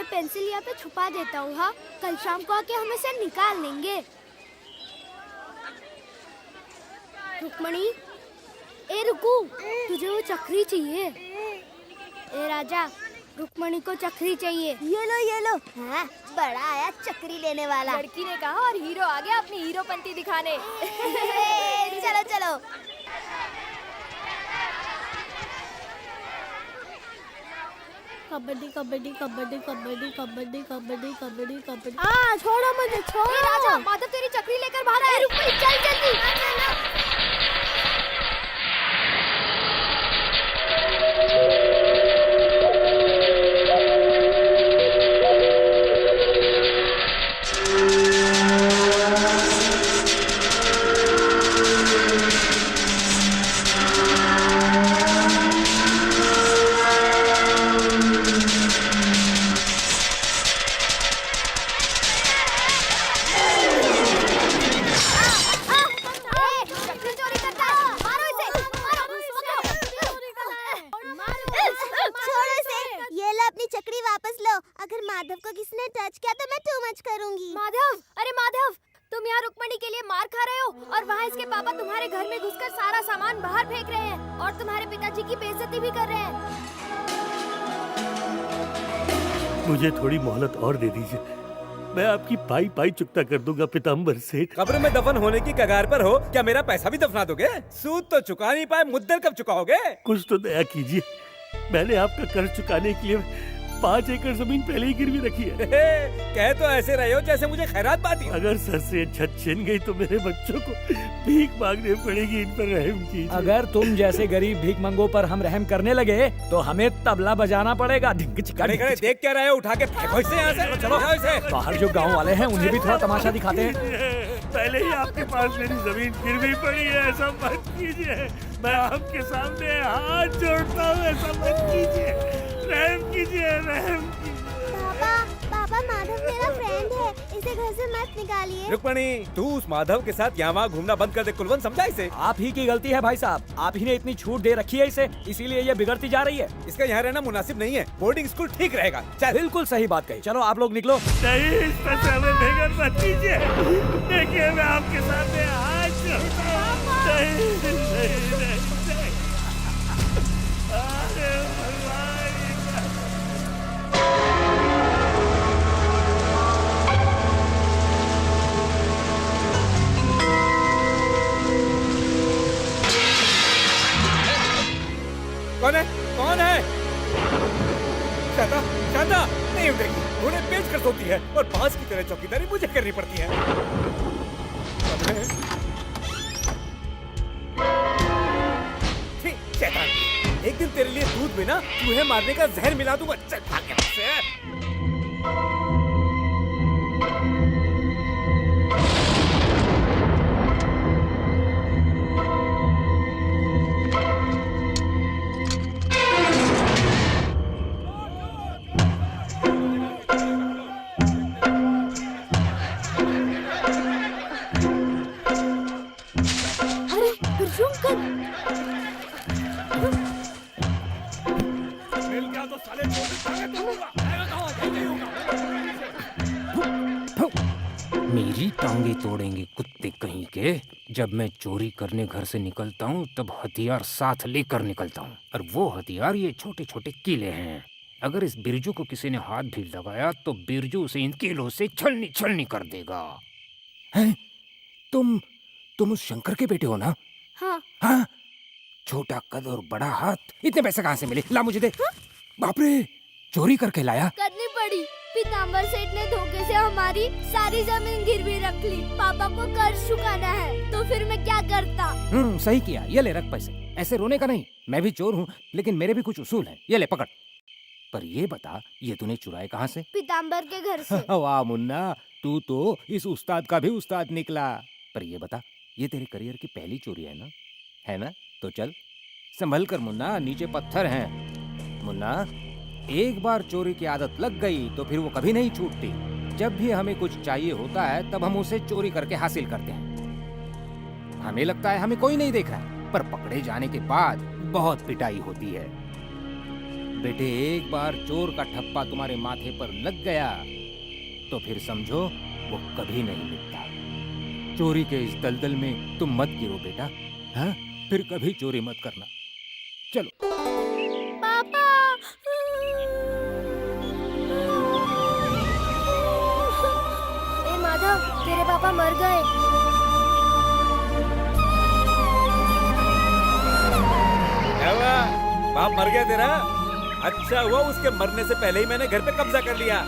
Pencil यहाँ पे छुपा देता हूँ। हाँ, कल शाम को आके हम इसे निकाल लेंगे। रुक्मणी, ए रुकू, तुझे वो चक्री चाहिए? ए राजा, रुक्मणी को चक्री चाहिए। ये लो। हाँ, बड़ा आया चक्री लेने वाला। लड़की ने कहा और हीरो आ गया अपनी हीरोपंती दिखाने। चलो चलो। कबड्डी कबड्डी कबड्डी कबड्डी कबड्डी कबड्डी कबड्डी कबड्डी। छोड़ो मुझे, छोड़ो। राजा, माधव तेरी चक्री लेकर बाहर आए। रुक्मणी चल जल्दी। अगर माधव को किसी ने टच किया तो मैं टू मच करूंगी। माधव, अरे माधव, तुम यहाँ रुक्मणी के लिए मार खा रहे हो और वहाँ इसके पापा तुम्हारे घर में घुसकर सारा सामान बाहर फेंक रहे हैं और तुम्हारे पिताजी की बेइज्जती भी कर रहे हैं। मुझे थोड़ी मोहलत और दे दीजिए, मैं आपकी पाई पाई चुकता कर दूंगा पीताम्बर सेठ। कब्र में दफन होने की कगार पर हो, क्या मेरा पैसा भी दफना दोगे? सूद तो चुका नहीं पाए, मुद्दल कब चुकाओगे? कुछ तो दया कीजिए, मैंने आपका कर्ज चुकाने के लिए 5 एकड़ जमीन पहले ही गिरवी रखी है। कह तो ऐसे रहे हो जैसे मुझे खैरात पाती। अगर सर से छत छिन गई तो मेरे बच्चों को भीख मांगने पड़ेगी, इन पर रहम कीजिए। अगर तुम जैसे गरीब भीख मंगों पर हम रहम करने लगे तो हमें तबला बजाना पड़ेगा। खड़े खड़े देख क्या रहे हो? उठा के फेंको इसे यहाँ से। चलो इसे। बाहर जो गाँव वाले हैं उन्हें भी थोड़ा तमाशा दिखाते हैं। पहले ही आपके पास मेरी जमीन गिरवी पड़ी है, ऐसा मत कीजिए। मैं आपके सामने हाथ जोड़ता हूँ, ऐसा मत कीजिए। रहम कीजिए, रहम कीजिए। पापा माधव मेरा फ्रेंड है, इसे घर से मत निकालिए। रुक्मणी, तू उस माधव के साथ यहाँ घूमना बंद कर दे। कुलवंत, समझा इसे? आप ही की गलती है भाई साहब, आप ही ने इतनी छूट दे रखी है इसे, इसीलिए ये बिगड़ती जा रही है। इसका यहाँ रहना मुनासिब नहीं है, बोर्डिंग स्कूल ठीक रहेगा। चल। बिल्कुल सही बात कही। चलो आप लोग निकलो। नहीं, इस पर से हमें बेघर मत कीजिए। देखिए मैं आपके सामने हाथ जोड़ता हूँ। नहीं, नहीं, नहीं। अरे भगवान, कौन है? कौन है? शांता, शांता नहीं उठेगी, उन्हें बेच कर सोती है और बांस की तरह चौकीदारी मुझे करनी पड़ती है। शैतान, एक दिन तेरे लिए दूध में ना चूहे मारने का जहर मिला दूंगा। चल भाग यहाँ से। मेरी टांगे तोड़ेंगे कुत्ते कहीं के। जब मैं चोरी करने घर से निकलता हूँ तब हथियार साथ लेकर निकलता हूँ, और वो हथियार ये छोटे छोटे कीले हैं। अगर इस बिरजू को किसी ने हाथ भी लगाया तो बिरजू उसे इन कीलों से छलनी छलनी कर देगा। हैं? तुम उस शंकर के बेटे हो ना? हाँ। हाँ? छोटा कद और बड़ा हाथ, इतने पैसे कहाँ से मिले? ला मुझे दे। हाँ? बाप रे, चोरी करके लाया? करनी पड़ी। पीताम्बर सेठ ने धोखे से हमारी सारी जमीन गिरवी रख ली। पापा को कर्ज चुकाना है, तो फिर मैं क्या करता? सही किया। ये ले रख पैसे, ऐसे रोने का नहीं। मैं भी चोर हूँ लेकिन मेरे भी कुछ उसूल हैं। ये ले पकड़। पर ये बता, ये तूने चुराए कहाँ से? पीताम्बर के घर से। वाह मुन्ना, तू तो इस उस्ताद का भी उस्ताद निकला। पर ये बता, ये तेरे करियर की पहली चोरी है ना? है ना? तो चल संभल कर मुन्ना, नीचे पत्थर हैं। मुन्ना, एक बार चोरी की आदत लग गई तो फिर वो कभी नहीं छूटती। जब भी हमें कुछ चाहिए होता है तब हम उसे चोरी करके हासिल करते हैं। हमें लगता है हमें कोई नहीं देख रहा है, पर पकड़े जाने के बाद बहुत पिटाई होती है। बेटे एक बार चोर का ठप्पा तुम्हारे माथे पर लग गया तो फिर समझो वो कभी नहीं मिटता। चोरी के इस दलदल में तुम मत गिरो बेटा, हाँ? फिर कभी चोरी मत करना। चलो। पापा। ए माधव, तेरे पापा मर गए। क्या हुआ? बाप मर गया तेरा? अच्छा हुआ उसके मरने से पहले ही मैंने घर पे कब्जा कर लिया,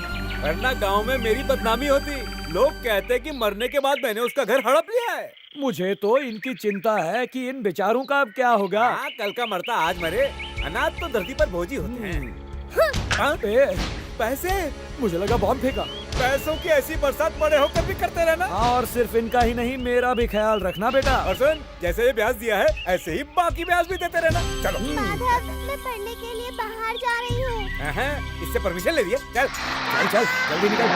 वरना गांव में मेरी बदनामी होती। लोग कहते कि मरने के बाद मैंने उसका घर हड़प लिया है। मुझे तो इनकी चिंता है कि इन बेचारों का अब क्या होगा। हाँ, कल का मरता आज मरे। अनाथ तो धरती पर बोझ ही होते हैं। हाँ? पैसे? मुझे लगा बॉम्ब फेंका। पैसों की ऐसी बरसात बड़े होकर भी करते रहना। और सिर्फ इनका ही नहीं, मेरा भी ख्याल रखना बेटा। और सुन, जैसे ये ब्याज दिया है ऐसे ही बाकी ब्याज भी देते रहना। चलो। माधव, मैं पढ़ने के लिए बाहर जा रही हूँ। इससे परमिशन ले लिया। चल चल जल्दी निकल।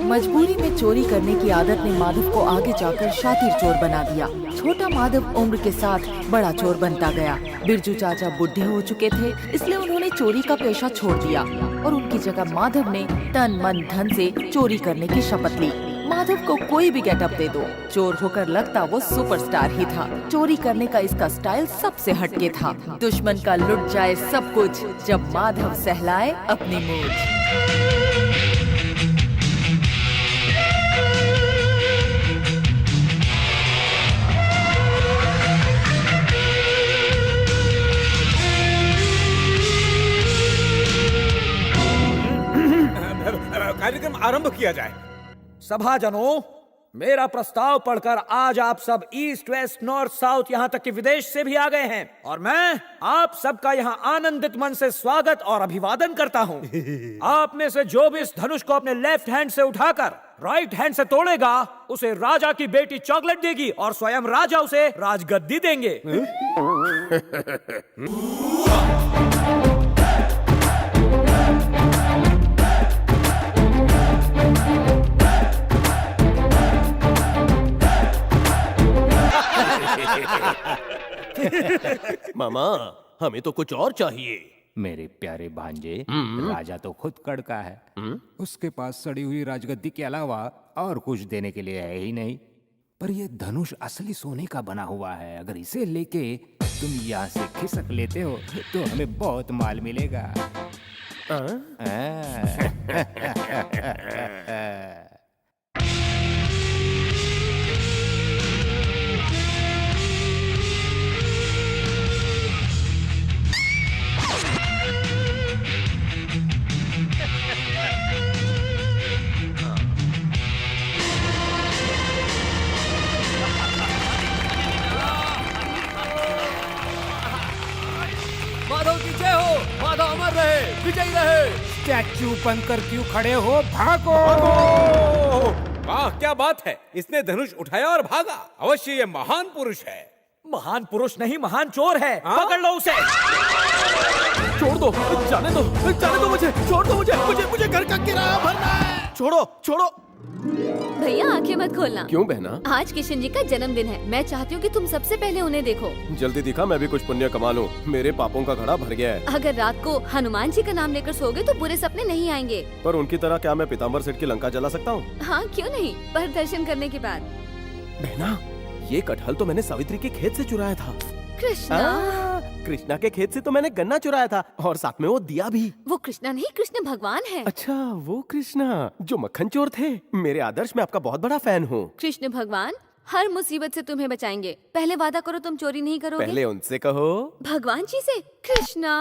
मजबूरी में चोरी करने की आदत ने माधव को आगे जाकर शातिर चोर बना दिया। छोटा माधव उम्र के साथ बड़ा चोर बनता गया। बिरजू चाचा बुढ़े हो चुके थे, इसलिए उन्होंने चोरी का पेशा छोड़ दिया और उनकी जगह माधव ने तन मन धन से चोरी करने की शपथ ली। माधव को कोई भी गेटअप दे दो, चोर होकर लगता वो सुपरस्टार ही था। चोरी करने का इसका स्टाइल सबसे हटके था। दुश्मन का लुट जाए सब कुछ, जब माधव सहलाए अपनी मूछ। कार्यक्रम आरंभ किया जाए। सभाजनों, मेरा प्रस्ताव पढ़कर आज आप सब ईस्ट वेस्ट नॉर्थ साउथ यहाँ तक कि विदेश से भी आ गए हैं और मैं आप सबका यहाँ आनंदित मन से स्वागत और अभिवादन करता हूँ। आप में से जो भी इस धनुष को अपने लेफ्ट हैंड से उठाकर राइट हैंड से तोड़ेगा, उसे राजा की बेटी चॉकलेट देगी और स्वयं राजा उसे राजगद्दी देंगे। मामा, हमें तो कुछ और चाहिए। मेरे प्यारे भांजे, राजा तो खुद कड़का है। उसके पास सड़ी हुई राजगद्दी के अलावा और कुछ देने के लिए है ही नहीं। पर ये धनुष असली सोने का बना हुआ है। अगर इसे लेके तुम यहाँ से खिसक लेते हो तो हमें बहुत माल मिलेगा। माधव की जय हो, माधव अमर रहे, विजयी रहे। स्टैचू बनकर क्यों खड़े हो? भागो! वाह, क्या बात है! इसने धनुष उठाया और भागा। अवश्य ये महान पुरुष है। महान पुरुष नहीं, महान चोर है। पकड़ लो उसे। छोड़ दो, जाने दो मुझे, छोड़ दो मुझे घर का किराया भरना है। छोड़ो। भैया आंखें मत खोलना। क्यों बहना? आज किशन जी का जन्मदिन है। मैं चाहती हूँ कि तुम सबसे पहले उन्हें देखो। जल्दी दिखा, मैं भी कुछ पुण्य कमा लूं। मेरे पापों का घड़ा भर गया है। अगर रात को हनुमान जी का नाम लेकर सोओगे तो बुरे सपने नहीं आएंगे। पर उनकी तरह क्या मैं पीताम्बर सेठ की लंका जला सकता हूँ? हाँ, क्यों नहीं, पर दर्शन करने के बाद। बहना, ये कटहल तो मैंने सावित्री के खेत से चुराया था। कृष्णा के खेत से तो मैंने गन्ना चुराया था और साथ में वो दिया भी। वो कृष्णा नहीं, कृष्ण भगवान है। अच्छा, वो कृष्णा जो मक्खन चोर थे। मेरे आदर्श, मैं आपका बहुत बड़ा फैन हूँ। कृष्ण भगवान हर मुसीबत से तुम्हें बचाएंगे। पहले वादा करो तुम चोरी नहीं करोगे। पहले उनसे कहो। भगवान जी से। कृष्णा।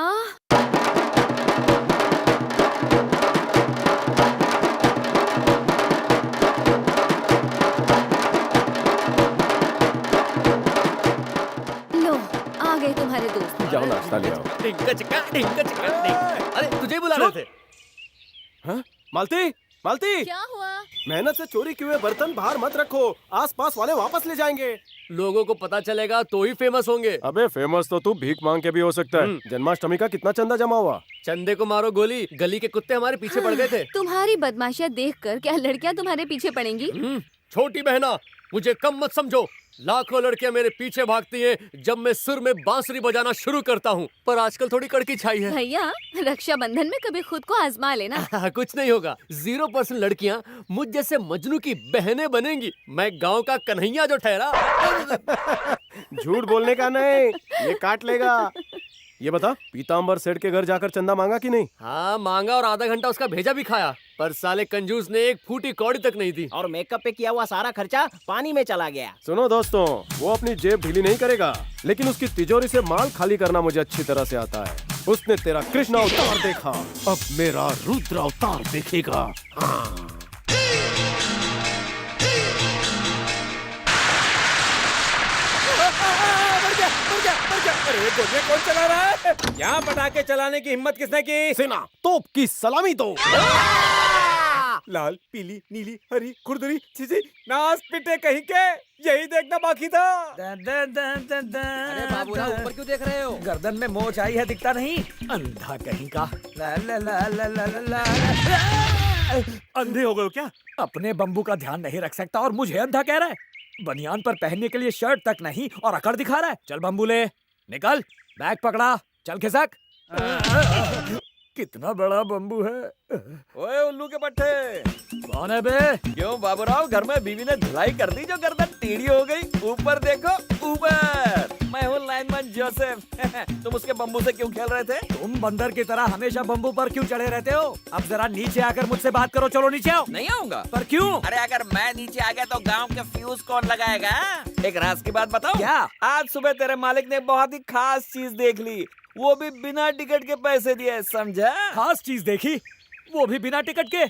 आ गए तुम्हारे दोस्त। जाओ नाश्ता ले आओ। अरे तुझे बुला रहे थे। हाँ? मालती, क्या हुआ? मेहनत से चोरी किए हुए बर्तन बाहर मत रखो, आसपास वाले वापस ले जाएंगे। लोगों को पता चलेगा तो ही फेमस होंगे। अबे फेमस तो तू भीख मांग के भी हो सकता है। जन्माष्टमी का कितना चंदा जमा हुआ? चंदे को मारो गोली, गली के कुत्ते हमारे पीछे पड़ गए थे। तुम्हारी बदमाशियां देखकर क्या लड़कियां तुम्हारे पीछे पड़ेंगी? छोटी बहना, मुझे कम मत समझो। लाखों लड़कियां मेरे पीछे भागती हैं जब मैं सुर में बांसुरी बजाना शुरू करता हूँ, पर आजकल थोड़ी कड़की छाई है। भैया रक्षाबंधन में कभी खुद को आजमा लेना। कुछ नहीं होगा, 0% लड़कियां मुझ जैसे मजनू की बहनें बनेंगी। मैं गांव का कन्हैया जो ठहरा। झूठ बोलने का नहीं, ये काट लेगा। ये बता, पीताम्बर सेठ के घर जाकर चंदा मांगा कि नहीं? हाँ मांगा और आधा घंटा उसका भेजा भी खाया, पर साले कंजूस ने एक फूटी कौड़ी तक नहीं दी। और मेकअप पे किया हुआ सारा खर्चा पानी में चला गया। सुनो दोस्तों, वो अपनी जेब ढीली नहीं करेगा, लेकिन उसकी तिजोरी से माल खाली करना मुझे अच्छी तरह से आता है। उसने तेरा कृष्ण अवतार देखा, अब मेरा रुद्र अवतार देखेगा। अरे गोलियां कौन चला रहा है? यहाँ पटाखे चलाने की हिम्मत किसने की? सेना, तोप की सलामी दो। लाल, पीली, नीली, हरी, खुरदरी, छिछी, नाच पिटे कहीं के, यही देखना बाकी था। अरे बाबूराव, ऊपर क्यों देख रहे हो? गर्दन में मोच आई है, दिखता नहीं? अंधा कहीं का। ला ला ला ला ला ला ला। अंधे हो गए हो क्या? अपने बम्बू का ध्यान नहीं रख सकता और मुझे अंधा कह रहा है। बनियान पर पहनने के लिए शर्ट तक नहीं और अकड़ दिखा रहा है। चल बम्बू ले, निकल, बैग पकड़ा, चल खिसक। कितना बड़ा बम्बू है। ओए उल्लू के पट्टे, कौन है बे? क्यों बाबूराव, घर में बीवी ने धुलाई कर दी जो गर्दन टेढ़ी हो गई? ऊपर देखो, ऊपर। मैं हूँ लाइनमैन जोसेफ। तुम उसके बम्बू से क्यों खेल रहे थे? तुम बंदर की तरह हमेशा बम्बू पर क्यों चढ़े रहते हो? अब जरा नीचे आकर मुझसे बात करो। चलो नीचे आओ। नहीं आऊंगा। पर क्यों? अरे अगर मैं नीचे आ गया तो गांव के फ्यूज कौन लगाएगा? एक राज की बात बताओ। क्या? आज सुबह तेरे मालिक ने बहुत ही खास चीज देख ली, वो भी बिना टिकट के पैसे दिए, समझा? खास चीज देखी, वो भी बिना टिकट के?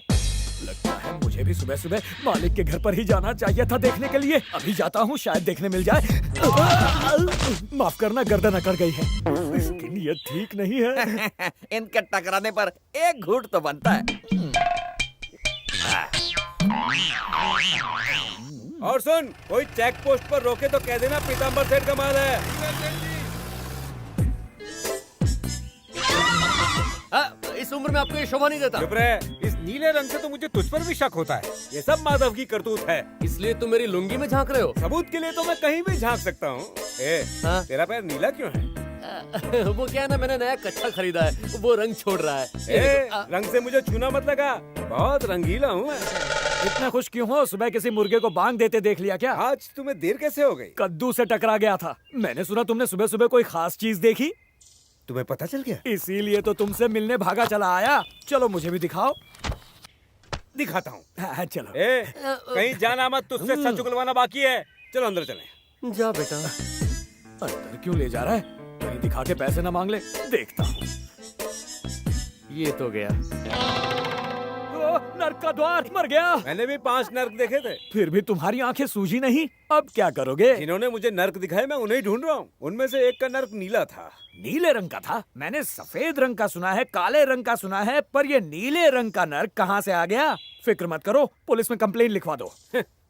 लगता है मुझे भी सुबह सुबह मालिक के घर पर ही जाना चाहिए था देखने के लिए। अभी जाता हूँ, शायद देखने मिल जाए। माफ करना, गर्दन अकड़ गई है। इसकी नीयत ठीक नहीं है। इनके टकराने पर एक घूंट तो बनता है। और सुन, कोई चेक पोस्ट पर रोके तो कह देना पीताम्बर सेठ का माल है। इस उम्र में आपको ये शोभा नहीं देता। चुप रहे। इस नीले रंग से तो मुझे तुझ पर भी शक होता है। ये सब माधव की करतूत है। इसलिए तुम मेरी लुंगी में झांक रहे हो? सबूत के लिए तो मैं कहीं भी झांक सकता हूँ। हाँ? तेरा पैर नीला क्यों है? वो क्या है ना, मैंने नया कच्छा खरीदा है, वो रंग छोड़ रहा है। रंग से मुझे छूना मत लगा, बहुत रंगीला हूँ मैं। इतना खुश क्यों हो? सुबह किसी मुर्गे को बांग देते देख लिया क्या? आज तुम्हें देर कैसे हो गई? कद्दू से टकरा गया था। मैंने सुना तुमने सुबह सुबह कोई खास चीज देखी। तुम्हें पता चल गया? इसीलिए तो तुमसे मिलने भागा चला आया। चलो मुझे भी दिखाओ। दिखाता हूँ। हाँ, चलो। कहीं जाना मत, तुझसे सच उगलवाना बाकी है। चलो अंदर चलें। जा बेटा। अंदर क्यों ले जा रहा है? कहीं दिखा के पैसे ना मांग ले। देखता हूँ। ये तो गया। नर्क का द्वार, मर गया। मैंने भी 5 नर्क देखे थे, फिर भी तुम्हारी आंखें सूजी नहीं। अब क्या करोगे? जिन्होंने मुझे नर्क दिखाए मैं उन्हें ढूंढ रहा हूँ। उनमें से एक का नर्क नीला था। नीले रंग का था? मैंने सफेद रंग का सुना है, काले रंग का सुना है, पर ये नीले रंग का नर्क कहाँ से आ गया? फिक्र मत करो, पुलिस में कंप्लेंट लिखवा दो।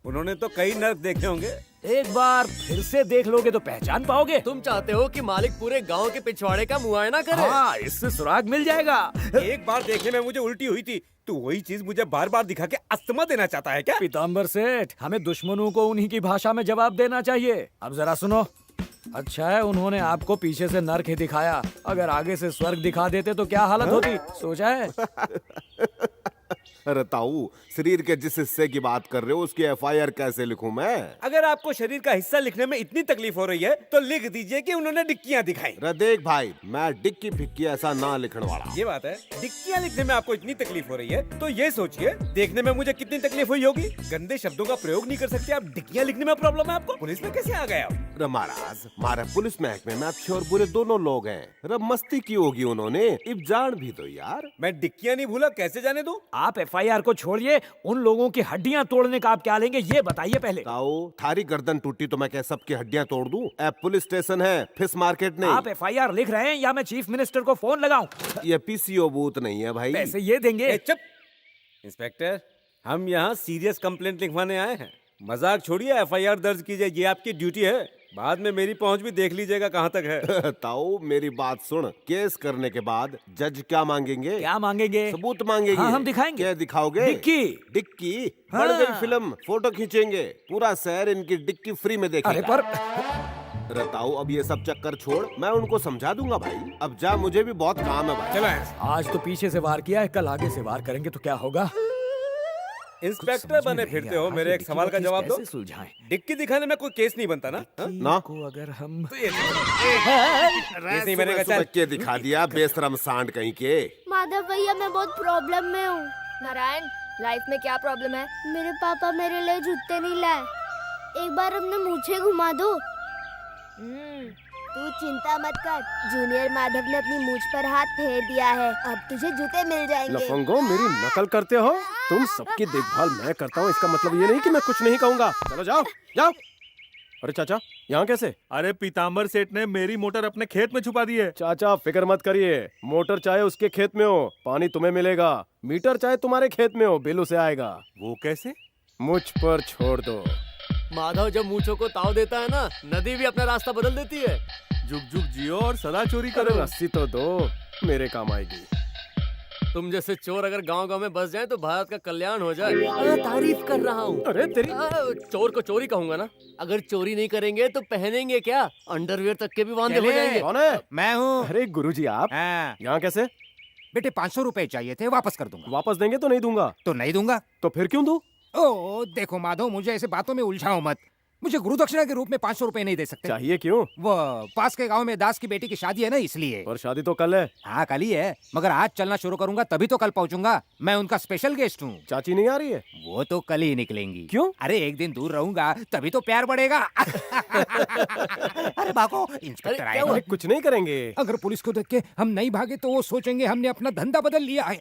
उन्होंने तो कई नर्क देखे होंगे। एक बार फिर से देख लोगे तो पहचान पाओगे। तुम चाहते हो कि मालिक पूरे गांव के पिछवाड़े का मुआयना करे? हाँ, इससे सुराग मिल जाएगा। एक बार देखने में मुझे उल्टी हुई थी, तो वही चीज मुझे बार बार दिखा के अस्थमा देना चाहता है क्या? पीताम्बर सेठ, हमें दुश्मनों को उन्हीं की भाषा में जवाब देना चाहिए। अब जरा सुनो। अच्छा है उन्होंने आपको पीछे से नर्क ही दिखाया, अगर आगे से स्वर्ग दिखा देते तो क्या हालत होती, सोचा है? अरे ताऊ, शरीर के जिस हिस्से की बात कर रहे हो उसकी एफआईआर कैसे लिखूं मैं? अगर आपको शरीर का हिस्सा लिखने में इतनी तकलीफ हो रही है तो लिख दीजिए कि उन्होंने डिक्कियां दिखाई। अरे देख भाई, मैं डिक्की फिक्की ऐसा ना लिखने वाला। ये बात है, डिक्कियां लिखने में आपको इतनी तकलीफ हो रही है तो ये सोचिए देखने में मुझे कितनी तकलीफ हुई होगी। गंदे शब्दों का प्रयोग नहीं कर सकते आप, डिक्कियां लिखने में प्रॉब्लम है आपको। पुलिस में कैसे आ गए आप? अरे महाराज, हमारे पुलिस महकमे में अच्छे और बुरे दोनों लोग हैं। अरे मस्ती की होगी उन्होंने, अब जान भी दो यार। मैं डिक्कियां नहीं भूला, कैसे जाने दूं? आप एफआईआर को छोड़िए, उन लोगों की हड्डियां तोड़ने का आप क्या लेंगे ये बताइए पहले। ताऊ, थारी गर्दन टूटी तो मैं क्या सबकी हड्डियां तोड़ दूं? ऐ पुलिस स्टेशन है, फिश मार्केट नहीं। आप एफआईआर लिख रहे हैं या मैं चीफ मिनिस्टर को फोन लगाऊं? ये पीसीओ बूथ नहीं है भाई। पैसे ये देंगे। चुप इंस्पेक्टर, हम यहाँ सीरियस कंप्लेंट लिखवाने आए हैं। मजाक छोड़िए, एफआईआर दर्ज कीजिए, ये आपकी ड्यूटी है। बाद में मेरी पहुंच भी देख लीजिएगा कहाँ तक है। ताऊ मेरी बात सुन, केस करने के बाद जज क्या मांगेंगे? क्या मांगेंगे? सबूत मांगेंगे। हाँ, हम दिखाएंगे। क्या दिखाओगे? डिक्की। डिक्की? हाँ। बढ़ गई फिल्म, फोटो खींचेंगे, पूरा शहर इनकी डिक्की फ्री में देखेगा। अरे पर अरे ताऊ अब ये सब चक्कर छोड़, मैं उनको समझा दूंगा भाई। अब जा, मुझे भी बहुत काम है भाई। चलो, आज तो पीछे से वार किया है, कल आगे से वार करेंगे तो क्या होगा? इंस्पेक्टर बने फिरते हो, मेरे एक सवाल का जवाब दो। सुलझाएं? डिक्की दिखाने में कोई केस नहीं बनता ना? ना को अगर हम केस नहीं बनेगा। चल के दिखा दिया, बेशरम सांड कहीं के। माधव भैया मैं बहुत प्रॉब्लम में हूँ। नारायण, लाइफ में क्या प्रॉब्लम है? मेरे पापा मेरे लिए जूते नहीं लाए। एक बार अपने मूछें घुमा दो। तू चिंता मत कर, जूनियर माधव ने अपनी मूछ पर हाथ फेर दिया है, अब तुझे जूते मिल जाएंगे। लफंगो, मेरी नकल करते हो तुम। सबकी देखभाल मैं करता हूँ, इसका मतलब ये नहीं कि मैं कुछ नहीं कहूँगा। चलो जाओ जाओ। अरे चाचा, यहाँ कैसे? अरे पीताम्बर सेठ ने मेरी मोटर अपने खेत में छुपा दी है। चाचा फिक्र मत करिए, मोटर चाहे उसके खेत में हो, पानी तुम्हें मिलेगा। मीटर चाहे तुम्हारे खेत में हो, बिल उसे आएगा। वो कैसे? मुझ पर छोड़ दो। माधव जब मूंछों को ताव देता है ना, नदी भी अपना रास्ता बदल देती है। जुग जुग जियो और सदा चोरी अरे करो। रस्सी तो दो, मेरे काम आएगी। तुम जैसे चोर अगर गांव-गांव में बस जाएं तो भारत का कल्याण हो जाए। तारीफ कर रहा हूँ। अरे तेरी चोर को चोरी कहूंगा ना। अगर चोरी नहीं करेंगे तो पहनेंगे क्या? अंडरवियर तक के भी वांदे हो जाएंगे। कौन है? मैं हूँ। अरे गुरुजी आप हाँ। यहाँ कैसे? बेटे 500 रुपए चाहिए थे, वापस कर दूंगा। वापस देंगे तो नहीं दूंगा। तो नहीं दूंगा। तो फिर क्यों दूं? ओ देखो माधव, मुझे ऐसे बातों में उलझाओ मत। मुझे गुरु दक्षिणा के रूप में 500 रुपए नहीं दे सकते। चाहिए क्यों? वो पास के गांव में दास की बेटी की शादी है ना, इसलिए। और शादी तो कल है। हाँ कल ही है, मगर आज चलना शुरू करूंगा तभी तो कल पहुंचूंगा। मैं उनका स्पेशल गेस्ट हूँ। चाची नहीं आ रही है? वो तो कल ही निकलेंगी। क्यों? अरे एक दिन दूर रहूंगा तभी तो प्यार बढ़ेगा। अरे भागो, इंस्पेक्टर आए हैं। कुछ नहीं करेंगे। अगर पुलिस को देख के हम नहीं भागे तो वो सोचेंगे हमने अपना धंधा बदल लिया है।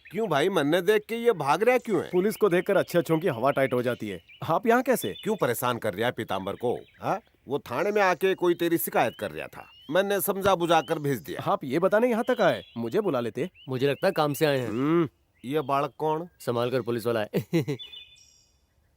क्यों भाई, मन्ने देख के ये भाग रहा क्यों है? पुलिस को देखकर अच्छे अच्छों की हवा टाइट हो जाती है। आप यहाँ कैसे? क्यों परेशान कर रहा है पीताम्बर को? हा? वो थाने में आके कोई तेरी शिकायत कर रहा था, मैंने समझा बुझा कर भेज दिया। आप ये बताने यहाँ तक आए, मुझे बुला लेते। मुझे लगता है काम से आए हैं। ये बालक कौन? संभाल कर पुलिस वाला है।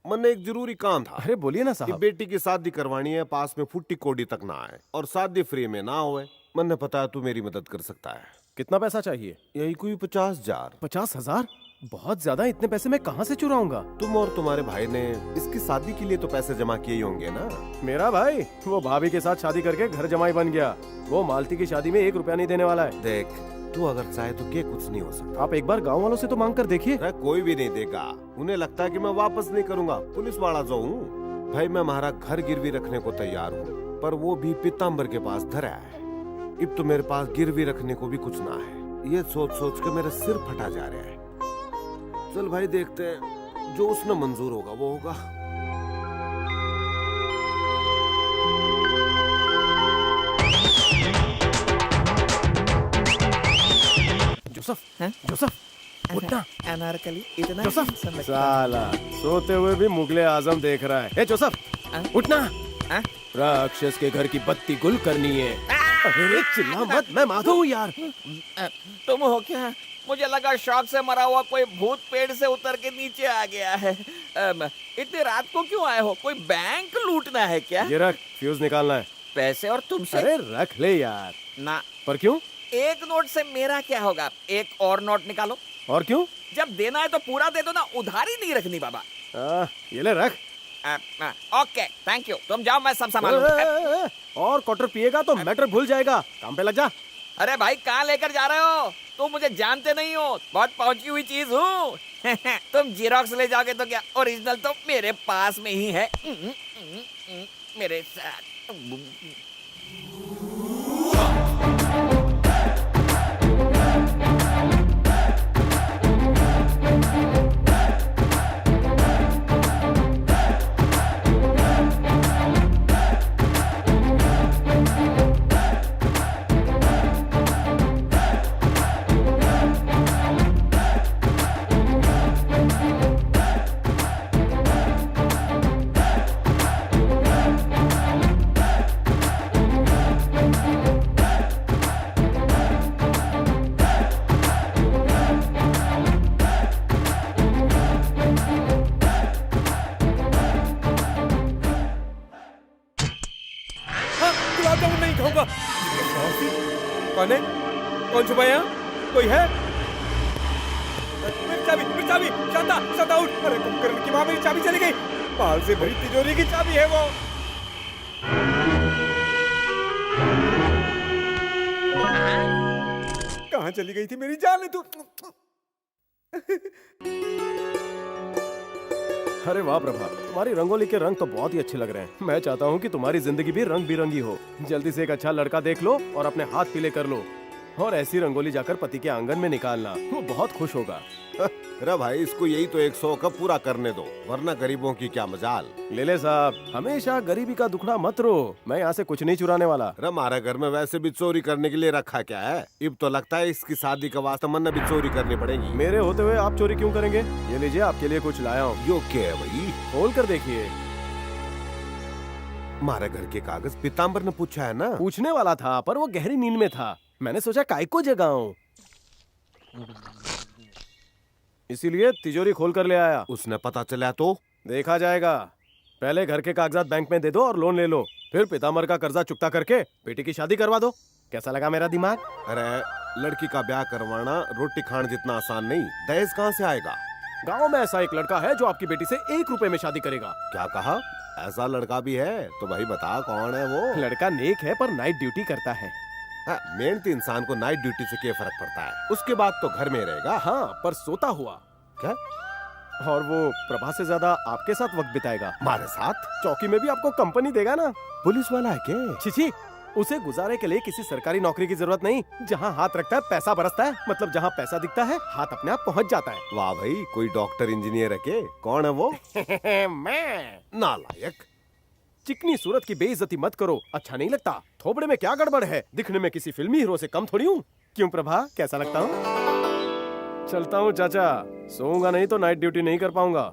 मन्ने एक जरूरी काम था। अरे बोलिए ना साहब। बेटी की शादी करवानी है, पास में फुट्टी कोडी तक ना आए और शादी फ्री में ना होए। मैंने पता है तू मेरी मदद कर सकता है। कितना पैसा चाहिए? यही कोई 50,000। 50,000? बहुत ज्यादा। इतने पैसे मैं कहाँ से चुराऊंगा? तुम और तुम्हारे भाई ने इसकी शादी के लिए तो पैसे जमा किए ही होंगे ना? मेरा भाई वो भाभी के साथ शादी करके घर जमाई बन गया। वो मालती की शादी में 1 रुपया नहीं देने वाला है। देख, तू अगर चाहे तो के कुछ नहीं हो सकता। आप एक बार गाँव वालों से तो मांग कर देखिए। कोई भी नहीं देगा। उन्हें लगता है कि मैं वापस नहीं करूंगा। पुलिस वाला जो हूँ भाई, मैं हमारा घर गिरवी रखने को तैयार हूँ, पर वो भी पीताम्बर के पास धरा है। अब तो मेरे पास गिरवी रखने को भी कुछ ना है। ये सोच सोच के मेरा सिर फटा जा रहा है। चल भाई, देखते हैं, जो उसने मंजूर होगा वो होगा। जोसेफ उठना। अनारकली इतना जोसेफ साला सोते हुए भी मुगले आजम देख रहा है। ए जोसेफ उठना, राक्षस के घर की बत्ती गुल करनी है। अरे चिल्ला मत, मैं माधव हूँ यार। तुम हो क्या? मुझे लगा शौक से मरा हुआ कोई भूत पेड़ से उतर के नीचे आ गया है। इतनी रात को क्यों आए हो? कोई बैंक लूटना है क्या? ये रख, फ्यूज निकालना है। पैसे और तुमसे? अरे रख ले यार। ना। पर क्यों? एक नोट से मेरा क्या होगा? एक और नोट निकालो। और क्यों? जब देना है तो पूरा दे दो ना, उधारी नहीं रखनी बाबा। ये ले रख। ओके थैंक यू, तुम जाओ, मैं सब संभालूंगा। और क्वार्टर पिएगा तो मैटर भूल जाएगा। काम पे लग जा। अरे भाई कहाँ लेकर जा रहे हो? तुम मुझे जानते नहीं हो, बहुत पहुंची हुई चीज हूँ। तुम जीरोक्स ले जाओगे तो क्या, ओरिजिनल तो मेरे पास में ही है। मेरे साथ कौन है? कौन छुपा यहाँ? कोई है? मेरी चाबी, शांता, शांता उठ! अरे कुंभकर्ण की माँ, मेरी चाबी चली गई। माल से भरी तिजोरी की चाबी है वो। कहाँ चली गई थी मेरी जान? तू अरे वाह प्रभा, तुम्हारी रंगोली के रंग तो बहुत ही अच्छे लग रहे हैं। मैं चाहता हूँ कि तुम्हारी जिंदगी भी रंग बिरंगी हो। जल्दी से एक अच्छा लड़का देख लो और अपने हाथ पीले कर लो, और ऐसी रंगोली जाकर पति के आंगन में निकालना, वो बहुत खुश होगा। अरे भाई, इसको यही तो 100 का पूरा करने दो, वरना गरीबों की क्या मजाल। लेले साहब, हमेशा गरीबी का दुखड़ा मत रो। मैं यहाँ से कुछ नहीं चुराने वाला। अरे हमारे घर में वैसे भी चोरी करने के लिए रखा क्या है? अब तो लगता है इसकी शादी का वास्ता मन्ना भी चोरी करनी पड़ेगी। मेरे होते हुए आप चोरी क्यों करेंगे? ये लीजिए, आपके लिए कुछ लाया हूँ। यो क्या है भाई? खोल कर देखिए। हमारे घर के कागज पीताम्बर ने पूछा है ना? पूछने वाला था, पर वो गहरी नींद में था। मैंने सोचा काय को जगाऊं, इसीलिए तिजोरी खोल कर ले आया। उसने पता चला तो देखा जाएगा। पहले घर के कागजात बैंक में दे दो और लोन ले लो, फिर पिताम्बर का कर्जा चुकता करके बेटी की शादी करवा दो। कैसा लगा मेरा दिमाग? अरे लड़की का ब्याह करवाना रोटी खान जितना आसान नहीं। दहेज कहाँ से आएगा? गांव में ऐसा एक लड़का है जो आपकी बेटी से 1 रुपए में शादी करेगा। क्या कहा? ऐसा लड़का भी है? तो भाई बता कौन है वो? लड़का नेक है पर नाइट ड्यूटी करता है। मेहनती इंसान को नाइट ड्यूटी से क्या फर्क पड़ता है? उसके बाद तो घर में रहेगा। हाँ, पर सोता हुआ। क्या? और वो प्रभा से ज्यादा आपके साथ वक्त बिताएगा। हमारे साथ? चौकी में भी आपको कंपनी देगा ना। पुलिस वाला है क्या? छिछी, उसे गुजारे के लिए किसी सरकारी नौकरी की जरूरत नहीं। जहाँ हाथ रखता है पैसा बरसता है, मतलब जहाँ पैसा दिखता है हाथ अपने आप पहुँच जाता है। वाह भाई, कोई डॉक्टर इंजीनियर है क्या? कौन है वो? मैं। नालायक। चिकनी सूरत की बेइज्जती मत करो, अच्छा नहीं लगता। थोबड़े में क्या गड़बड़ है? दिखने में किसी फिल्मी हीरो से कम थोड़ी हूँ। क्यों प्रभा, कैसा लगता हूँ? चलता हूँ चाचा, सोऊंगा नहीं तो नाइट ड्यूटी नहीं कर पाऊंगा।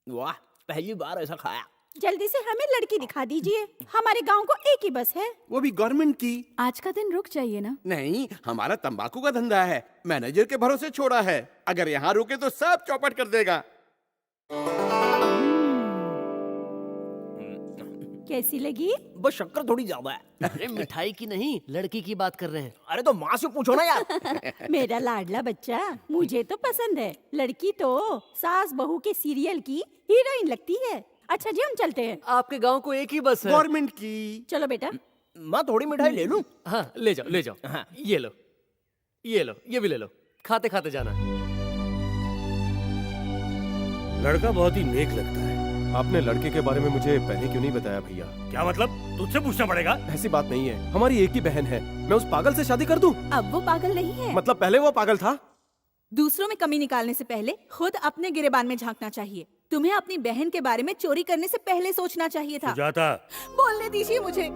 वाह, पहली बार ऐसा खाया। जल्दी से हमें लड़की दिखा दीजिए। हमारे गांव को एक ही बस है, वो भी गवर्नमेंट की। आज का दिन रुक जाइए ना। नहीं, हमारा तंबाकू का धंधा है, मैनेजर के भरोसे छोड़ा है। अगर यहाँ रुके तो सब चौपट कर देगा। कैसी लगी? बस शक्कर थोड़ी ज्यादा है। अरे मिठाई की नहीं, लड़की की बात कर रहे हैं। अरे तो माँ से पूछो ना यार। मेरा लाडला बच्चा, मुझे तो पसंद है। लड़की तो सास बहू के सीरियल की हीरोइन लगती है। अच्छा जी, हम चलते हैं। आपके गांव को एक ही बस है, गवर्नमेंट की। चलो बेटा। माँ थोड़ी मिठाई ले लूं? हाँ ले जाओ ले जाओ। हाँ ये लो, ये लो, ये भी ले लो। खाते खाते जाना। लड़का बहुत ही नेक लगता है। आपने लड़के के बारे में मुझे पहले क्यों नहीं बताया भैया? क्या मतलब? तुझसे पूछना पड़ेगा। ऐसी बात नहीं है, हमारी एक ही बहन है। मैं उस पागल से शादी कर दूं? अब वो पागल नहीं है। मतलब पहले वो पागल था? दूसरों में कमी निकालने से पहले खुद अपने गिरेबान में झांकना चाहिए। तुम्हें अपनी बहन के बारे में चोरी करने से पहले सोचना चाहिए था। सुजाता, बोलने दीजिए मुझे।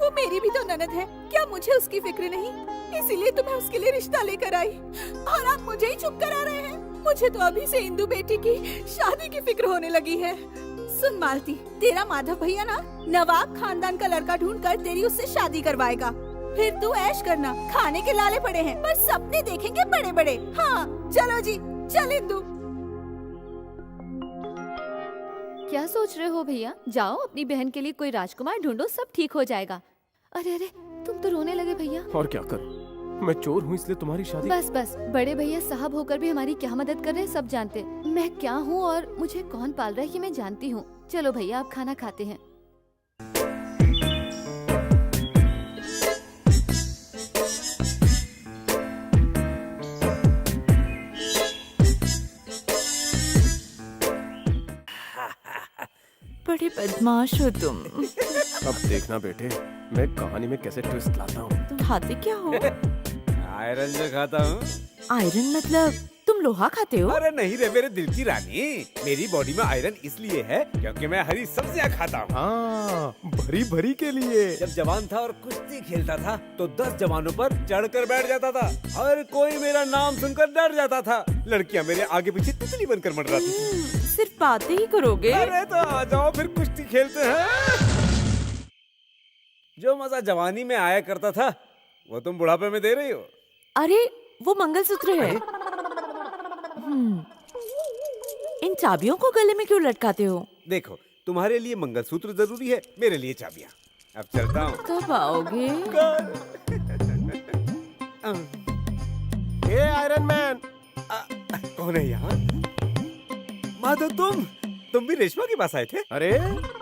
वो मेरी भी तो ननद है, क्या मुझे उसकी फिक्र नहीं? इसीलिए तो मैं उसके लिए रिश्ता लेकर आई, और आप मुझे ही चुप करा रहे हैं। मुझे तो अभी से इंदु बेटी की शादी की फिक्र होने लगी है। सुन मालती, तेरा माधव भैया ना नवाब खानदान का लड़का ढूंढ कर तेरी उससे शादी करवाएगा। फिर तू ऐश करना। खाने के लाले पड़े हैं, पर सपने देखेंगे बड़े बड़े। हाँ चलो जी, चल इंदु। क्या सोच रहे हो भैया? जाओ अपनी बहन के लिए कोई राजकुमार ढूंढो, सब ठीक हो जाएगा। अरे अरे, तुम तो रोने लगे भैया। और क्या करूं? मैं चोर हूँ इसलिए तुम्हारी शादी। बस बस, बड़े भैया साहब होकर भी हमारी क्या मदद कर रहे हैं सब जानते। मैं क्या हूँ और मुझे कौन पाल रहा है ये मैं जानती हूँ। चलो भैया, आप खाना खाते हैं। बड़े बदमाश हो तुम। अब देखना बेटे, मैं कहानी में कैसे ट्विस्ट लाता हूँ। तुम खाते क्या हो? आयरन जो खाता हूँ। आयरन मतलब तुम लोहा खाते हो? अरे नहीं रे मेरे दिल की रानी, मेरी बॉडी में आयरन इसलिए है क्योंकि मैं हरी सब्जियाँ खाता हूँ। हाँ, भरी भरी के लिए। जब जवान था और कुश्ती खेलता था तो 10 जवानों पर चढ़कर बैठ जाता था। हर कोई मेरा नाम सुनकर डर जाता था। लड़कियाँ मेरे आगे पीछे तितली बनकर मंडराती थी। सिर्फ बातें ही करोगे? अरे तो आ जाओ फिर कुश्ती खेलते हैं। जो मजा जवानी में आया करता था वो तुम बुढ़ापे में दे रही हो। अरे वो मंगलसूत्र है। इन चाबियों को गले में क्यों लटकाते हो? देखो तुम्हारे लिए मंगलसूत्र जरूरी है, मेरे लिए चाबियां। अब चलता हूँ। कब आओगे? हे आयरन मैन। कौन है यहाँ? माधव तुम भी रेशमा के पास आए थे? अरे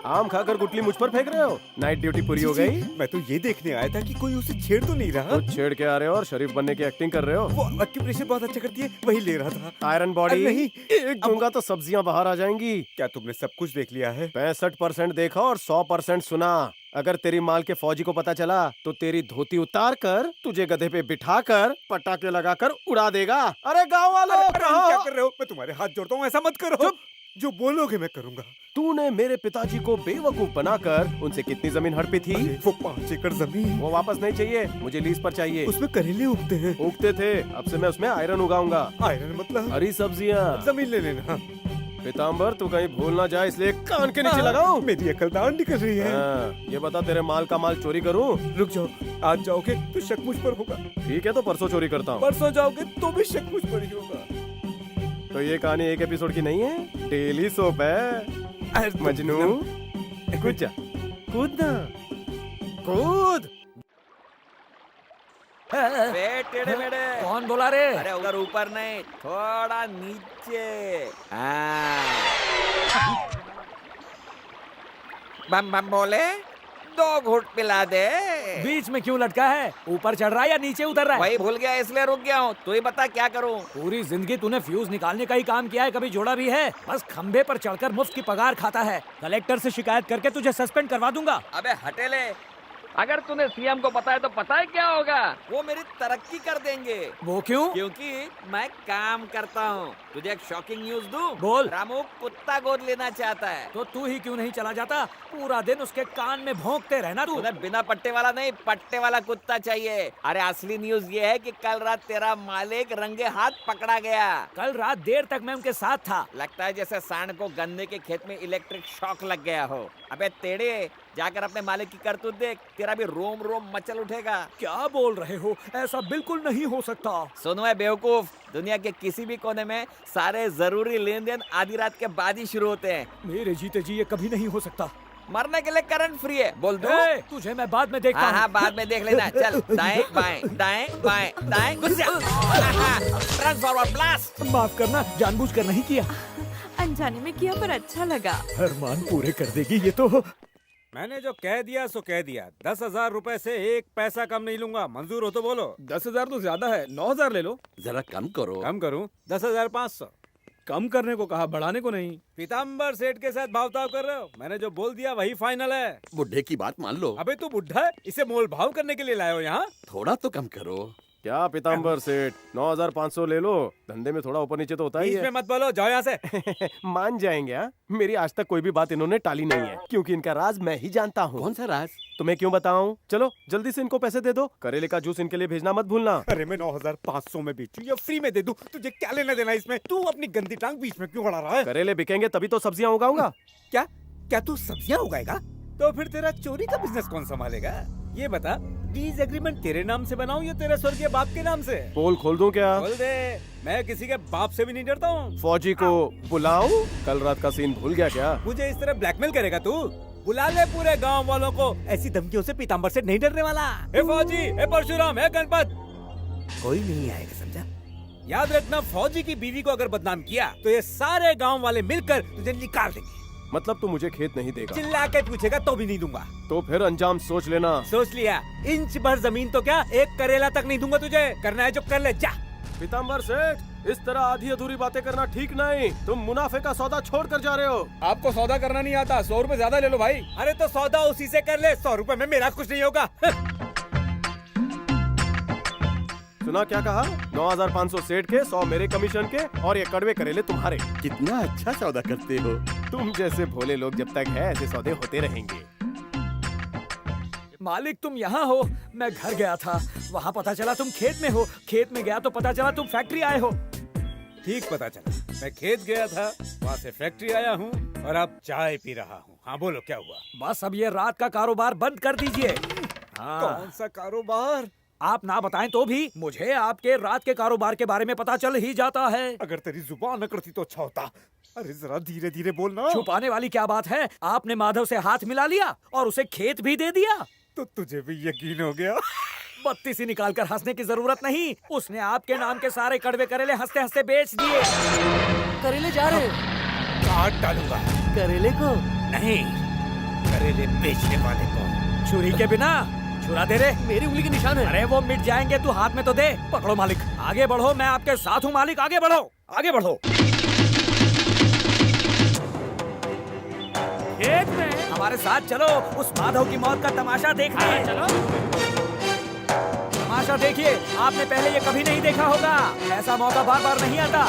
आम खाकर गुटली मुझ पर फेंक रहे हो? नाइट ड्यूटी पूरी हो गई? मैं तो ये देखने आया था कि कोई उसे छेड़ तो नहीं रहा। तो छेड़ के आ रहे हो और शरीफ बनने की एक्टिंग कर रहे हो। वो एक्यूप्रेशर बहुत अच्छा करती है, वही ले रहा था। आयरन बॉडी नहीं, एक दूंगा तो सब्जियां बाहर आ जाएंगी। क्या तुमने सब कुछ देख लिया है? 65% देखा और 100% सुना। अगर तेरी माल के फौजी को पता चला तो तेरी धोती उतार कर तुझे गधे पे बिठा कर पटाखे लगाकर उड़ा देगा। अरे गाँव वालों, क्या कर रहे हो? मैं तुम्हारे हाथ जोड़ता हूँ, ऐसा मत करो। जो बोलोगे मैं करूंगा। तूने मेरे पिताजी को बेवकूफ बनाकर उनसे कितनी जमीन हड़पी थी? वो 5 एकड़ जमीन। वो वापस नहीं चाहिए, मुझे लीज पर चाहिए। उसमें करेले उगते हैं। उगते थे, अब से मैं उसमें आयरन उगाऊंगा। आयरन मतलब? हरी सब्जियाँ। जमीन ले लेना। पीताम्बर तू कहीं भूल ना जाए इसलिए कान के नीचे लगाऊं। मेरी अकल दान निकल रही है। ये बता तेरे माल का माल चोरी करूं? रुक जाओ, आज जाओगे तो शक मुझ पर होगा। ठीक है तो परसों चोरी करता हूँ। परसों जाओगे तो भी शक मुझ पर ही होगा। तो ये कहानी एक एपिसोड की नहीं है, डेली सोप है। मजनू कूद जा, कूद ना, कूद। टेढ़े मेढ़े। कौन बोला रे? अरे उधर ऊपर नहीं, थोड़ा नीचे। बम बम बोले 2 घूंट पिला दे। बीच में क्यों लटका है? ऊपर चढ़ रहा है या नीचे उतर रहा है? वही भूल गया इसलिए रुक गया हूँ। तू ही बता क्या करूँ? पूरी जिंदगी तूने फ्यूज निकालने का ही काम किया है, कभी जोड़ा भी है? बस खंबे पर चढ़कर मुफ्त की पगार खाता है। कलेक्टर से शिकायत करके तुझे सस्पेंड करवा दूंगा। अबे हटेले, अगर तूने सीएम को बताया तो पता है क्या होगा? वो मेरी तरक्की कर देंगे। वो क्यों? क्योंकि मैं काम करता हूँ। तुझे एक शॉकिंग न्यूज दूं? बोल। रामू कुत्ता गोद लेना चाहता है। तो तू ही क्यों नहीं चला जाता? पूरा दिन उसके कान में भौंकते रहना तू। उन्हें बिना पट्टे वाला नहीं, पट्टे वाला कुत्ता चाहिए। अरे असली न्यूज ये है कि कल रात तेरा मालिक रंगे हाथ पकड़ा गया। कल रात देर तक मैं उनके साथ था। लगता है जैसे सांड को गन्ने के खेत में इलेक्ट्रिक शॉक लग गया हो। अबे तेड़े, जाकर अपने मालिक की करतूत देख, तेरा भी रोम रोम मचल उठेगा। क्या बोल रहे हो? ऐसा बिल्कुल नहीं हो सकता। सुनो है बेवकूफ, दुनिया के किसी भी कोने में सारे जरूरी लेन देन आधी रात के बाद ही शुरू होते हैं। मेरे जीते जी ये कभी नहीं हो सकता। मरने के लिए करंट फ्री है, बोल दो। तुझे मैं बाद में देखता हूँ। हाँ, बाद में देख लेना। चल दाएं बाएं दाएं बाएं दाएं, घुस जा। Run forward blast. माफ करना, जानबूझकर नहीं किया। अनजाने में किया पर अच्छा लगा। अरमान पूरे कर देगी ये तो। मैंने जो कह दिया सो कह दिया। 10,000 रुपए से 1 पैसा कम नहीं लूंगा। मंजूर हो तो बोलो। 10,000 तो ज्यादा है, 9,000 ले लो। जरा कम करो। कम करूं? 10,500। कम करने को कहा, बढ़ाने को नहीं। पीताम्बर सेठ के साथ भावताव कर रहे हो? मैंने जो बोल दिया वही फाइनल है। बुढ़े की बात मान लो। अबे तू बुढ़ा है, इसे मोल भाव करने के लिए लाए हो यहाँ? थोड़ा तो कम करो। क्या पीताम्बर सेठ, 9,500 ले लो। धंधे में थोड़ा ऊपर नीचे तो होता ही है। इसमें मत बोलो, जाओ यहाँ से। मान जाएंगे। हाँ, मेरी आज तक कोई भी बात इन्होंने टाली नहीं है, क्योंकि इनका राज मैं ही जानता हूँ। कौन सा राज? तुम्हें क्यों बताऊं? चलो जल्दी से इनको पैसे दे दो। करेले का जूस इनके लिए भेजना मत भूलना। अरे मैं 9,500 में बेचूं या फ्री में दे दूं, तुझे क्या लेना देना इसमें? तू अपनी गंदी टांग बीच में क्यों अड़ा रहा है? करेले बिकेंगे तभी तो सब्जियां उगाऊंगा। क्या तू सब्जियां उगाएगा? तो फिर तेरा चोरी का बिजनेस कौन संभालेगा? ये बता, लीज एग्रीमेंट तेरे नाम से बनाऊं या तेरे स्वर्गीय बाप के नाम से? पोल खोल दूं क्या? खोल दे, मैं किसी के बाप से भी नहीं डरता हूँ। फौजी को बुलाऊं? कल रात का सीन भूल गया क्या? मुझे इस तरह ब्लैकमेल करेगा तू? बुला ले पूरे गांव वालों को। ऐसी धमकियों से पीताम्बर से नहीं डरने वाला। हे फौजी, हे परशुराम, हे गणपत, कोई नहीं आएगा, समझा? याद रखना, फौजी की बीवी को अगर बदनाम किया तो ये सारे गांव वाले मिलकर तुझे निकाल देंगे। मतलब तू मुझे खेत नहीं देगा? चिल्ला के पूछेगा तो भी नहीं दूंगा। तो फिर अंजाम सोच लेना। सोच लिया। इंच भर जमीन तो क्या, 1 करेला तक नहीं दूंगा तुझे। करना है जो कर ले, जा। पीताम्बर सेठ, इस तरह आधी अधूरी बातें करना ठीक नहीं। तुम मुनाफे का सौदा छोड़ कर जा रहे हो। आपको सौदा करना नहीं आता, 100 रुपए ज्यादा ले लो भाई। अरे तो सौदा उसी से कर ले, 100 रुपए में मेरा कुछ नहीं होगा। सुना क्या कहा? 9,500 सेठ के, 100 मेरे कमीशन के, और ये कड़वे करेले तुम्हारे। कितना अच्छा सौदा करते हो। तुम जैसे भोले लोग जब तक है ऐसे सौदे होते रहेंगे। मालिक तुम यहाँ हो, मैं घर गया था, वहाँ पता चला तुम खेत में हो, खेत में गया तो पता चला तुम फैक्ट्री आए हो। ठीक पता चला। मैं खेत गया था, वहाँ से फैक्ट्री आया हूँ और अब चाय पी रहा हूँ। हाँ बोलो क्या हुआ? बस अब ये रात का कारोबार बंद कर दीजिए। हाँ। कौन सा कारोबार? आप ना बताएं तो भी मुझे आपके रात के कारोबार के बारे में पता चल ही जाता है। अगर तेरी जुबान न करती तो अच्छा होता। अरे जरा धीरे धीरे बोलना। छुपाने वाली क्या बात है? आपने माधव से हाथ मिला लिया और उसे खेत भी दे दिया। तो तुझे भी यकीन हो गया? बत्ती सी निकाल कर हंसने की जरूरत नहीं। उसने आपके नाम के सारे कड़वे करेले हंसते हंसते बेच दिए। करेले जा रहे हैं। काट डालूंगा। करेले को नहीं, करेले बेचने वाले को। छुरी के बिना छुरा दे रे। मेरी उंगली के निशान है। अरे वो मिट जाएंगे, तू हाथ में तो दे। पकड़ो मालिक, आगे बढ़ो, मैं आपके साथ हूँ मालिक, आगे बढ़ो, आगे बढ़ो। खेत में हमारे साथ चलो, उस माधव की मौत का तमाशा देखने। चलो तमाशा देखिए, आपने पहले ये कभी नहीं देखा होगा। ऐसा मौका बार बार नहीं आता।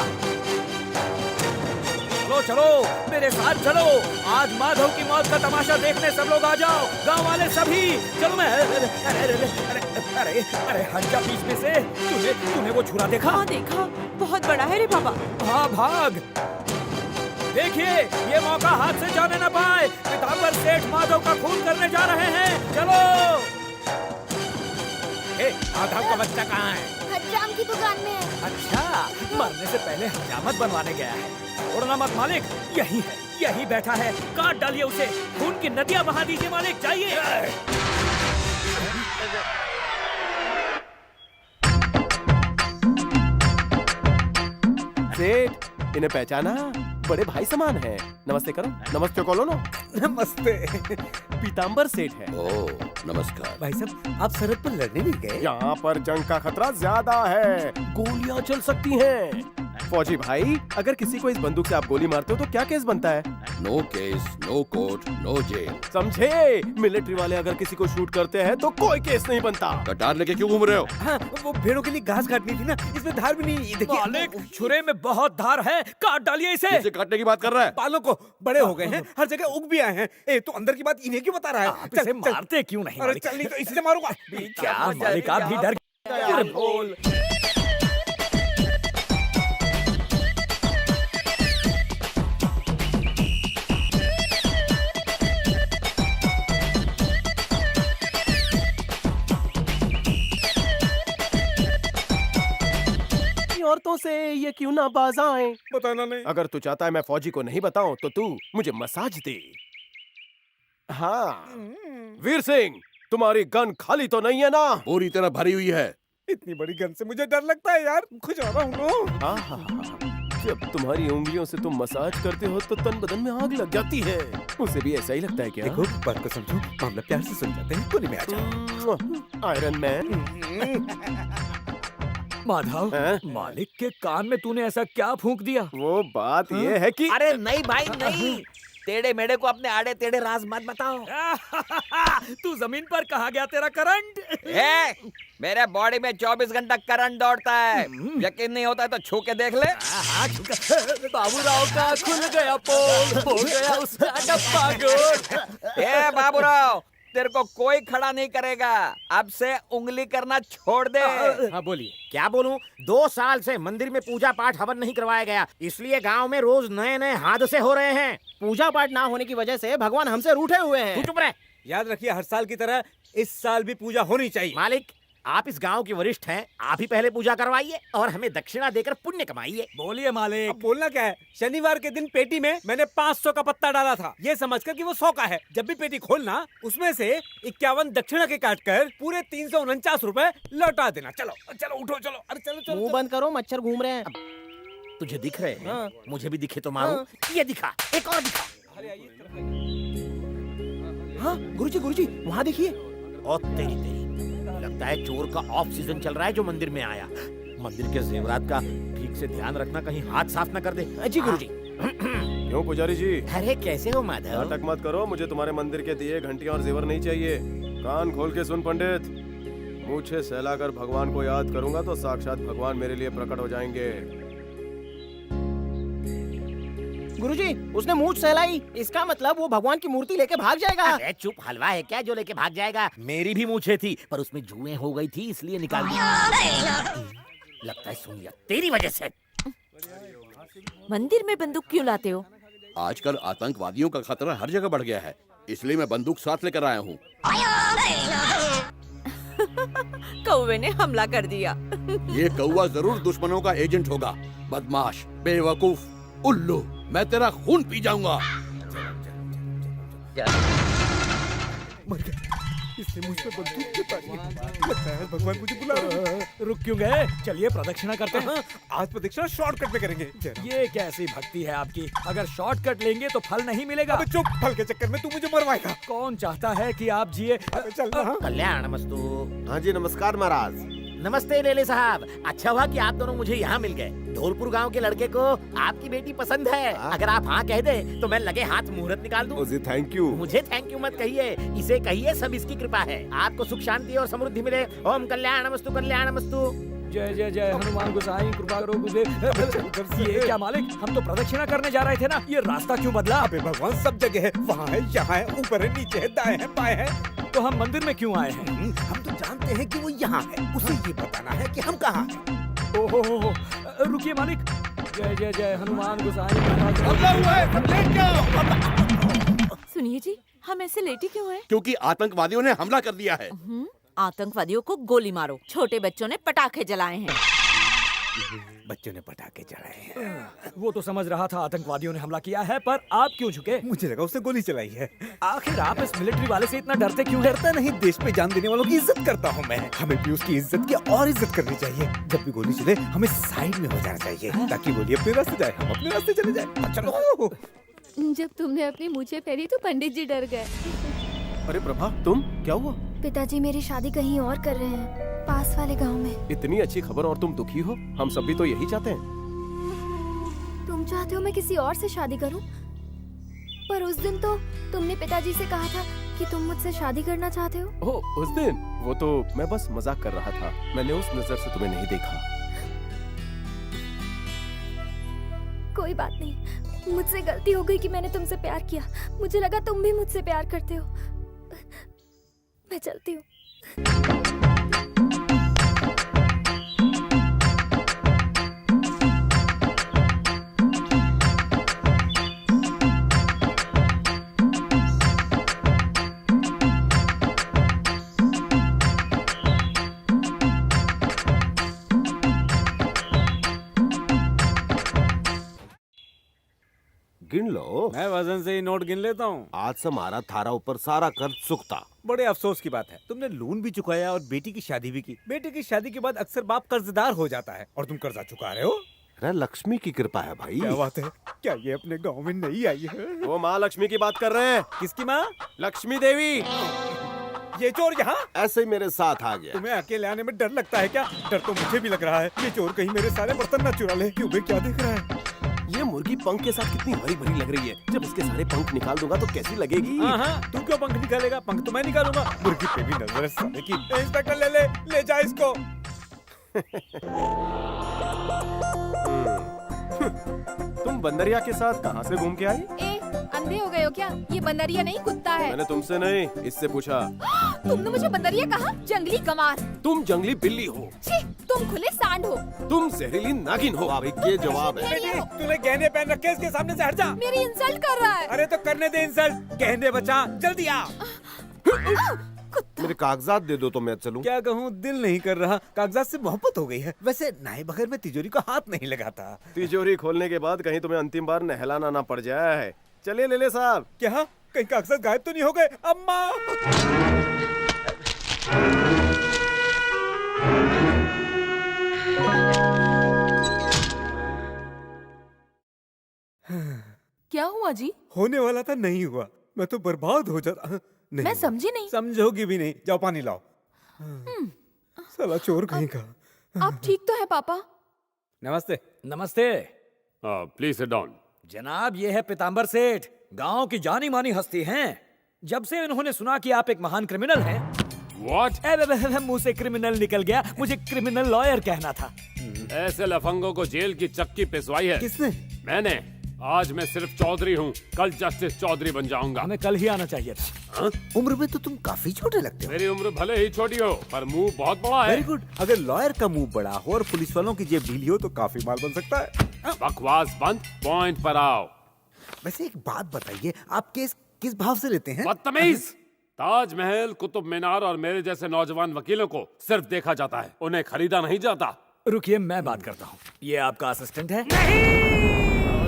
चलो चलो मेरे साथ चलो, आज माधव की मौत का तमाशा देखने सब लोग आ जाओ, गांव वाले सभी। चलो मैं अरे हट जा बीच में से। तूने वो छुरा देखा? हाँ देखा, बहुत बड़ा है रे बाबा। हाँ भाग। देखिए ये मौका हाथ से जाने न पाए। पीताम्बर सेठ माधव का खून करने जा रहे हैं। चलो। माधव का बच्चा कहाँ है? हज्जाम की दुकान में है। अच्छा, मरने से पहले हजामत बनवाने गया है। उड़ना मत मालिक, यही है, यही बैठा है। काट डालिए उसे, खून की नदियां बहा दीजिए मालिक, जाइए। सेठ, इन्हें पहचाना? बड़े भाई समान है। नमस्ते करो, नमस्ते बोलो ना। नमस्ते। पीताम्बर सेठ है। ओह नमस्कार। भाई साहब, आप सरहद पर लड़ने भी गए? यहाँ पर जंग का खतरा ज्यादा है, गोलियाँ चल सकती हैं। फौजी भाई, अगर किसी को इस बंदूक से आप गोली मारते हो तो क्या केस बनता है? No case, no court, no jail. समझे? मिलिट्री वाले अगर किसी को शूट करते हैं तो कोई केस नहीं बनता। कटार लेके क्यों घूम रहे हो? हाँ, वो भेड़ों के लिए घास काटनी थी ना, इसमें धार भी नहीं। देखिए मालिक, छुरे में बहुत धार है, काट डालिए इसे। इसे काटने की बात कर रहा है? बालों को बड़े हो गए हैं, हर जगह उग भी आए हैं। तो अंदर की बात इन्हें क्यों बता रहा है? आप इसे मारते क्यों नहीं? अरे चल नहीं तो इससे मारूंगा। क्या मालिक, आप भी डर गए? बोल। औरतों से ये क्यों ना बाज आए? बताना नहीं। अगर तू चाहता है मैं फौजी को नहीं बताऊं तो तू मुझे मसाज दे। हाँ वीर सिंह, तुम्हारी गन खाली तो नहीं है ना? पूरी तरह भरी हुई है। इतनी बड़ी गन से मुझे डर लगता है यार, खुजारा हूँ। जब तुम्हारी उंगलियों से तुम मसाज करते हो तो तन बदन में आग लग जाती है। उसे भी ऐसा ही लगता है क्या? देखो बात को समझो, मामला प्यार से सुन जाते हैं, कोने में आ जाओ। Iron man. माधव, मालिक के कान में तूने ऐसा क्या फूंक दिया? वो बात ये है कि अरे नहीं भाई नहीं, टेढ़े मेढ़े को अपने आड़े टेढ़े राज मत बताओ। तू जमीन पर कहाँ गया तेरा करंट? मेरे बॉडी में 24 घंटा करंट दौड़ता है। यकीन नहीं होता है तो छू के देख ले। बाबूराव का खुल गया पोल, हो गया उसका डब्बा गोल। बाबूराव, तेरे को कोई खड़ा नहीं करेगा। अब से उंगली करना छोड़ दे। हाँ बोलिए। क्या बोलूं? 2 साल से मंदिर में पूजा पाठ हवन नहीं करवाया गया, इसलिए गांव में रोज नए नए हादसे हो रहे हैं। पूजा पाठ ना होने की वजह से भगवान हमसे रूठे हुए हैं। तू चुप रह। याद रखिए, हर साल की तरह इस साल भी पूजा होनी चाहिए। मालिक, आप इस गांव के वरिष्ठ हैं, आप ही पहले पूजा करवाइए और हमें दक्षिणा देकर पुण्य कमाइए। बोलिए मालिक। अब बोलना क्या है? शनिवार के दिन पेटी में मैंने 500 का पत्ता डाला था, ये समझकर कि वो 100 का है। जब भी पेटी खोलना, उसमें से 51 दक्षिणा के काटकर पूरे 349 रुपए लौटा देना। चलो चलो उठो, चलो। अरे चलो चलो। मुंह बंद करो, मच्छर घूम रहे हैं। तुझे दिख रहे हैं? मुझे भी दिखे तो मारो। ये दिखा, एक और दिखा। हाँ गुरुजी, वहाँ देखिए। और तेरी लगता है चोर का ऑफ सीजन चल रहा है जो मंदिर में आया। मंदिर के जेवरात का ठीक से ध्यान रखना, कहीं हाथ साफ न कर दे। जी गुरुजी। क्यों पुजारी जी? अरे कैसे हो माधव? नाटक मत करो, मुझे तुम्हारे मंदिर के दिए घंटियां और जेवर नहीं चाहिए। कान खोल के सुन पंडित, मुझे सहलाकर भगवान को याद करूंगा तो साक्षात भगवान मेरे लिए प्रकट हो जाएंगे। गुरुजी, उसने मूंछ सहलाई, इसका मतलब वो भगवान की मूर्ति लेके भाग जाएगा। अरे चुप, हलवा है क्या जो लेके भाग जाएगा? मेरी भी मूछें थी, पर उसमें जुएं हो गई थी, इसलिए निकाल दी। लगता है सुन लिया तेरी वजह से। मंदिर में बंदूक क्यों लाते हो? आजकल आतंकवादियों का खतरा हर जगह बढ़ गया है, इसलिए मैं बंदूक साथ लेकर आया हूँ। कौवे ने हमला कर दिया। ये कौवा जरूर दुश्मनों का एजेंट होगा। बदमाश, बेवकूफ, उल्लू, मैं तेरा खून पी जाऊंगा। इसने मुझ पे बंदूक चला दी। लगता है भगवान मुझे बुला रहे हैं। रुक क्यों गए? चलिए प्रदक्षिणा करते हैं। आज प्रदक्षिणा शॉर्टकट में करेंगे। ये कैसी भक्ति है आपकी? अगर शॉर्टकट लेंगे तो फल नहीं मिलेगा। अबे चुप, फल के चक्कर में तू मुझे मरवाएगा। कौन चाहता है कि आप जिए? चल ना। कल्याणमस्तु। हाँ जी, नमस्कार महाराज। नमस्ते लेले साहब, अच्छा हुआ कि आप दोनों मुझे यहाँ मिल गए। धौलपुर गांव के लड़के को आपकी बेटी पसंद है। अगर आप हाँ कह दे तो मैं लगे हाथ मुहूर्त निकाल दूं। जी थैंक यू। मुझे थैंक यू मत कहिए, इसे कहिए सब इसकी कृपा है। आपको सुख शांति और समृद्धि मिले। ओम कल्याणमस्तु कल्याणमस्तु। जय जय जय हनुमान गोसाई, कृपा करो मुझे। ये क्या मालिक, हम तो प्रदक्षिणा करने जा रहे थे ना, ये रास्ता क्यों बदला? अबे भगवान सब जगह है, वहाँ है, यहाँ है, ऊपर है, नीचे है, दाएं है, बाएं है। तो हम मंदिर में क्यों आए हैं? हम तो जानते हैं कि वो यहाँ है, उसे ये बताना है कि हम कहाँ हैं। ओहो, रुकिए मालिक। जय जय जय हनुमान गोसाई। सुनिए जी, हम ऐसे लेटे क्यों हैं? क्योंकि आतंकवादियों ने हमला कर दिया है। आतंकवादियों को गोली मारो, छोटे बच्चों ने पटाखे जलाए हैं। बच्चों ने पटाखे चलाए हैं। वो तो समझ रहा था आतंकवादियों ने हमला किया है, पर आप क्यों झुके? मुझे लगा उसने गोली चलाई है। आखिर आप इस मिलिट्री वाले से इतना डरते क्यों? डरता नहीं, देश पे जान देने वालों की इज्जत करता हूँ मैं। हमें भी उसकी इज्जत की और इज्जत करनी चाहिए। जब भी गोली चले हमें साइड में हो जाना चाहिए, ताकि गोली अपने रास्ते जाए, हम अपने रास्ते चले जाए। चलो। जब तुमने अपनी मूछें फेरी तो पंडित जी डर गए। अरे प्रभा, तुम क्या हुआ? पिताजी मेरी शादी कहीं और कर रहे हैं, पास वाले गांव में। इतनी अच्छी खबर और तुम दुखी हो? हम सब भी तो यही चाहते हैं। तुम चाहते हो मैं किसी और से शादी करूं? पर उस दिन तो तुमने पिताजी से कहा था कि तुम मुझसे शादी करना चाहते हो। ओह, उस दिन? वो तो मैं बस मजाक कर रहा था। मैंने उस नजर से तुम्हें नहीं देखा। कोई बात नहीं, मुझसे गलती हो गई कि मैंने तुमसे प्यार किया। मुझे लगा तुम भी मुझसे प्यार करते हो। मैं चलती हूँ। गिन लो। मैं वजन से ही नोट गिन लेता हूँ। आज से हमारा थारा ऊपर सारा कर्ज चुकता। बड़े अफसोस की बात है, तुमने लोन भी चुकाया और बेटी की शादी भी की। बेटे की शादी के बाद अक्सर बाप कर्जदार हो जाता है, और तुम कर्जा चुका रहे हो। अरे लक्ष्मी की कृपा है भाई। क्या बात है? क्या ये अपने गांव में नहीं आई है? वो माँ लक्ष्मी की बात कर रहे हैं। किसकी माँ? लक्ष्मी देवी। ये चोर यहाँ ऐसे ही मेरे साथ आ गया। तुम्हें अकेले आने में डर लगता है क्या? डर तो मुझे भी लग रहा है। ये चोर कहीं मेरे सारे बर्तन न चुरा ले। क्यों बे, क्या देख रहा है? ये मुर्गी पंख के साथ कितनी हरी भरी लग रही है। जब इसके सारे पंख निकाल दूंगा तो कैसी लगेगी? हाँ, तू क्यों पंख निकालेगा? पंख तो मैं निकालूंगा। मुर्गी पे भी नजर है साले की। इंस्पेक्टर ले जा इसको। तुम बंदरिया के साथ कहाँ से घूम के आई? अंधे हो गए हो क्या? ये बंदरिया नहीं कुत्ता है। मैंने तुमसे नहीं, इससे पूछा। तुमने मुझे बंदरिया कहा? जंगली गंवार। तुम जंगली बिल्ली हो। छी, तुम खुले सांड हो। तुम जहरीली नागिन हो। ये जवाब है। बेटी, तूने गहने पहन रखे, इसके सामने से हट जा। मेरी इंसल्ट कर रहा है। अरे तो करने दे इंसल्ट। गहने बचा, जल्दी आ। मेरे कागजात दे दो तो मैं चलूं। क्या कहूँ, दिल नहीं कर रहा। कागजात से मोहब्बत हो गई है। वैसे नाए बगैर मैं तिजोरी को हाथ नहीं लगाता। तिजोरी खोलने के बाद कहीं तुम्हें अंतिम बार नहलाना ना पड़ जाए। चलिए लेले साहब। क्या कहीं कागजात गायब तो नहीं हो गए? अम्मा, क्या हुआ जी? होने वाला था, नहीं हुआ। मैं तो बर्बाद हो जाता। नहीं मैं समझी नहीं। समझोगी भी नहीं। जाओ पानी लाओ। साला चोर कहीं का। आप ठीक तो है पापा? नमस्ते। नमस्ते। Please sit down. जनाब, ये है पीताम्बर सेठ, गांव की जानी मानी हस्ती हैं। जब से इन्होंने सुना कि आप एक महान क्रिमिनल हैं। What? मुंह से क्रिमिनल निकल गया, मुझे क्रिमिनल लॉयर कहना था। ऐसे लफंगों को जेल की चक्की पिसवाई है। किसने? मैंने। आज मैं सिर्फ चौधरी हूँ, कल जस्टिस चौधरी बन जाऊंगा। हमें कल ही आना चाहिए था। हाँ? उम्र में तो तुम काफी छोटे लगते हो। मेरी उम्र भले ही छोटी हो, पर मुंह बहुत बड़ा है। Very good. अगर लॉयर का मुंह बड़ा हो और पुलिस वालों की जेब ढीली हो तो काफी माल बन सकता है। बकवास बंद, पॉइंट पर आओ। वैसे एक बात बताइए, आप केस किस भाव से लेते हैं? बदतमीज! ताजमहल, कुतुब मीनार और मेरे जैसे नौजवान वकीलों को सिर्फ देखा जाता है, उन्हें खरीदा नहीं जाता। रुकिए, मैं बात करता हूँ। ये आपका असिस्टेंट है?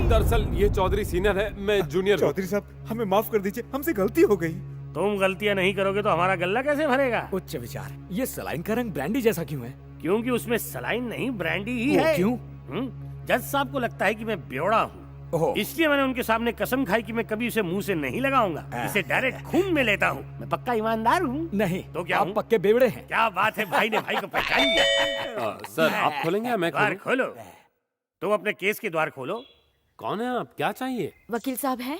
दरअसल ये चौधरी सीनियर है, मैं जूनियर। चौधरी साहब, हमें माफ कर दीजिए, हमसे गलती हो गई। तुम गलतियां नहीं करोगे तो हमारा गल्ला कैसे भरेगा? उच्च विचार। ये सलाइन का रंग ब्रांडी जैसा क्यों है? क्योंकि उसमें सलाइन नहीं, ब्रांडी ही है। क्यों? जज साहब को लगता है कि मैं बेवड़ा हूँ, इसलिए मैंने उनके सामने कसम खाई कि मैं कभी उसे मुंह से नहीं लगाऊंगा, इसे डायरेक्ट खून में लेता हूँ। मैं पक्का ईमानदार हूँ। नहीं तो क्या आप पक्के बेवड़े हैं। क्या बात है, भाई ने भाई को पहचान लिया। सर आप खोलेंगे या मैं द्वार खोलो। तुम अपने केस के द्वार खोलो। कौन है आप, क्या चाहिए? वकील साहब हैं?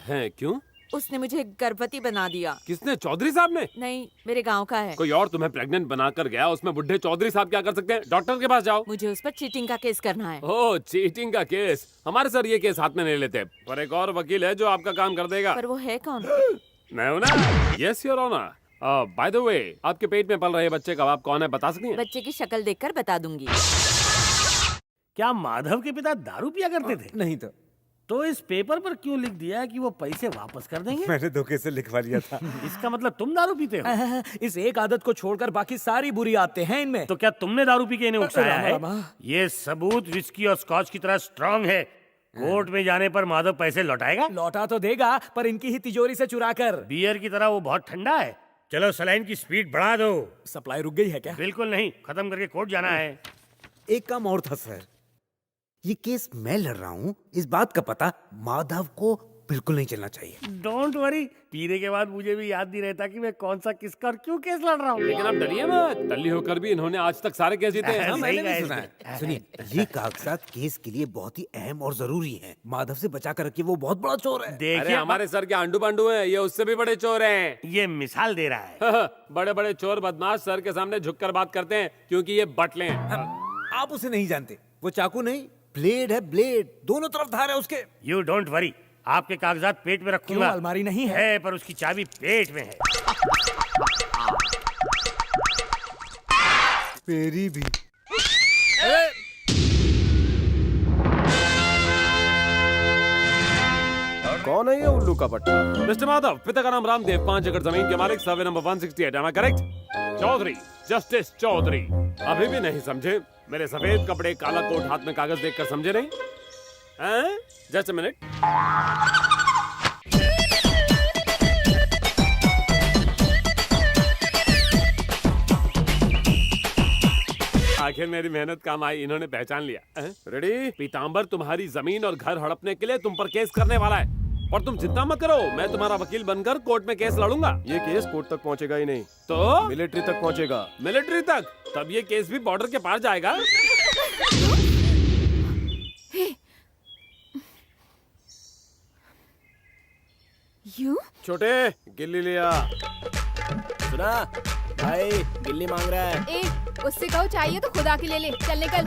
हैं, क्यों? उसने मुझे गर्भवती बना दिया। किसने? चौधरी साहब ने? नहीं, मेरे गांव का है। कोई और तुम्हें प्रेग्नेंट बनाकर गया, उसमें बुढ़े चौधरी साहब क्या कर सकते हैं? डॉक्टर के पास जाओ। मुझे उस पर चीटिंग का केस करना है। ओह, चीटिंग का केस? हमारे सर ये केस हाथ में नहीं लेते, पर एक और वकील है जो आपका काम कर देगा। पर वो है कौन? मैं हूं ना। Yes your honour. By the way, आपके पेट में पल रहे बच्चे का बाप कौन है, बता सकती हैं? बच्चे की शक्ल देखकर बता दूंगी। क्या माधव के पिता दारू पिया करते थे? नहीं तो इस पेपर पर क्यों लिख दिया कि वो पैसे वापस कर देंगे? मैंने धोखे से लिखवा लिया था। इसका मतलब तुम दारू पीते हो? इस एक आदत को छोड़कर बाकी सारी बुरी आदतें हैं इनमें। तो क्या तुमने दारू पी के इन्हें उकसाया है? ये सबूत विस्की और स्कॉच की तरह स्ट्रांग है। कोर्ट में जाने पर माधव पैसे लौटाएगा? लौटा तो देगा, पर इनकी ही तिजोरी से चुरा कर। बियर की तरह वो बहुत ठंडा है। चलो सलाइन की स्पीड बढ़ा दो। सप्लाई रुक गई है क्या? बिल्कुल नहीं, खत्म करके कोर्ट जाना है। एक काम और था सर, ये केस मैं लड़ रहा हूँ, इस बात का पता माधव को बिल्कुल नहीं चलना चाहिए। डोंट वरी, पीने के बाद मुझे भी याद नहीं रहता कि मैं कौन सा किसका और क्यों केस लड़ रहा हूँ। लेकिन आप डरिए मत, टल्ली होकर भी इन्होंने आज तक सारे केस जीते हैं। मैंने भी सुना है। सुनिए, ये कागजात केस के लिए बहुत ही अहम और जरूरी हैं। माधव से बचा कर रखिए, वो बहुत बड़ा चोर है। देखिए हमारे सर के आंडू पांडू हैं, ये उससे भी बड़े चोर हैं। ये मिसाल दे रहा है। बड़े बड़े चोर बदमाश सर के सामने झुककर बात करते हैं, क्योंकि ये बटले हैं। आप उसे नहीं जानते, वो चाकू नहीं, ब्लेड है, ब्लेड। दोनों तरफ धार है उसके। यू डोंट वरी, आपके कागजात पेट में रखूंगा। क्यों, अलमारी नहीं है? पर उसकी चाबी पेट में है। मेरी भी। कौन है ये उल्लू का पट्टा? मिस्टर माधव, पिता का नाम रामदेव, 5 एकड़ जमीन के मालिक, survey number 168, am I correct? Chaudhary, justice Chaudhary. अभी भी नहीं समझे? मेरे सफेद कपड़े, काला कोट, हाथ में कागज देखकर समझे नहीं? Just a minute. आखिर मेरी मेहनत काम आई, इन्होंने पहचान लिया। रेडी? पीताम्बर तुम्हारी जमीन और घर हड़पने के लिए तुम पर केस करने वाला है, और तुम चिंता मत करो, मैं तुम्हारा वकील बनकर कोर्ट में केस लड़ूंगा। ये केस कोर्ट तक पहुंचेगा ही नहीं, तो मिलिट्री तक पहुंचेगा। मिलिट्री तक? तब ये केस भी बॉर्डर के पार जाएगा। यू? छोटे, गिल्ली लिया। सुना भाई, गिल्ली मांग रहा है। ए, उससे कहो चाहिए तो खुदा की ले ले। चल निकल।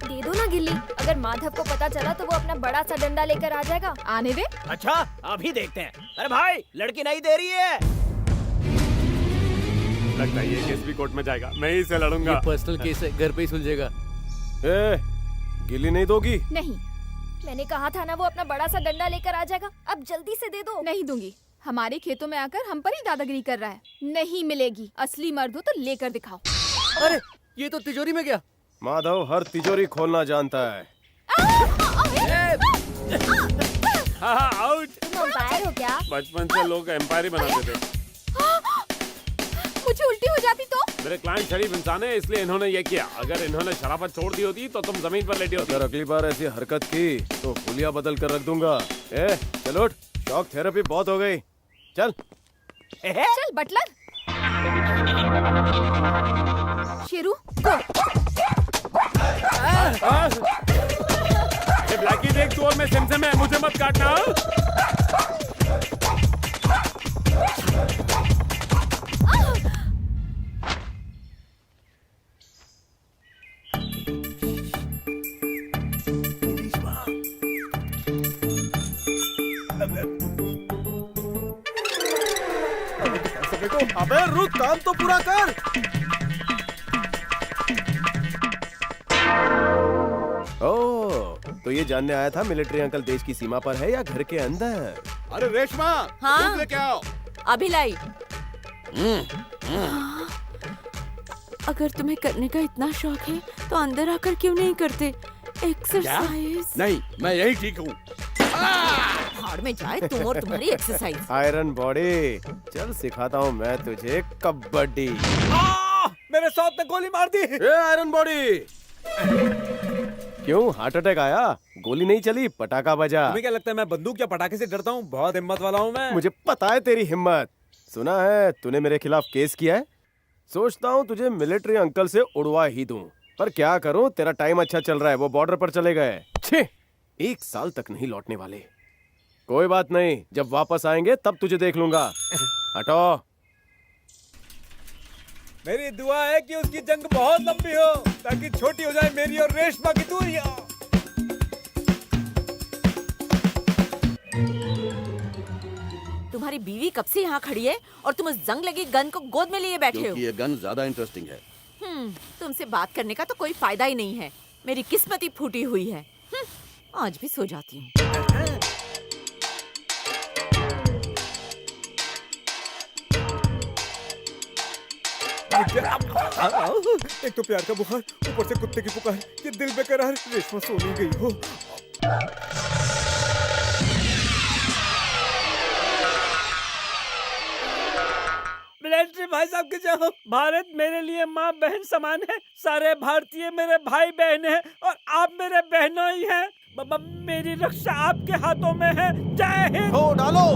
दे दो ना गिल्ली। अगर माधव को पता चला तो वो अपना बड़ा सा डंडा लेकर आ जाएगा। आने दे। अच्छा, अभी देखते हैं। अरे भाई, लड़की नहीं दे रही है। लगता है ये केस भी कोर्ट में जाएगा, मैं ही से लड़ूंगा। ये पर्सनल केस है, घर पे ही सुलझेगा। गिल्ली नहीं दोगी? नहीं, मैंने कहा था ना, वो अपना बड़ा सा डंडा लेकर आ जाएगा। अब जल्दी से दे दो। नहीं दूंगी। हमारे खेतों में आकर हम पर ही दादागिरी कर रहा है। नहीं मिलेगी। असली मर्द हो तो लेकर दिखाओ। अरे ये तो तिजोरी में गया। माधव हर तिजोरी खोलना जानता है। आउट। तुम अंपायर हो क्या? बचपन से लोग एम्पायर ही बनाते थे। मुझे उल्टी हो जाती तो? मेरे क्लाइंट शरीफ इंसान है, इसलिए इन्होंने ये किया। अगर इन्होंने शराफत छोड़ दी होती तो तुम जमीन पर लेटी होती। अगर अगली बार ऐसी हरकत की तो हुलिया बदल कर रख दूंगा। चलो, शॉक थेरेपी बहुत हो गई। चल चल बटलर। शेरू गो। ब्लैकी देख, चोर में सिमसिम है, मुझे मत काटना। अबे रुक, काम तो पूरा कर। ओह, तो तो ये जानने आया था मिलिट्री अंकल देश की सीमा पर है या घर के अंदर। अरे रेशमा, हाँ? दूध लेके आओ। अभी लाई। अगर तुम्हें करने का इतना शौक है तो अंदर आकर क्यों नहीं करते एक्सरसाइज? नहीं, मैं यही ठीक हूँ। भाड़ में जाए तुम और तुम्हारी एक्सरसाइज। आयरन बॉडी, चल सिखाता हूँ मैं तुझे कबड्डी। मेरे शॉट ने गोली मार दी। ए आयरन बॉडी, क्यों हार्ट अटैक आया? गोली नहीं चली, पटाखा बजा। तुम्हें क्या लगता है मैं बंदूक या पटाखे से डरता हूँ? बहुत हिम्मत वाला हूँ मैं। मुझे पता है तेरी हिम्मत। सुना है तूने मेरे खिलाफ केस किया है। सोचता हूँ तुझे मिलिट्री अंकल से उड़वा ही दूं, पर क्या करूँ, तेरा टाइम अच्छा चल रहा है, वो बॉर्डर पर चले गए। छे, 1 साल तक नहीं लौटने वाले। कोई बात नहीं, जब वापस आएंगे तब तुझे देख लूंगा। हटो। मेरी दुआ है कि उसकी जंग बहुत लंबी हो, ताकि छोटी हो जाए मेरी और रेशमा की दूरियां। तुम्हारी बीवी कब से यहाँ खड़ी है और तुम उस जंग लगी गन को गोद में लिए बैठे हो? क्योंकि ये गन ज्यादा इंटरेस्टिंग है। तुमसे बात करने का तो कोई फायदा ही नहीं है। मेरी किस्मत ही फूटी हुई है। आज भी सो जाती हूँ। एक तो प्यार का बुखार, ऊपर से कुत्ते की पुकार, ये दिल बेकरार। रेशमा सो नहीं गई हो। मिलिट्री भाई साहब के जाओ। भारत मेरे लिए माँ बहन समान है। सारे भारतीय मेरे भाई बहन हैं और आप मेरे बहनों ही हैं। मेरी रक्षा आपके हाथों में है। जय हिंद। हो डालो।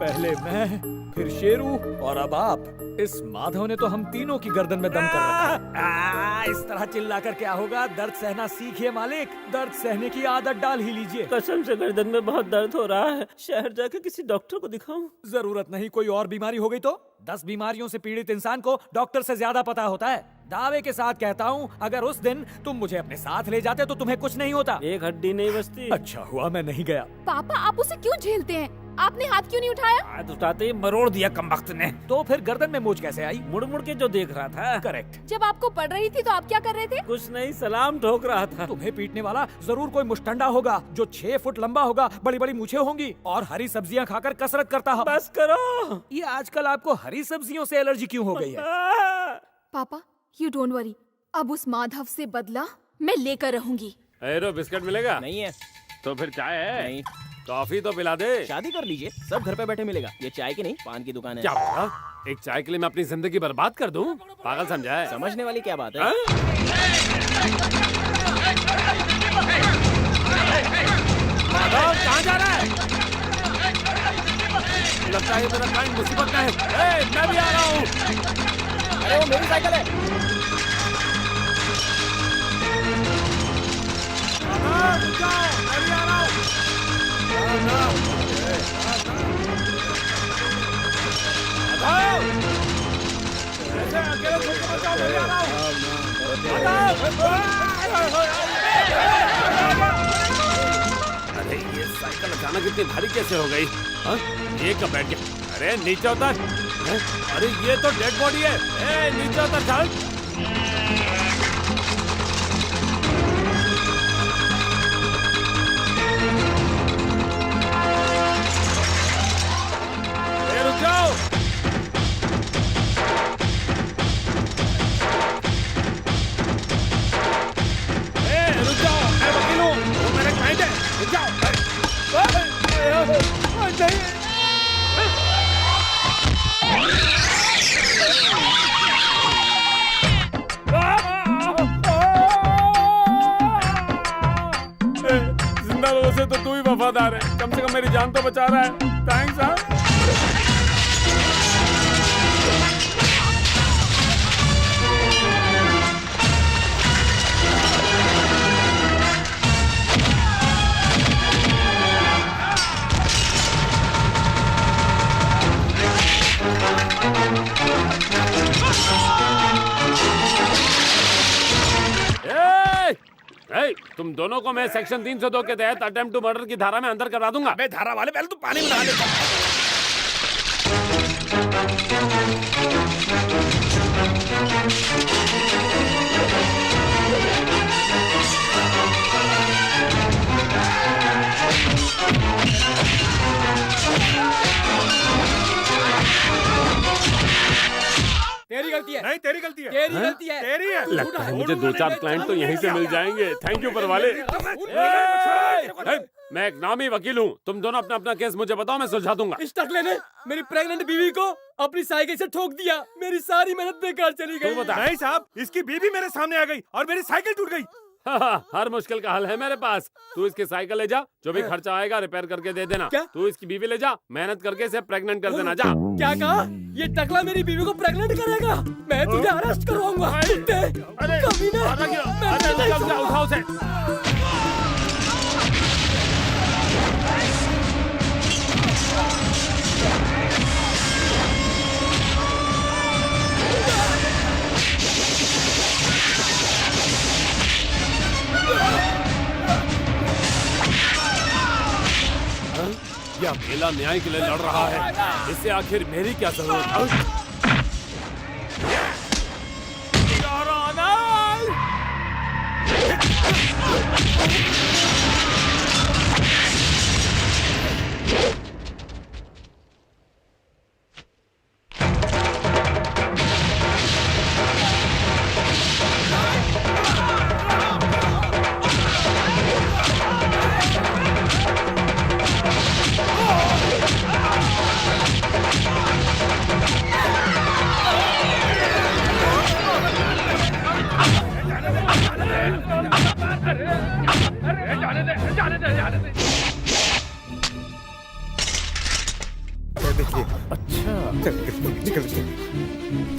पहले मैं, फिर शेरू और अब आप। इस माधव ने तो हम तीनों की गर्दन में दम कर रखा है। इस तरह चिल्ला कर क्या होगा? दर्द सहना सीखिए मालिक, दर्द सहने की आदत डाल ही लीजिए। कसम से गर्दन में बहुत दर्द हो रहा है, शहर जाकर किसी डॉक्टर को दिखाऊं? जरूरत नहीं, कोई और बीमारी हो गई तो? 10 बीमारियों से पीड़ित इंसान को डॉक्टर से ज्यादा पता होता है। दावे के साथ कहता हूँ, अगर उस दिन तुम मुझे अपने साथ ले जाते तो तुम्हें कुछ नहीं होता। एक हड्डी नहीं बचती। अच्छा हुआ मैं नहीं गया। पापा आप उसे क्यों झेलते हैं? आपने हाथ क्यों नहीं उठाया? हाथ उठाते ही मरोड़ दिया कमबख्त ने। तो फिर गर्दन में मोच कैसे आई? मुड़ मुड़ के जो देख रहा था। करेक्ट। जब आपको पड़ रही थी तो आप क्या कर रहे थे? कुछ नहीं, सलाम ठोक रहा था। तुम्हें पीटने वाला जरूर कोई मुस्टंडा होगा जो 6 फुट लंबा होगा, बड़ी बड़ी मूछें होंगी और हरी सब्जियां खाकर कसरत करता हो। बस करो। ये आजकल आपको हरी सब्जियों से एलर्जी क्यों हो गई है? पापा यू डोंट वरी, अब उस माधव से बदला मैं लेकर रहूंगी। एरो बिस्किट मिलेगा? नहीं है। तो फिर चाय है? नहीं। कॉफी तो पिला दे। शादी कर लीजिए, सब घर पे बैठे मिलेगा। ये चाय की नहीं, पान की दुकान है। क्या बोला? एक चाय के लिए मैं अपनी जिंदगी बर्बाद कर दूं? पागल समझा है? समझने वाली क्या बात है? माधव कहाँ जा रहा है? लगता है मेरा क्लाइंट मुसीबत में है। मैं भी आ रहा हूँ। अरे वो मेरी साइकिल है। मैं भी आ रहा हूँ। अकेले छोड़ के बचाओ, मैं भी आ रहा हूँ। अरे ये साइकिल अचानक इतनी भारी कैसे हो गई? हाँ? ये कब बैठ गया? अरे नीचे उतर। अरे ये तो डेड बॉडी है। ए, नीचे उतर चल। रुक जाओ। रुक जाओ, मैं वकील हूँ, वो मेरे क्लाइंट है। रुक जाओ। जिंदा लोगों से तो तू ही वफादार है, कम से कम मेरी जान तो बचा रहा है। थैंक्स। हाँ तुम दोनों को मैं सेक्शन 302 के तहत अटेम्प्ट टू मर्डर की धारा में अंदर करा दूंगा। अबे धारा वाले, पहले तू पानी में नहा ले। गलती है। नहीं तेरी गलती है। तेरी गलती है। तेरी है। लगता है मुझे 2-4 क्लाइंट तो यहीं से मिल जाएंगे। थैंक यू पर वाले। मैं एक नामी वकील हूँ। तुम दोनों अपना अपना केस मुझे बताओ, मैं सुलझा दूंगा। इस टकले ने मेरी प्रेग्नेंट बीवी को अपनी साइकिल से ठोक दिया। मेरी सारी मेहनत बेकार चली गई। तू बता। नहीं साहब, इसकी बीवी मेरे सामने आ गई और मेरी साइकिल टूट गई। हर मुश्किल का हल है मेरे पास। तू इसकी साइकिल ले जा, जो भी खर्चा आएगा रिपेयर करके दे देना। क्या? तू इसकी बीवी ले जा, मेहनत करके इसे प्रेग्नेंट कर देना। जा। क्या कहा? ये टकला मेरी बीवी को प्रेग्नेंट करेगा? मैं तुझे अरेस्ट करवाऊंगा। कमीने। उठाओ उसे। ये अकेला न्याय के लिए लड़ रहा है, इससे आखिर मेरी क्या जरूरत है?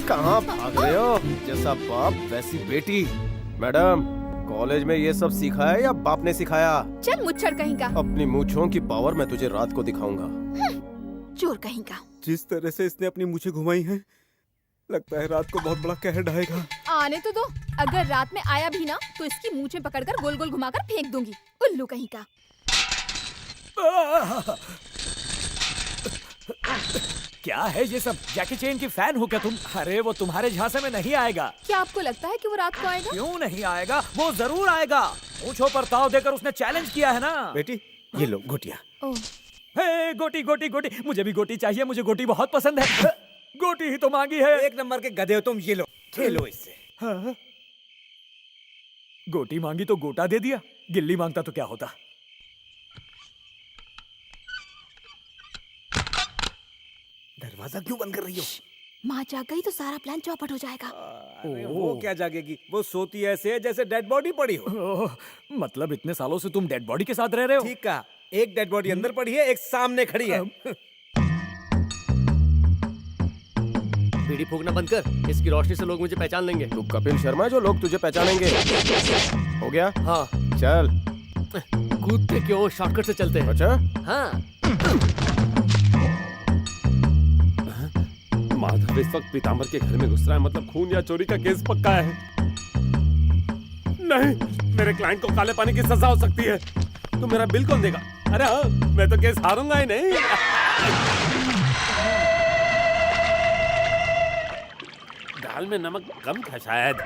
कहाँ भाग रहे हो? जैसा बाप वैसी बेटी। मैडम, कॉलेज में ये सब सीखा है या बाप ने सिखाया? चल मुच्छर कहीं का। अपनी मूंछों की पावर मैं तुझे रात को दिखाऊंगा। चोर कहीं का। जिस तरह से इसने अपनी मूछें घुमाई हैं, लगता है रात को बहुत बड़ा कहर ढाएगा। आने तो दो। अगर रात में आया भी ना तो इसकी मूछें पकड़कर गोल गोल घुमाकर फेंक दूंगी। उल्लू कहीं का। क्या है ये सब? जैकी चैन की फैन हो क्या तुम? अरे वो तुम्हारे झांसे में नहीं आएगा। क्या आपको लगता है कि वो रात को आएगा? क्यों नहीं आएगा? वो जरूर आएगा। पूछो पर ताव देकर उसने चैलेंज किया है ना। बेटी ये लो गोटियां। हे गोटी गोटी गोटी, मुझे भी गोटी चाहिए। मुझे गोटी बहुत पसंद है। गोटी ही तो मांगी है। एक नंबर के गधे हो तुम। ये लो, खेलो इससे। हाँ। गोटी मांगी तो गोटा दे दिया। गिल्ली मांगता तो क्या होता? दरवाजा क्यों बंद कर रही हो? माँ जाग गई तो सारा प्लान चौपट हो जाएगा। वो क्या जागेगी? वो सोती ऐसे है जैसे डेड बॉडी पड़ी हो। मतलब इतने सालों से तुम डेड बॉडी के साथ रह रहे हो? ठीक कहा। एक डेड बॉडी अंदर पड़ी है, एक सामने खड़ी है। बीड़ी फूकना बंद कर। इसकी रोशनी से लोग मुझे पहचान लेंगे। तू कपिल शर्मा जो लोग तुझे पहचानेंगे। हो गया? हाँ। चल। कूदते क्यों? शॉर्टकट से चलते हैं। अच्छा? हाँ। माधव इस वक्त पीताम्बर के घर में घुस रहा है, मतलब खून या चोरी का केस पक्का है। नहीं, मेरे क्लाइंट को काले पानी की सजा हो सकती है। तो मेरा बिल कौन देगा? अरे हाँ, मैं तो केस हारूंगा ही नहीं। दाल में नमक कम था शायद।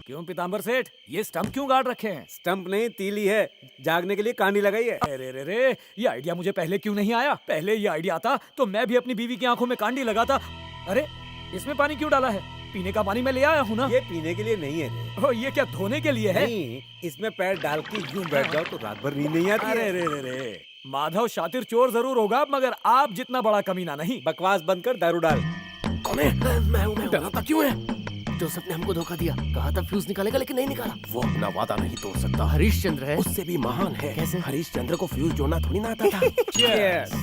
क्यों पीताम्बर सेठ, ये स्टंप क्यों गाड़ रखे हैं? स्टंप नहीं, तीली है। जागने के लिए कांडी लगाई है। अरे रे रे, ये आइडिया मुझे पहले क्यों नहीं आया? पहले ये आइडिया आता तो मैं भी अपनी बीवी की आंखों में कांडी लगाता। अरे इसमें पानी क्यों डाला है? पीने का पानी मैं ले आया हूँ ना। ये पीने के लिए नहीं है रे। ओ, ये क्या धोने के लिए है? नहीं, इसमें पैर डाल के यूं बैठ जाओ तो रात भर नींद नहीं आती है। अरे रे रे रे, माधव शातिर चोर जरूर होगा मगर आप जितना बड़ा कमीना नहीं। बकवास बंद कर, दारू डाल। कौन है? मैं डराता क्यों है? जोसेफ ने हमको धोखा दिया। कहा था फ्यूज निकालेगा लेकिन नहीं निकाला। वो अपना वादा नहीं तोड़ सकता। हरीश चंद्र है। उससे भी महान है। कैसे? हरीश चंद्र को फ्यूज जोड़ना थोड़ी ना आता था। Cheers।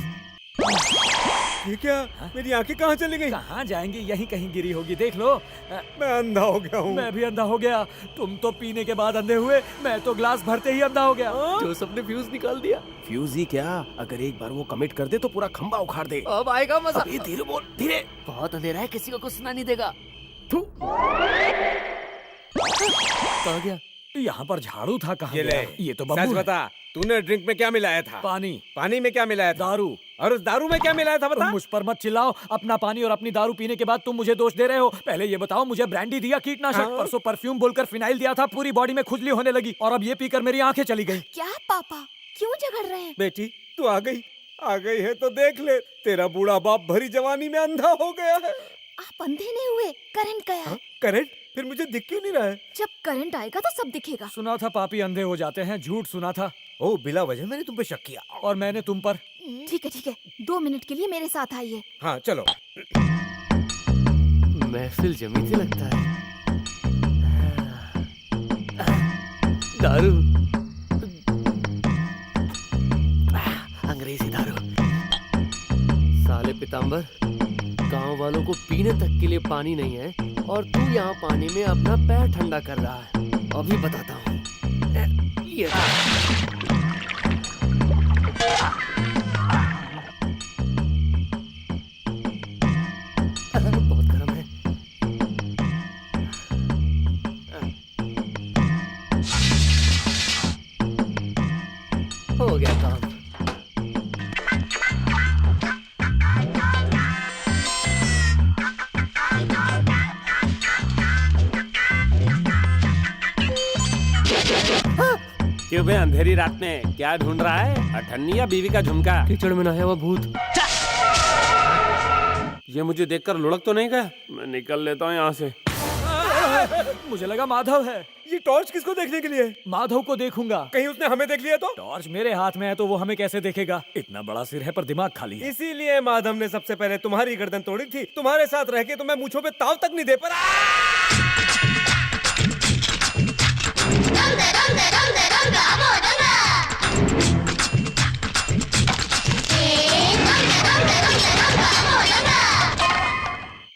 ये क्या? मेरी आंखें कहाँ चली गई? कहाँ जाएंगी? यहीं कहीं गिरी होगी, देख लो। मैं अंधा हो गया हूँ। मैं भी अंधा हो गया। तुम तो पीने के बाद अंधे हुए, मैं तो ग्लास भरते ही अंधा हो गया। जोसेफ ने फ्यूज निकाल दिया। फ्यूज ही क्या, अगर एक बार वो कमिट कर दे तो पूरा खंबा उखाड़ दे। अब आएगा मजा। अभी धीरे बोल, धीरे। बहुत अंधेरा है, किसी को कुछ सुना नहीं देगा। कहाँ गया? यहाँ पर झाड़ू था, कहाँ गया? ये तो सच बब्बू है। बता, तूने ड्रिंक में क्या मिलाया था? पानी। पानी में क्या मिलाया था? दारू। और उस दारू में क्या मिलाया था बता? तुम मुझ पर मत चिल्लाओ। अपना पानी और अपनी दारू पीने के बाद तुम मुझे दोष दे रहे हो। पहले ये बताओ, मुझे ब्रांडी दिया कीटनाशक, परसों परफ्यूम बोलकर फिनाइल दिया था, पूरी बॉडी में खुजली होने लगी और अब ये पीकर मेरी आंखें चली गई। क्या पापा, क्यों झगड़ रहे हैं? बेटी तू आ गई। आ गई है तो देख ले, तेरा बूढ़ा बाप भरी जवानी में अंधा हो गया है। आप अंधे नहीं हुए, करंट गया है। करंट? फिर मुझे दिख क्यों नहीं रहा है? जब करंट आएगा तो सब दिखेगा। सुना था पापी अंधे हो जाते हैं, झूठ सुना था। ओ, बिला वजह मैंने तुम पे शक किया। और मैंने तुम पर। ठीक है 2 मिनट के लिए मेरे साथ आइए। हाँ चलो। महफिल जमी थी लगता है। दारू, अंग्रेजी दारू। साले पीताम्बर, गांव वालों को पीने तक के लिए पानी नहीं है और तू यहाँ पानी में अपना पैर ठंडा कर रहा है। अभी बताता हूँ। ये बहुत गर्म है। हो गया काम। क्यों बे, अंधेरी रात में क्या ढूंढ रहा है? अठन्नी या बीवी का झुमका? कीचड़ में नहाया हुआ भूत। ये मुझे देखकर लुढ़क तो नहीं गया? मैं निकल लेता हूँ यहाँ से। मुझे लगा माधव है। ये टॉर्च किसको देखने के लिए है? माधव को देखूंगा। कहीं उसने हमें देख लिया तो? टॉर्च मेरे हाथ में है तो वो हमें कैसे देखेगा? इतना बड़ा सिर है पर दिमाग खाली है। इसीलिए माधव ने सबसे पहले तुम्हारी गर्दन तोड़ी थी। तुम्हारे साथ रह के तो मैं मूंछों पे ताव तक नहीं दे पा।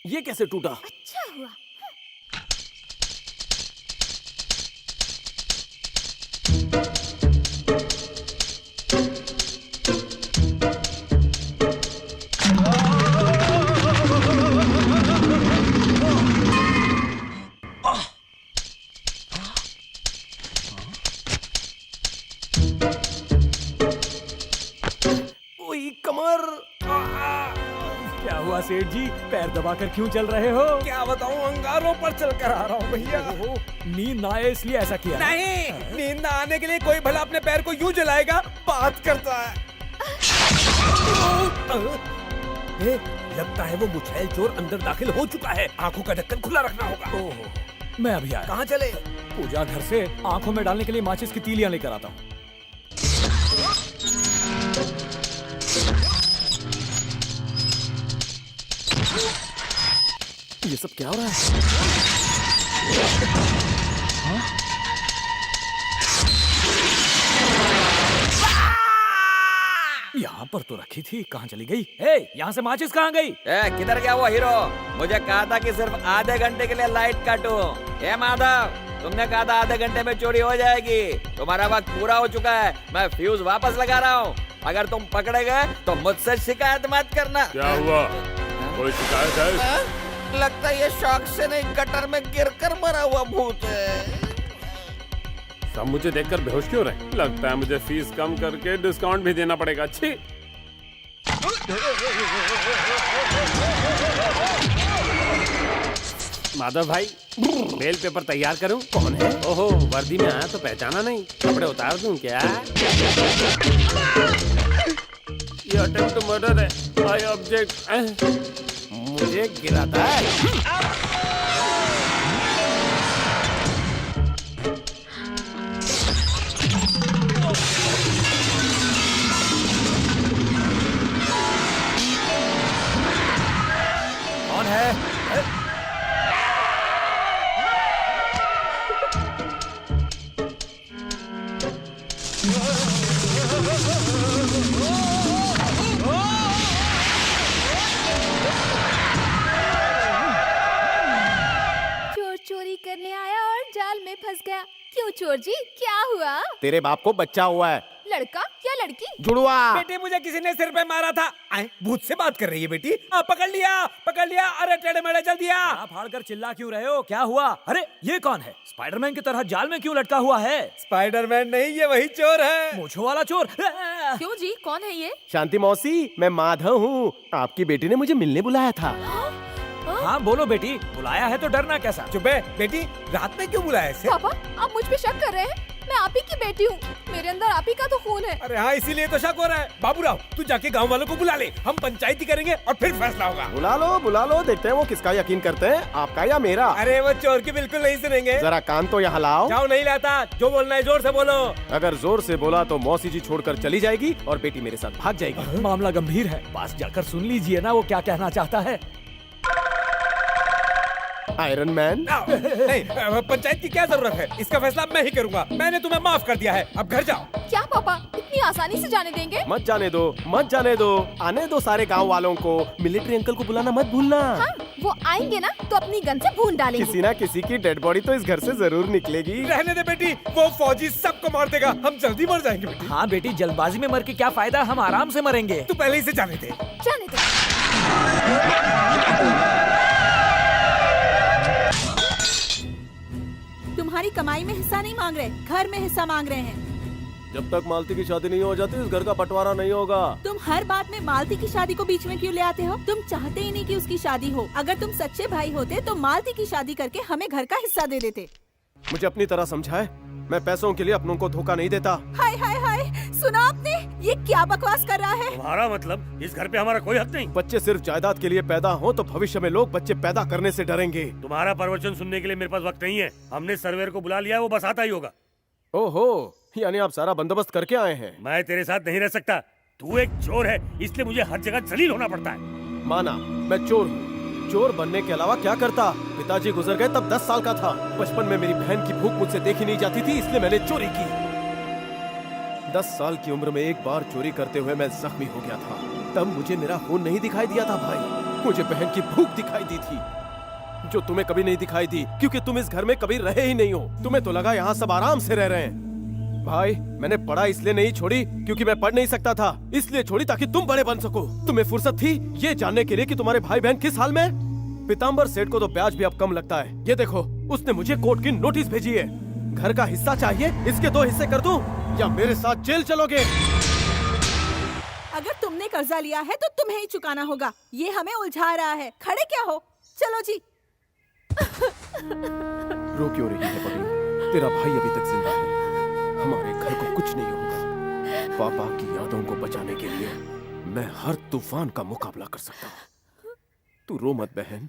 ये कैसे टूटा? अच्छा हुआ। कमर। क्या हुआ सेठ जी, पैर दबाकर क्यों चल रहे हो? क्या बताऊं, अंगारों पर चलकर आ रहा हूँ भैया। नींद ना आए इसलिए ऐसा किया? नहीं, नींद ना आने के लिए कोई भला अपने पैर को यूं जलाएगा? बात करता है। लगता है वो मुछैल चोर अंदर दाखिल हो चुका है। आंखों का ढक्कन खुला रखना होगा। ओहो, मैं अभी आया। कहाँ चले? पूजा घर से आंखों में डालने के लिए माचिस की तीलियां लेकर आता हूँ। ये सब क्या हो रहा है? यहाँ पर तो रखी थी, कहाँ चली गई? यहाँ से माचिस कहाँ गई? किधर गया वो हीरो? मुझे कहा था कि सिर्फ आधे घंटे के लिए लाइट काटो। माधव, तुमने कहा था आधे घंटे में चोरी हो जाएगी। तुम्हारा वक्त पूरा हो चुका है। मैं फ्यूज वापस लगा रहा हूँ। अगर तुम पकड़े गए तो मुझसे शिकायत मत करना। क्या हुआ? कोई शिकायत है? लगता है ये शौक से नहीं, गटर में गिरकर मरा हुआ भूत है। सब मुझे देखकर बेहोश क्यों रहे? लगता है मुझे फीस कम करके डिस्काउंट भी देना पड़ेगा। अच्छी माधव भाई, मेल पेपर तैयार करूं? कौन है? ओहो, वर्दी में आया तो पहचाना नहीं। कपड़े उतार दूं क्या? ये अटेम्प्ट टू मर्डर है। I object. मुझे गिराता है। कौन है? चोर चोरी करने आया और जाल में फंस गया। क्यों चोर जी, क्या हुआ? तेरे बाप को बच्चा हुआ है। लड़का या लड़की? जुड़वा। बेटी, मुझे किसी ने सिर पे मारा था। भूत से बात कर रही है बेटी। पकड़ लिया, पकड़ लिया। अरे टेढ़े मेढ़े चल दिया। फाड़ कर चिल्ला क्यों रहे हो? क्या हुआ? अरे ये कौन है? स्पाइडरमैन की तरह जाल में क्यों लटका हुआ है? स्पाइडरमैन नहीं, ये वही चोर है। मूंछों वाला चोर। क्यों जी, कौन है ये? शांति मौसी, मैं माधव हूँ। आपकी बेटी ने मुझे मिलने बुलाया था। हाँ बोलो बेटी, बुलाया है तो डरना कैसा? चुप है बेटी, रात में क्यों बुलाया इसे? पापा, आप मुझ पे शक कर रहे हैं? मैं आप ही की बेटी हूँ, मेरे अंदर आप ही का तो खून है। अरे हाँ, इसीलिए तो शक हो रहा है। बाबूराव, तू जाके गांव वालों को बुला ले, हम पंचायती करेंगे और फिर फैसला होगा। बुला लो, देखते हैं वो किसका यकीन करते हैं, आपका या मेरा। अरे वो चोर की बिल्कुल नहीं सुनेंगे। जरा कान तो यहाँ लाओ। जाओ, नहीं लाता, जो बोलना है जोर से बोलो। अगर जोर से बोला तो मौसी जी छोड़कर चली जाएगी और बेटी मेरे साथ भाग जाएगी। मामला गंभीर है, पास जाकर सुन लीजिए ना वो क्या कहना चाहता है। आयरन मैन, नहीं, पंचायत की क्या जरूरत है, इसका फैसला मैं ही करूंगा। मैंने तुम्हें माफ कर दिया है, अब घर जाओ। क्या पापा इतनी आसानी से जाने देंगे? मत जाने दो, आने दो सारे गांव वालों को। मिलिट्री अंकल को बुलाना मत भूलना। हाँ, वो आएंगे ना तो अपनी गन से भून डालेंगे। किसी ना किसी की डेड बॉडी तो इस घर से जरूर निकलेगी। रहने दे बेटी, वो फौजी सबको मार देगा, हम जल्दी मर जाएंगे बेटी। हाँ बेटी, जल्दबाजी में मर के क्या फायदा, हम आराम से मरेंगे। तू पहले ही से जाने दे। तुम्हारी कमाई में हिस्सा नहीं मांग रहे, घर में हिस्सा मांग रहे हैं। जब तक मालती की शादी नहीं हो जाती इस घर का बंटवारा नहीं होगा। तुम हर बात में मालती की शादी को बीच में क्यों ले आते हो? तुम चाहते ही नहीं कि उसकी शादी हो। अगर तुम सच्चे भाई होते तो मालती की शादी करके हमें घर का हिस्सा दे देते। मुझे अपनी तरह समझाए, मैं पैसों के लिए अपनों को धोखा नहीं देता। हाय हाय हाय, सुना आपने? ये क्या बकवास कर रहा है? तुम्हारा मतलब इस घर पे हमारा कोई हक नहीं? बच्चे सिर्फ जायदाद के लिए पैदा हो तो भविष्य में लोग बच्चे पैदा करने से डरेंगे। तुम्हारा प्रवचन सुनने के लिए मेरे पास वक्त नहीं है। हमने सर्वेयर को बुला लिया, वो बस आता ही होगा। ओहो, यानी आप सारा बंदोबस्त करके आए हैं। मैं तेरे साथ नहीं रह सकता, तू एक चोर है, इसलिए मुझे हर जगह जलील होना पड़ता है। माना, मैं चोर हूँ। चोर बनने के अलावा क्या करता? पिताजी गुजर गए तब 10 साल का था। बचपन में मेरी बहन की भूख मुझसे देखी नहीं जाती थी, इसलिए मैंने चोरी की। 10 साल की उम्र में एक बार चोरी करते हुए मैं जख्मी हो गया था। तब मुझे मेरा खून नहीं दिखाई दिया था भाई, मुझे बहन की भूख दिखाई दी थी, जो तुम्हें कभी नहीं दिखाई दी क्योंकि तुम इस घर में कभी रहे ही नहीं हो। तुम्हें तो लगा यहाँ सब आराम से रह रहे हैं। भाई, मैंने पढ़ा इसलिए नहीं छोड़ी क्योंकि मैं पढ़ नहीं सकता था, इसलिए छोड़ी ताकि तुम बड़े बन सको। तुम्हें फुर्सत थी ये जानने के लिए कि तुम्हारे भाई बहन किस हाल में। पीताम्बर सेठ को तो ब्याज भी अब कम लगता है। ये देखो, उसने मुझे कोर्ट की नोटिस भेजी है। घर का हिस्सा चाहिए, इसके 2 हिस्से कर दूं या मेरे साथ जेल चलोगे? अगर तुमने कर्जा लिया है तो तुम्हें ही चुकाना होगा। ये हमें उलझा रहा है। खड़े क्या हो, चलो जी। रो क्यों रही है पगली? तेरा भाई अभी तक जिंदा है, हमारे घर को कुछ नहीं होगा। पापा की यादों को बचाने के लिए मैं हर तूफान का मुकाबला कर सकता हूँ। तू रो मत बहन।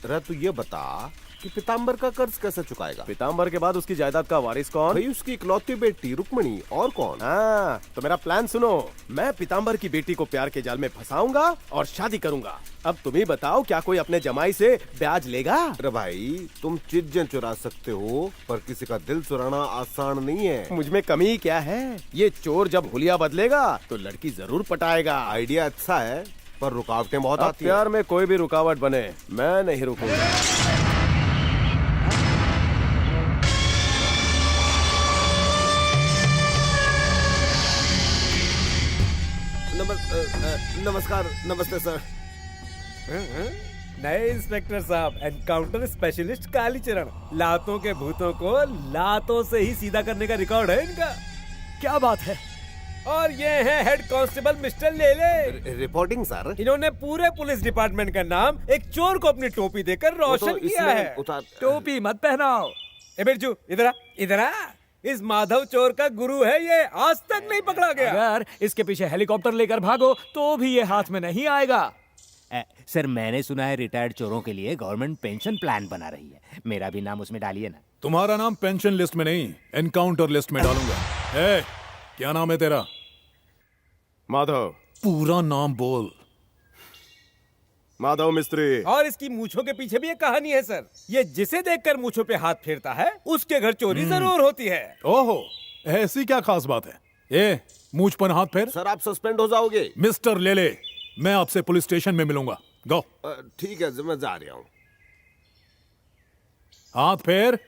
तू ये बता कि पीताम्बर का कर्ज कैसे चुकाएगा? पीताम्बर के बाद उसकी जायदाद का वारिस कौन? भाई, उसकी इकलौती बेटी रुक्मणी, और कौन? हाँ, तो मेरा प्लान सुनो। मैं पीताम्बर की बेटी को प्यार के जाल में फंसाऊंगा और शादी करूंगा। अब तुम ही बताओ, क्या कोई अपने जमाई से ब्याज लेगा? अरे भाई, तुम चीजें चुरा सकते हो पर किसी का दिल चुराना आसान नहीं है। मुझ में कमी क्या है? ये चोर जब हुलिया बदलेगा तो लड़की जरूर पटाएगा। आइडिया अच्छा है पर रुकावटें बहुत आती हैं। प्यार में कोई भी रुकावट बने, मैं नहीं रुकूंगा। नमस्कार, नमस्ते सर। नए इंस्पेक्टर साहब, एनकाउंटर स्पेशलिस्ट कालीचरण। लातों के भूतों को लातों से ही सीधा करने का रिकॉर्ड है इनका। क्या बात है? और ये है हेड कांस्टेबल मिस्टर लेले। Reporting sir. इन्होंने पूरे पुलिस डिपार्टमेंट का नाम एक चोर को अपनी टोपी देकर रोशन किया है। टोपी मत पहनाओ। ए बिरजू, इधर आ, इधर आ। इस माधव चोर का गुरु है ये, आज तक नहीं पकड़ा गया। अगर इसके पीछे हेलीकॉप्टर लेकर भागो तो भी ये हाथ में नहीं आएगा। सर, मैंने सुना है रिटायर्ड चोरों के लिए गवर्नमेंट पेंशन प्लान बना रही है। मेरा भी नाम उसमें डालिए ना। तुम्हारा नाम पेंशन लिस्ट में नहीं, एनकाउंटर लिस्ट में डालूंगा। क्या नाम है तेरा? माधव। पूरा नाम बोल। माधव मिस्त्री। और इसकी मूछों के पीछे भी एक कहानी है सर। ये जिसे देखकर मूछों पे हाथ फेरता है उसके घर चोरी जरूर होती है। ओहो, ऐसी क्या खास बात है? ये मूछ पर हाथ फेर। सर, आप सस्पेंड हो जाओगे। मिस्टर लेले, मैं आपसे पुलिस स्टेशन में मिलूंगा। गो। ठीक है, मैं जा रहा हूँ। हाथ फेर।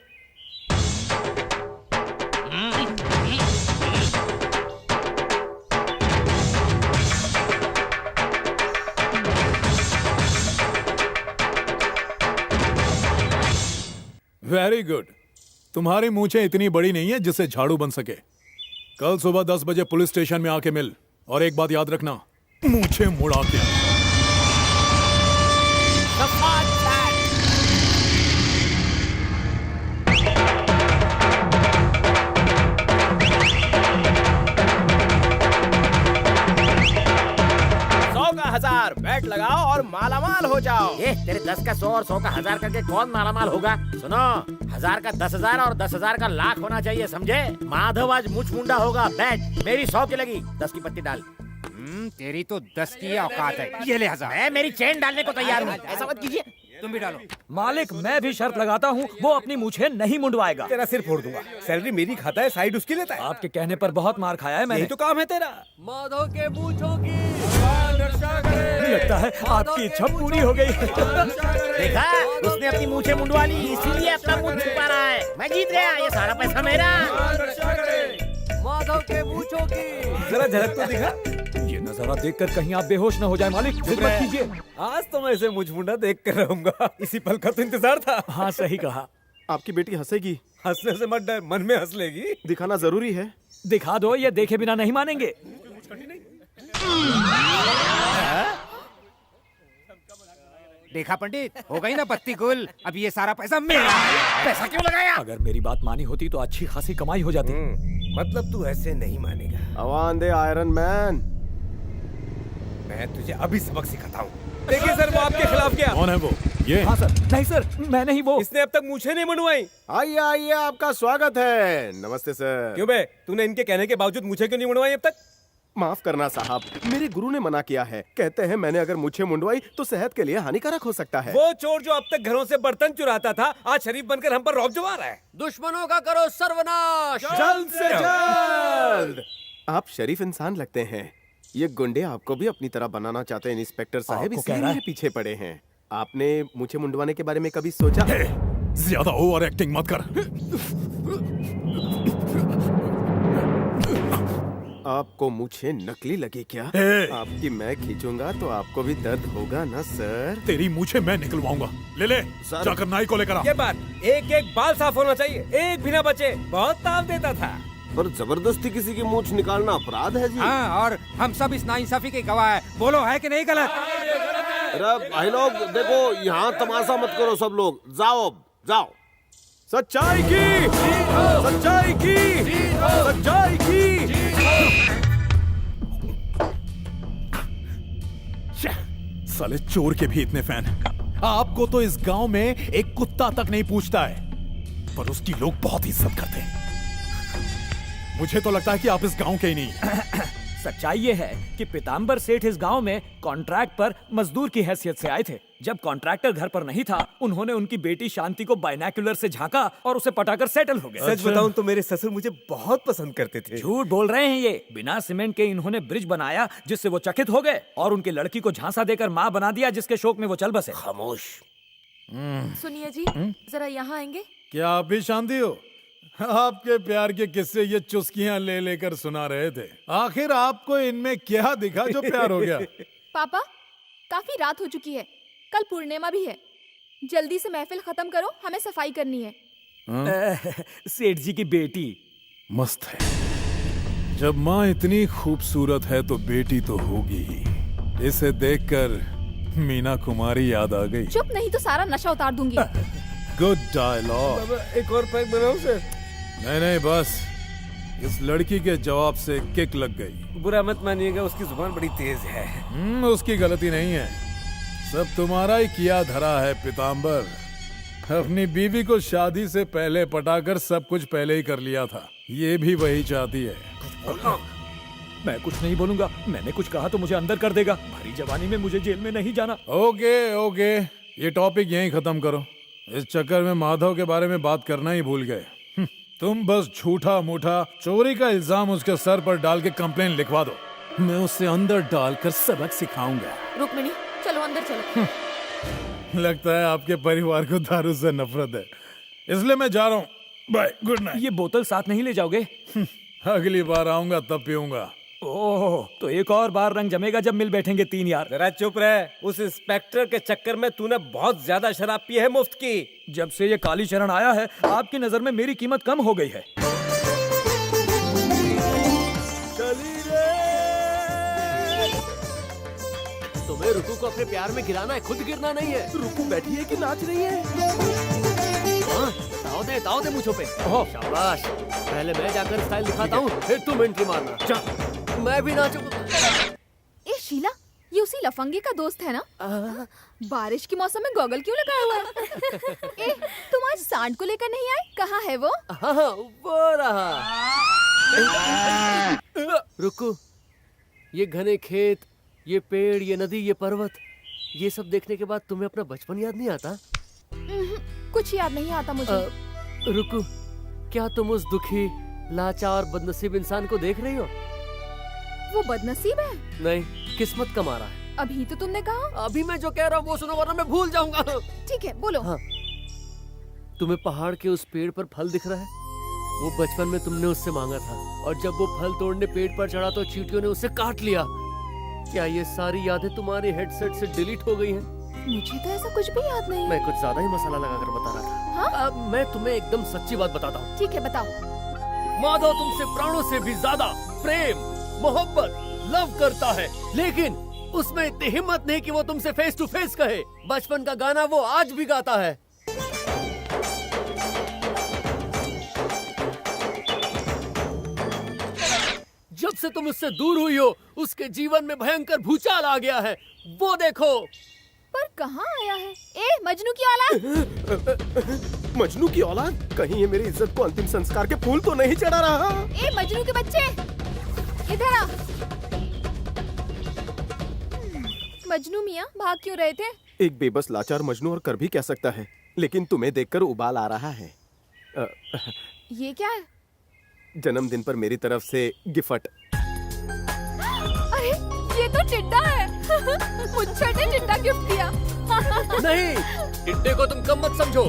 Very good. तुम्हारी मूछें इतनी बड़ी नहीं है जिससे झाड़ू बन सके। कल सुबह 10 बजे पुलिस स्टेशन में आके मिल। और एक बात याद रखना, मूछें मुड़ा के। जाओ। ये तेरे 10 का 100 और 100 का 1000 करके कौन मालामाल होगा? सुनो, 1000 का 10,000 और 10,000 का लाख होना चाहिए, समझे? माधव आज मुछ मुंडा होगा। बैठ, मेरी 100 की लगी, 10 की पत्ती डाल। तेरी तो 10 की औकात है। ये ले 1000। मैं मेरी चेन डालने को तैयार हूँ, ऐसा मत कीजिए। तुम भी डालो। मालिक, मैं भी शर्त लगाता हूँ, वो अपनी मूछें नहीं मुंडवाएगा। तेरा सिर फोड़ दूंगा। सैलरी मेरी खाता है, साइड उसकी लेता है। आपके कहने पर बहुत मार खाया है मैंने। यही तो काम है तेरा। माधव के मूंछों की लगता है आपकी इच्छा पूरी हो गई। देखा, उसने अपनी मूछें मुंडवा ली, इसीलिए अपना मुंह छुपा रहा है। मैं जीत गया, ये सारा पैसा मेरा। माधव के मूंछों की जरा झलक तो दिखा। ये नजारा देखकर कहीं आप बेहोश न हो जाए मालिक। चुप जिद मत रहे। कीजिए। आज तो मैं इसे मुझ मुंडा देख कर रहूंगा। इसी पल का तो इंतजार था। हाँ, सही कहा। आपकी बेटी हंसेगी। हंसने से मत डर, मन में हंस लेगी। दिखाना जरूरी है। दिखा दो, ये देखे बिना नहीं मानेंगे। देखा पंडित, हो गई ना पत्ती कुल। अब ये सारा पैसा मेरा है। पैसा क्यों लगाया? अगर मेरी बात मानी होती तो अच्छी खासी कमाई हो जाती। मतलब तू ऐसे नहीं मानेगा। आवाज दे आयरन मैन। मैं तुझे अभी सबक सिखाता हूँ। देखिए सर, वो आपके खिलाफ क्या? कौन है वो? ये? हाँ सर। नहीं सर, मैं नहीं वो। इसने अब तक मूछें नहीं मुंडवाई। आइए आइए, आपका स्वागत है। नमस्ते सर। क्यों बे, तूने इनके कहने के बावजूद मूछें क्यों नहीं मुंडवाई अब तक? माफ करना साहब, मेरे गुरु ने मना किया है। कहते हैं मैंने अगर मूछें मुंडवाई तो सेहत के लिए हानिकारक हो सकता है। वो चोर जो अब तक घरों से बर्तन चुराता था, आज शरीफ बनकर हम पर रौब जमा रहा है। दुश्मनों का करो सर्वनाश। जल्द से जल्द। आप शरीफ इंसान लगते हैं। ये गुंडे आपको भी अपनी तरह बनाना चाहते हैं इंस्पेक्टर साहब, आपको इसलिए कह रहा है? मेरे पीछे पड़े हैं। आपने मूछें मुंडवाने के बारे में कभी सोचा? ज्यादा ओवर एक्टिंग मत कर। आपको मूछें नकली लगी क्या? आपकी मैं खींचूंगा तो आपको भी दर्द होगा ना सर? तेरी मूछें मैं निकलवाऊंगा। ले ले, जाकर नाई को लेकर आ। ये बात, एक एक बाल साफ होना चाहिए, एक भी ना बचे। बहुत ताव देता था। पर जबरदस्ती किसी की मूछ निकालना अपराध है जी। हाँ, और हम सब इस नाइंसाफी के गवाह है। बोलो, है कि नहीं गलत? अरे भाई लोग देखो, यहाँ तमाशा मत करो सब लोग। जाओ अब, जाओ। सच्चाई की, सच्चाई की, सच्चाई की। साले चोर के भी इतने फैन। आपको तो इस गांव में एक कुत्ता तक नहीं पूछता है, पर उसकी लोग बहुत इज्जत करते हैं। मुझे तो लगता है कि आप इस गांव के ही नहीं। सच्चाई ये है कि पीताम्बर सेठ इस गांव में कॉन्ट्रैक्ट पर मजदूर की हैसियत से आए थे। जब कॉन्ट्रैक्टर घर पर नहीं था, उन्होंने उनकी बेटी शांति को बाइनोक्युलर से झांका और उसे पटाकर सेटल हो गए। सच बताऊं तो मेरे ससुर मुझे बहुत पसंद करते थे। झूठ बोल रहे हैं ये। बिना सीमेंट के इन्होंने ब्रिज बनाया जिससे वो चकित हो गए और उनकी लड़की को झांसा देकर माँ बना दिया, जिसके शोक में वो चल बसे। खामोश। सुनिए जी, जरा यहाँ आएंगे? क्या आप भी शांति हो? आपके प्यार के किस्से ये चुस्कियां ले लेकर सुना रहे थे। आखिर आपको इनमें क्या दिखा जो प्यार हो गया? पापा, काफी रात हो चुकी है, कल पूर्णिमा भी है। जल्दी से महफिल खत्म करो, हमें सफाई करनी है। सेठ जी की बेटी मस्त है। जब माँ इतनी खूबसूरत है तो बेटी तो होगी ही। इसे देखकर मीना कुमारी याद आ गई। चुप, नहीं तो सारा नशा उतार दूंगी। Good dialogue. एक और पैक बनाऊं सर? नहीं बस, इस लड़की के जवाब से किक लग गई। बुरा मत मानिएगा, उसकी जुबान बड़ी तेज है। उसकी गलती नहीं है, सब तुम्हारा ही किया धरा है पीताम्बर। अपनी बीवी को शादी से पहले पटाकर सब कुछ पहले ही कर लिया था। ये भी वही चाहती है। मैं कुछ नहीं बोलूंगा। मैंने कुछ कहा तो मुझे अंदर कर देगा। भरी जवानी में मुझे जेल में नहीं जाना। ओके ओके, ये टॉपिक यहीं खत्म करो। इस चक्कर में माधव के बारे में बात करना ही भूल गए। तुम बस झूठा मूठा चोरी का इल्जाम उसके सर पर डाल के कंप्लेन लिखवा दो। मैं उसे अंदर डालकर सबक सिखाऊंगा। रुक्मिणी, चलो अंदर चलो। लगता है आपके परिवार को दारू से नफरत है, इसलिए मैं जा रहा हूँ। Bye, good night. ये बोतल साथ नहीं ले जाओगे? अगली बार आऊंगा तब पीऊंगा। ओह, तो एक और बार रंग जमेगा जब मिल बैठेंगे तीन यार। जरा चुप रहे। उस इंस्पेक्टर के चक्कर में तूने बहुत ज्यादा शराब पी है मुफ्त की। जब से ये काली चरण आया है, आपकी नजर में मेरी कीमत कम हो गई है। तुम्हें रुकू को अपने प्यार में गिराना है, खुद गिरना नहीं है। रुकू बैठी है कि नाच रही है? ताव दे मुझों पे। शाबाश। पहले मैं जाकर स्टाइल दिखाता हूँ, फिर तुम एंट्री मारना। मैं भी नाचूं। ए शीला, ये उसी लफंगे का दोस्त है ना? बारिश के मौसम में गॉगल क्यों लगाया हुआ है? ए, तुम आज सांड को लेकर नहीं आए? कहाँ है वो? हाँ, वो रहा। रुको, ये घने खेत, ये पेड़, ये नदी, ये पर्वत, ये सब देखने के बाद तुम्हें अपना बचपन याद नहीं आता? कुछ याद नहीं आता मुझे। रुको, क्या तुम उस दुखी, लाचार, बदनसीब इंसान को देख रही हो? वो बदनसीब है? नहीं, किस्मत का मारा है। अभी तो तुमने कहा। अभी मैं जो कह रहा हूँ वो सुनो वरना मैं भूल जाऊंगा। ठीक है, बोलो। हाँ, तुम्हें पहाड़ के उस पेड़ पर फल दिख रहा है? वो बचपन में तुमने उससे मांगा था और जब वो फल तोड़ने पेड़ पर चढ़ा तो चींटियों ने उसे काट लिया। क्या ये सारी यादें तुम्हारे हेडसेट से डिलीट हो गई हैं? मुझे तो ऐसा कुछ भी याद नहीं। मैं कुछ ज्यादा ही मसाला लगाकर बता रहा था। हाँ? अब मैं तुम्हें एकदम सच्ची बात बताता हूँ। ठीक है, बताओ। माधव तुमसे प्राणों से भी ज्यादा प्रेम, मोहब्बत, लव करता है, लेकिन उसमें इतनी हिम्मत नहीं कि वो तुमसे फेस टू फेस कहे। बचपन का गाना वो आज भी गाता है। जब से तुम उससे दूर हुई हो, उसके जीवन में भयंकर भूचाल आ गया है। वो देखो। पर कहाँ आया है? ए, मजनू की औलाद! मजनू की औलाद? कहीं ये मेरी इज्जत को अंतिम संस्कार के फूल तो नहीं चढ़ा रहा? ए, मजनू के बच्चे, इधर आ। मजनू मियाँ, भाग क्यों रहे थे? एक बेबस लाचार मजनू और कर भी क्या सकता है, लेकिन तुम्हें देखकर उबाल आ रहा है। ये क्या है? जन्मदिन पर मेरी तरफ से गिफ्ट। अरे, ये तो टिड्डा है। मुझे ने टिड्डा गिफ्ट दिया। नहीं, टिड्डे को तुम कम मत समझो।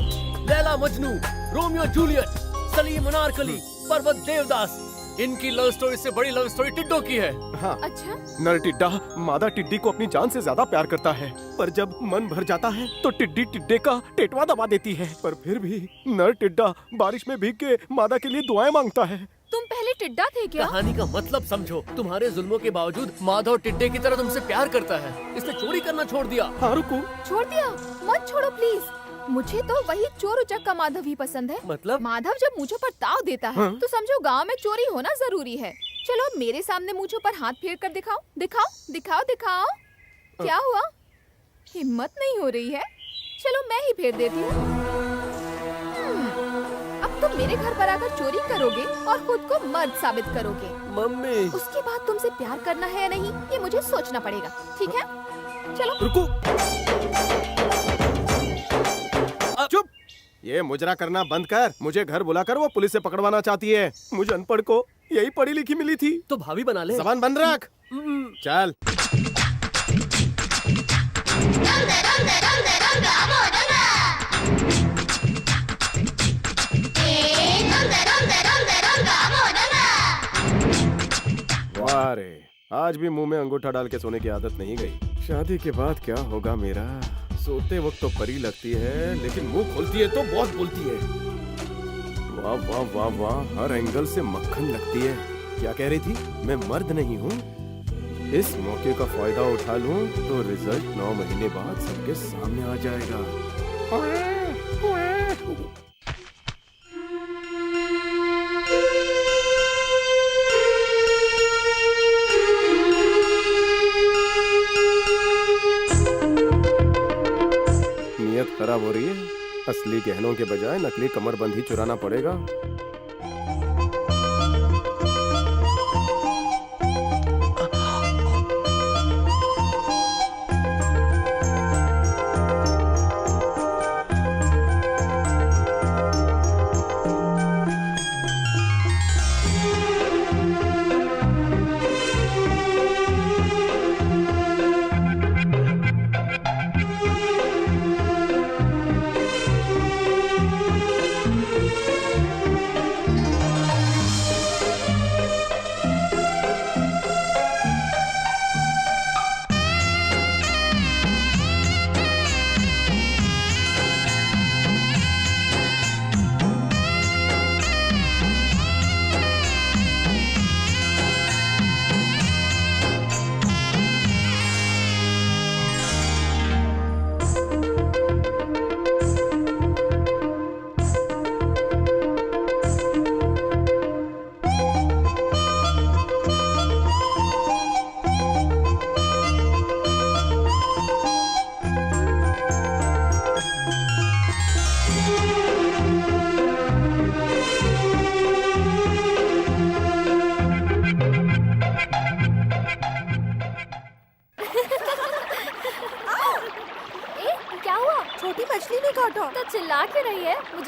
लैला मजनू, रोमियो जूलियट, सलीम अनारकली, पर्वत देवदास, इनकी लव स्टोरी से बड़ी लव स्टोरी टिड्डों की है। हाँ। अच्छा? नर टिड्डा मादा टिड्डी को अपनी जान से ज्यादा प्यार करता है, पर जब मन भर जाता है तो टिड्डी टिड्डे का टेटवा दबा देती है। पर फिर भी नर टिड्डा बारिश में भीग के मादा के लिए दुआएं मांगता है। तुम पहले टिड्डा थे क्या? कहानी का मतलब समझो। तुम्हारे जुल्मों के बावजूद माधव टिड्डे की तरह तुमसे प्यार करता है। इसने चोरी करना छोड़ दिया। हाँ, रुको। छोड़ दिया? मत छोड़ो प्लीज। मुझे तो वही चोर उचक का माधव ही पसंद है। मतलब? माधव जब मूंछों पर ताव देता है तो समझो गांव में चोरी होना जरूरी है। चलो मेरे सामने मूंछों पर हाथ फेर कर दिखाओ, दिखाओ, दिखाओ, दिखाओ। क्या हुआ? हिम्मत नहीं हो रही है? चलो मैं ही फेर देती हूँ। अब तुम मेरे घर पर आकर चोरी करोगे और खुद को मर्द साबित करोगे। मम्मी। उसके बाद तुमसे प्यार करना है या नहीं, ये मुझे सोचना पड़ेगा। ठीक है? चलो। रुको। चुप। ये मुजरा करना बंद कर। मुझे घर बुलाकर वो पुलिस से पकड़वाना चाहती है। मुझे अनपढ़ को यही पढ़ी लिखी मिली थी। तो भाभी बना ले। जबान बंद रख। चल। वाह रे, आज भी मुंह में अंगूठा डाल के सोने की आदत नहीं गई। शादी के बाद क्या होगा मेरा? सोते वक्त तो परी लगती है, लेकिन मुंह खोलती है तो बहुत बोलती है। वाह वाह वाह वाह, हर एंगल से मक्खन लगती है। क्या कह रही थी? मैं मर्द नहीं हूँ। इस मौके का फायदा उठा लूं तो रिजल्ट 9 महीने बाद सबके सामने आ जाएगा। नियत खराब हो रही है। असली गहनों के बजाय नकली कमरबंद ही चुराना पड़ेगा।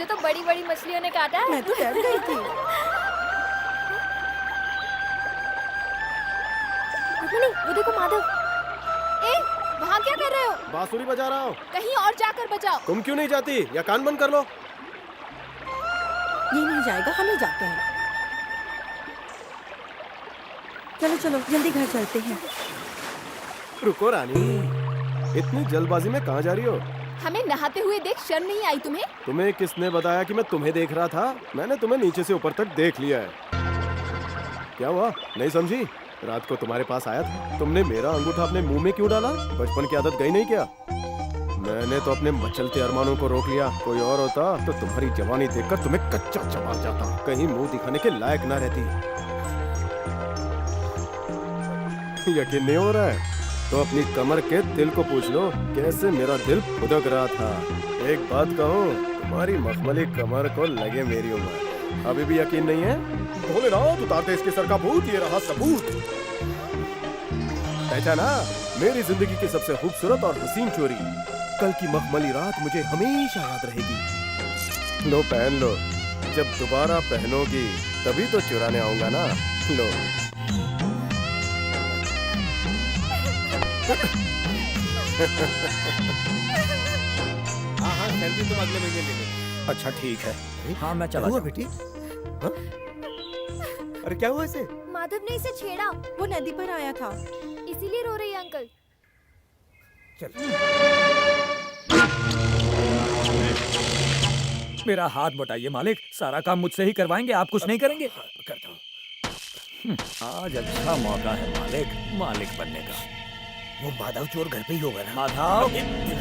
मुझे तो बड़ी बड़ी मछलियों ने काटा है। मैं तो डर गई थी। रुक्मिणी, वो देखो माधव। ए, वहाँ क्या कर रहे हो? बांसुरी बजा रहा हूँ। कहीं और जाकर बजाओ। तुम क्यों नहीं जाती? या कान बंद कर लो। ये नहीं जाएगा, हमें जाते हैं। चलो चलो जल्दी घर चलते हैं। रुको रानी, इतनी जल्दबाजी में कहाँ जा रही हो? हमें नहाते हुए देख शर्म नहीं आई तुम्हें? तुम्हें किसने बताया कि मैं तुम्हें देख रहा था? मैंने तुम्हें नीचे से ऊपर तक देख लिया है। क्या हुआ, नहीं समझी? रात को तुम्हारे पास आया था, तुमने मेरा अंगूठा अपने मुंह में क्यों डाला? बचपन की आदत गई नहीं क्या? मैंने तो अपने मचलते अरमानों को रोक लिया। कोई और होता तो तुम्हारी जवानी देखकर तुम्हें कच्चा चबा जाता, कहीं मुंह दिखाने के लायक ना रहती। यकीन नहीं हो रहा है तो अपनी कमर के दिल को पूछ लो, कैसे मेरा दिल फुदक रहा था। एक बात कहूँ, तुम्हारी मखमली कमर को लगे मेरी उम्र। अभी भी यकीन नहीं है? भोलेनाथ उतारते इसके सर का भूत, ये रहा सबूत। पहचाना? मेरी जिंदगी की सबसे खूबसूरत और हसीन चोरी। कल की मखमली रात मुझे हमेशा याद रहेगी। लो पहन लो, जब दोबारा पहनोगी तभी तो चुराने आऊंगा ना। लो। हाँ सेल्फी तुम अगले महीने ले लो। अच्छा ठीक है। हाँ मैं चला हुआ जाऊँ। बेटी? अरे क्या हुआ इसे? माधव ने इसे छेड़ा, वो नदी पर आया था, इसीलिए रो रही है अंकल। मेरा हाथ बटाइए मालिक, सारा काम मुझसे ही करवाएंगे, आप कुछ नहीं करेंगे? करता हूँ। आज अच्छा मौका है मालिक, मालिक बनने का। वो माधव चोर घर पे ही होगा ना? माधव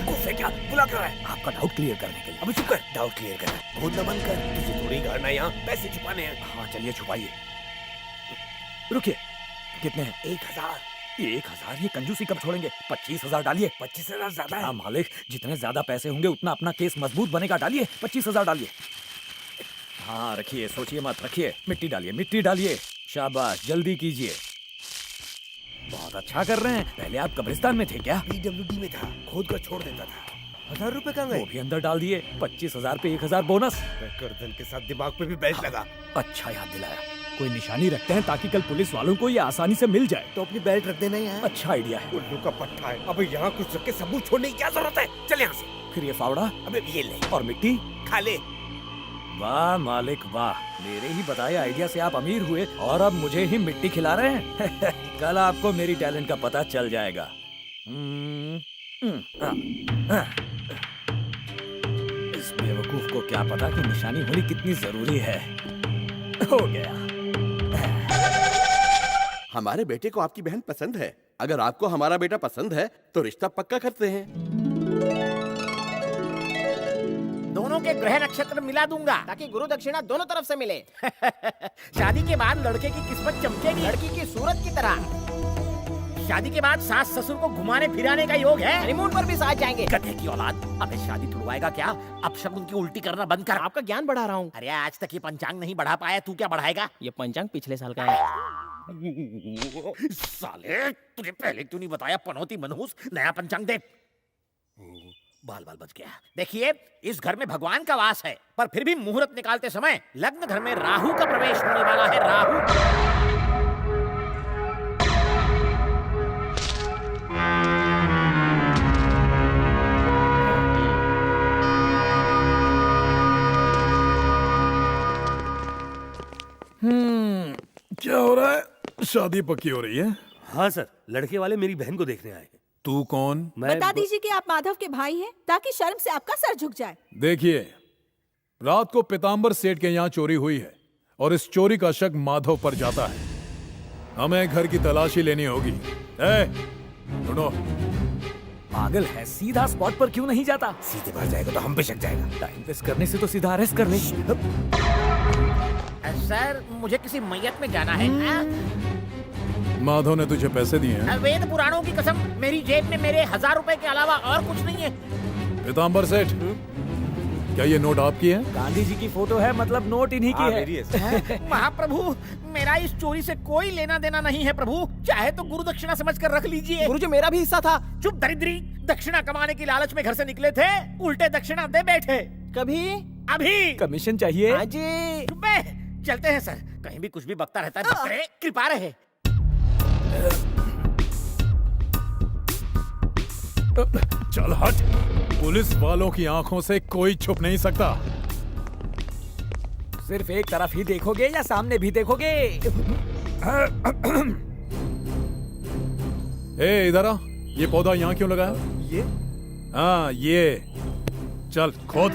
गुस्से क्या बुला कर रहा है? आपका डाउट क्लियर करने के लिए। अबे चुप कर, डाउट क्लियर कर। भूत न बंद कर, तुझे थोड़ी गाड़ना यहाँ, पैसे छुपाने हैं। हाँ चलिए छुपाइए। रुकिए, कितने हैं? 1000। 1000? ये कंजूसी कब छोड़ेंगे? 25,000 डालिए। 25,000 ज्यादा है। हाँ मालिक, जितने ज्यादा पैसे होंगे उतना अपना केस मजबूत बनेगा। डालिए 25,000 डालिए। हाँ रखिए, सोचिए मत, रखिए। मिट्टी डालिए, मिट्टी डालिए। शाबाश, जल्दी कीजिए। बहुत अच्छा कर रहे हैं। पहले आप कब्रिस्तान में थे क्या? PWD में था, खोद कर छोड़ देता था। 1000 रुपए कहाँ गए? वो भी अंदर डाल दिए। 25,000 पे 1,000 बोनस। गर्दन के साथ दिमाग पे भी बेल्ट लगा। अच्छा याद दिलाया। कोई निशानी रखते हैं ताकि कल पुलिस वालों को ये आसानी से मिल जाए। तो अपनी बेल्ट रख देना यहाँ। अच्छा आइडिया है। उल्लू का पट्टा है। अब यहाँ कुछ रख के सबूत छोड़ने की क्या जरूरत है? चल यहाँ से। फिर ये फावड़ा, अबे ये ले। और मिट्टी खा ले। वाह मालिक वाह, मेरे ही बताए आइडिया से आप अमीर हुए और अब मुझे ही मिट्टी खिला रहे हैं। कल आपको मेरी टैलेंट का पता चल जाएगा। इस बेवकूफ को क्या पता कि निशानी होनी कितनी जरूरी है। हो गया। हमारे बेटे को आपकी बहन पसंद है। अगर आपको हमारा बेटा पसंद है तो रिश्ता पक्का करते हैं। दोनों के ग्रह नक्षत्र मिला दूंगा ताकि गुरु दक्षिणा दोनों तरफ से मिले। शादी के बाद लड़के की किस्मत चमकेगी लड़की की सूरत की तरह। शादी के बाद सास ससुर को घुमाने फिराने का योग है। हनीमून पर भी साथ जाएंगे। गधे की औलाद, अबे शादी तुड़वाएगा क्या? अब शगुन की उल्टी करना बंद कर। आपका ज्ञान बढ़ा रहा हूँ। अरे आज तक ये पंचांग नहीं बढ़ा पाया, तू क्या बढ़ाएगा? ये पंचांग पिछले साल का है। साले, तुझे पहले क्यों नहीं बताया? पनौती मनहूस, नया पंचांग दे। बाल बाल बच गया। देखिए, इस घर में भगवान का वास है, पर फिर भी मुहूर्त निकालते समय लग्न घर में राहु का प्रवेश होने वाला है। राहु। क्या हो रहा है? शादी पक्की हो रही है? हाँ सर, लड़के वाले मेरी बहन को देखने आए। तू कौन? बता दीजिए कि आप माधव के भाई हैं, ताकि शर्म से आपका सर झुक जाए। देखिए, रात को पीतांबर सेठ के यहाँ चोरी हुई है और इस चोरी का शक माधव पर जाता है। हमें घर की तलाशी लेनी होगी। सुनो, पागल है, सीधा स्पॉट पर क्यों नहीं जाता? सीधे बाहर जाएगा तो हम पे शक जाएगा। टाइम वेस्ट करने से तो सीधा अरेस्ट कर ले। सर, मुझे किसी मैयत में जाना है। माधव ने तुझे पैसे दिए हैं? वेद पुराणों की कसम, मेरी जेब में मेरे 1000 रुपए के अलावा और कुछ नहीं है। पीतांबर सेठ, क्या ये नोट आपकी है? गांधी जी की फोटो है, मतलब नोट इन्हीं की है। महाप्रभु, मेरा इस चोरी से कोई लेना देना नहीं है प्रभु। चाहे तो गुरु दक्षिणा समझ कर रख लीजिए। गुरुजी, मेरा भी हिस्सा था। चुप दरिद्री, दक्षिणा कमाने की लालच में घर से निकले थे, उल्टे दक्षिणा दे बैठे। कभी अभी कमीशन चाहिए? हाँ जी। चुप्पे, चलते हैं सर। कहीं भी कुछ भी बकता रहता है, बकरे कृपा रहे। चल हट। पुलिस वालों की आंखों से कोई छुप नहीं सकता। सिर्फ एक तरफ ही देखोगे या सामने भी देखोगे? ए इधर आ। ये पौधा यहाँ क्यों लगा है? ये? हाँ ये। चल खोद।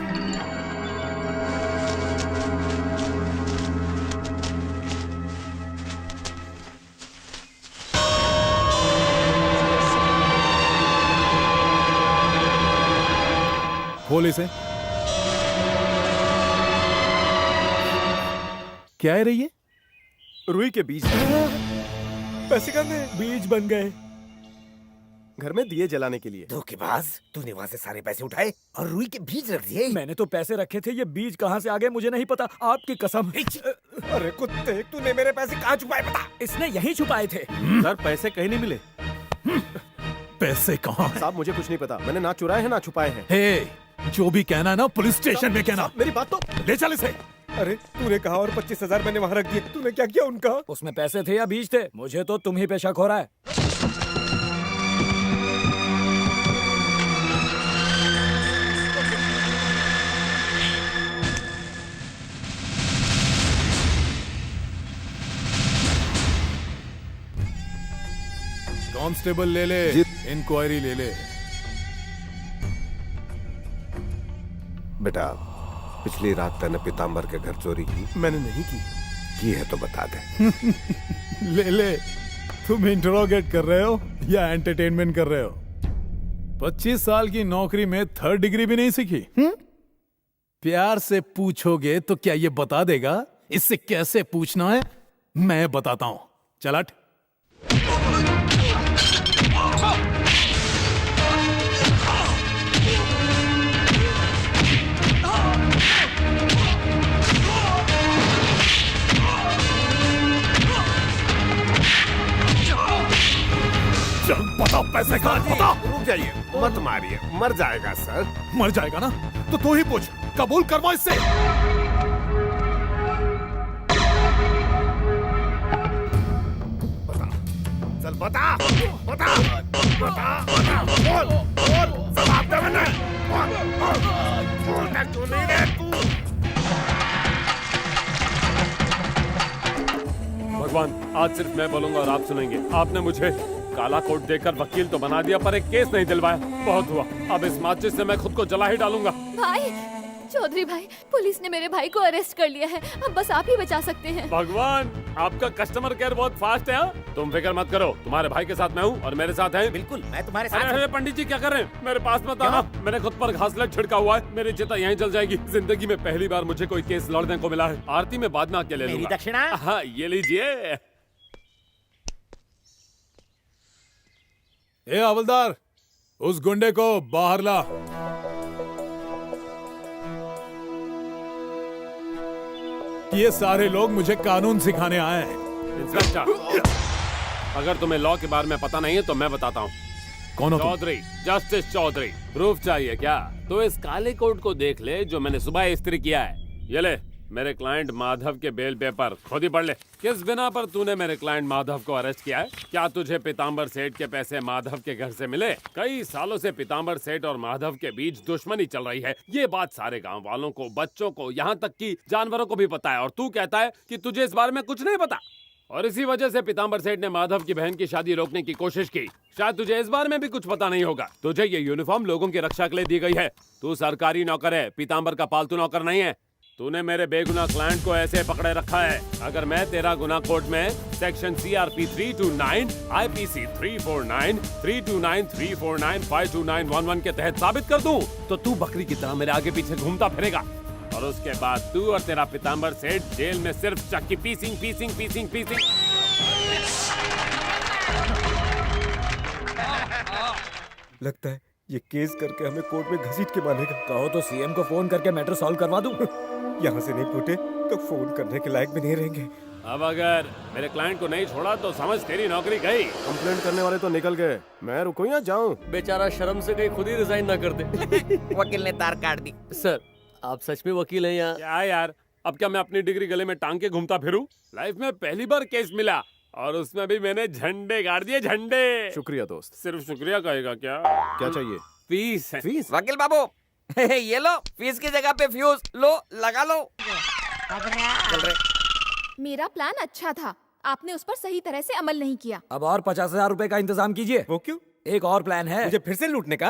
खोल इसे। क्या है रही है? रुई के बीज। पैसे कहाँ गए? बीज बन गए घर में दिए जलाने के लिए। धोखेबाज, तूने वहाँ से सारे पैसे उठाए और रुई के बीज रख दिए। मैंने तो पैसे रखे थे, ये बीज कहाँ से आ गए मुझे नहीं पता, आपकी कसम। अरे कुत्ते, तूने मेरे पैसे कहाँ छुपाए बता? इसने यहीं छुपाए थे। सर पैसे कहीं नहीं मिले। पैसे कहाँ हैं? साहब मुझे कुछ नहीं पता, मैंने ना चुराए हैं ना छुपाए हैं। हे, जो भी कहना है ना पुलिस स्टेशन में कहना। मेरी बात तो ले चल इसे। अरे तूने कहा और 25,000 मैंने वहाँ रख दिए, तूने क्या किया उनका? उसमें पैसे थे या बीज थे? मुझे तो तुम ही पे शक हो रहा है। कांस्टेबल ले ले, इंक्वायरी ले ले। बेटा, पिछली रात तूने पीताम्बर के घर चोरी की? मैंने नहीं की है तो बता दे। ले ले। तुम इंटरोगेट कर रहे हो या एंटरटेनमेंट कर रहे हो? 25 साल की नौकरी में 3rd डिग्री भी नहीं सीखी? प्यार से पूछोगे तो क्या ये बता देगा इससे कैसे पूछना है? मैं बताता हूं। चल हट। चल बताओ पैसे कहाँ हैं? बता। रुक जाइए, मत मारिए, मर जाएगा सर। मर जाएगा ना तो तू ही पूछ, कबूल करवा इससे। चल बता, बता, बता, बता, बोल, बोल, जवाब दे मैंने। बोलना क्यों नहीं रहे तू? भगवान, आज सिर्फ मैं बोलूंगा और आप सुनेंगे। आपने मुझे काला कोट देकर वकील तो बना दिया, पर एक केस नहीं दिलवाया। बहुत हुआ, अब इस माचिस से मैं खुद को जला ही डालूंगा। भाई, चौधरी भाई, पुलिस ने मेरे भाई को अरेस्ट कर लिया है। अब बस आप ही बचा सकते हैं। भगवान, आपका कस्टमर केयर बहुत फास्ट है। हाँ? तुम फिक्र मत करो, तुम्हारे भाई के साथ मैं हूँ और मेरे साथ है। बिल्कुल, मैं तुम्हारे साथ अरे पंडित जी क्या कर रहे हैं? मेरे पास मत आना, मैंने खुद पर घासलेट छिड़का हुआ है, मेरी चिता यहीं जल जाएगी। जिंदगी में पहली बार मुझे कोई केस लड़ने को मिला है। आरती में बाद में आके ले लूंगा। मेरी दक्षिणा? हाँ, ये लीजिए। ए हवलदार, उस गुंडे को बाहर ला। ये सारे लोग मुझे कानून सिखाने आए हैं। इंस्पेक्टर, अगर तुम्हें लॉ के बारे में पता नहीं है तो मैं बताता हूँ। कौन हो तुम? चौधरी, जस्टिस चौधरी। प्रूफ चाहिए क्या? तो इस काले कोट को देख ले जो मैंने सुबह इस्त्री किया है। ये ले, मेरे क्लाइंट माधव के बेल पेपर, खुद ही पढ़ ले। किस बिना पर तूने मेरे क्लाइंट माधव को अरेस्ट किया है? क्या तुझे पीताम्बर सेठ के पैसे माधव के घर से मिले? कई सालों से पीताम्बर सेठ और माधव के बीच दुश्मनी चल रही है। ये बात सारे गांव वालों को, बच्चों को, यहाँ तक कि जानवरों को भी पता है, और तू कहता है कि तुझे इस बारे में कुछ नहीं पता। और इसी वजह से पीताम्बर सेठ ने माधव की बहन की शादी रोकने की कोशिश की। शायद तुझे इस बारे में भी कुछ पता नहीं होगा। तुझे ये यूनिफॉर्म लोगों की रक्षा के लिए दी गई है। तू सरकारी नौकर है, पीताम्बर का पालतू नौकर नहीं है। तूने मेरे बेगुनाह क्लाइंट को ऐसे पकड़े रखा है। अगर मैं तेरा गुनाह कोर्ट में सेक्शन CRP 329, IPC 349, 329, 349, 529, 11 के तहत साबित कर दूं, तो तू बकरी की तरह मेरे आगे पीछे घूमता फिरेगा। और उसके बाद तू और तेरा पीताम्बर सेठ जेल में सिर्फ चक्की पीसिंग पीसिंग पीसिंग पीसिंग। लगता है ये केस करके हमें कोर्ट में घसीट के मानेगा। कहो तो CM को फोन करके मैटर सॉल्व करवा दूं। यहाँ से नहीं फूटे तो फोन करने के लायक भी नहीं रहेंगे। अब अगर मेरे क्लाइंट को नहीं छोड़ा तो समझ तेरी नौकरी गई। कंप्लेंट करने वाले तो निकल गए, मैं रुकूं या जाऊं? बेचारा शर्म से कहीं खुद ही रिजाइन ना कर दे। वकील ने तार काट दी। सर, आप सच में वकील हैं या? क्या यार, अब क्या मैं अपनी डिग्री गले में टांग के घूमता फिरूं? लाइफ में पहली बार केस मिला और उसमें भी मैंने झंडे गाड़ दिए, झंडे। शुक्रिया दोस्त। सिर्फ शुक्रिया कहेगा क्या? क्या चाहिए? फीस है। फीस? वकील बाबू ये लो, फीस की जगह पे फ्यूज लो, लगा लो। चल रहे। मेरा प्लान अच्छा था, आपने उस पर सही तरह से अमल नहीं किया। अब और 50,000 रुपए का इंतजाम कीजिए। वो क्यों? एक और प्लान है। मुझे फिर से लूटने का?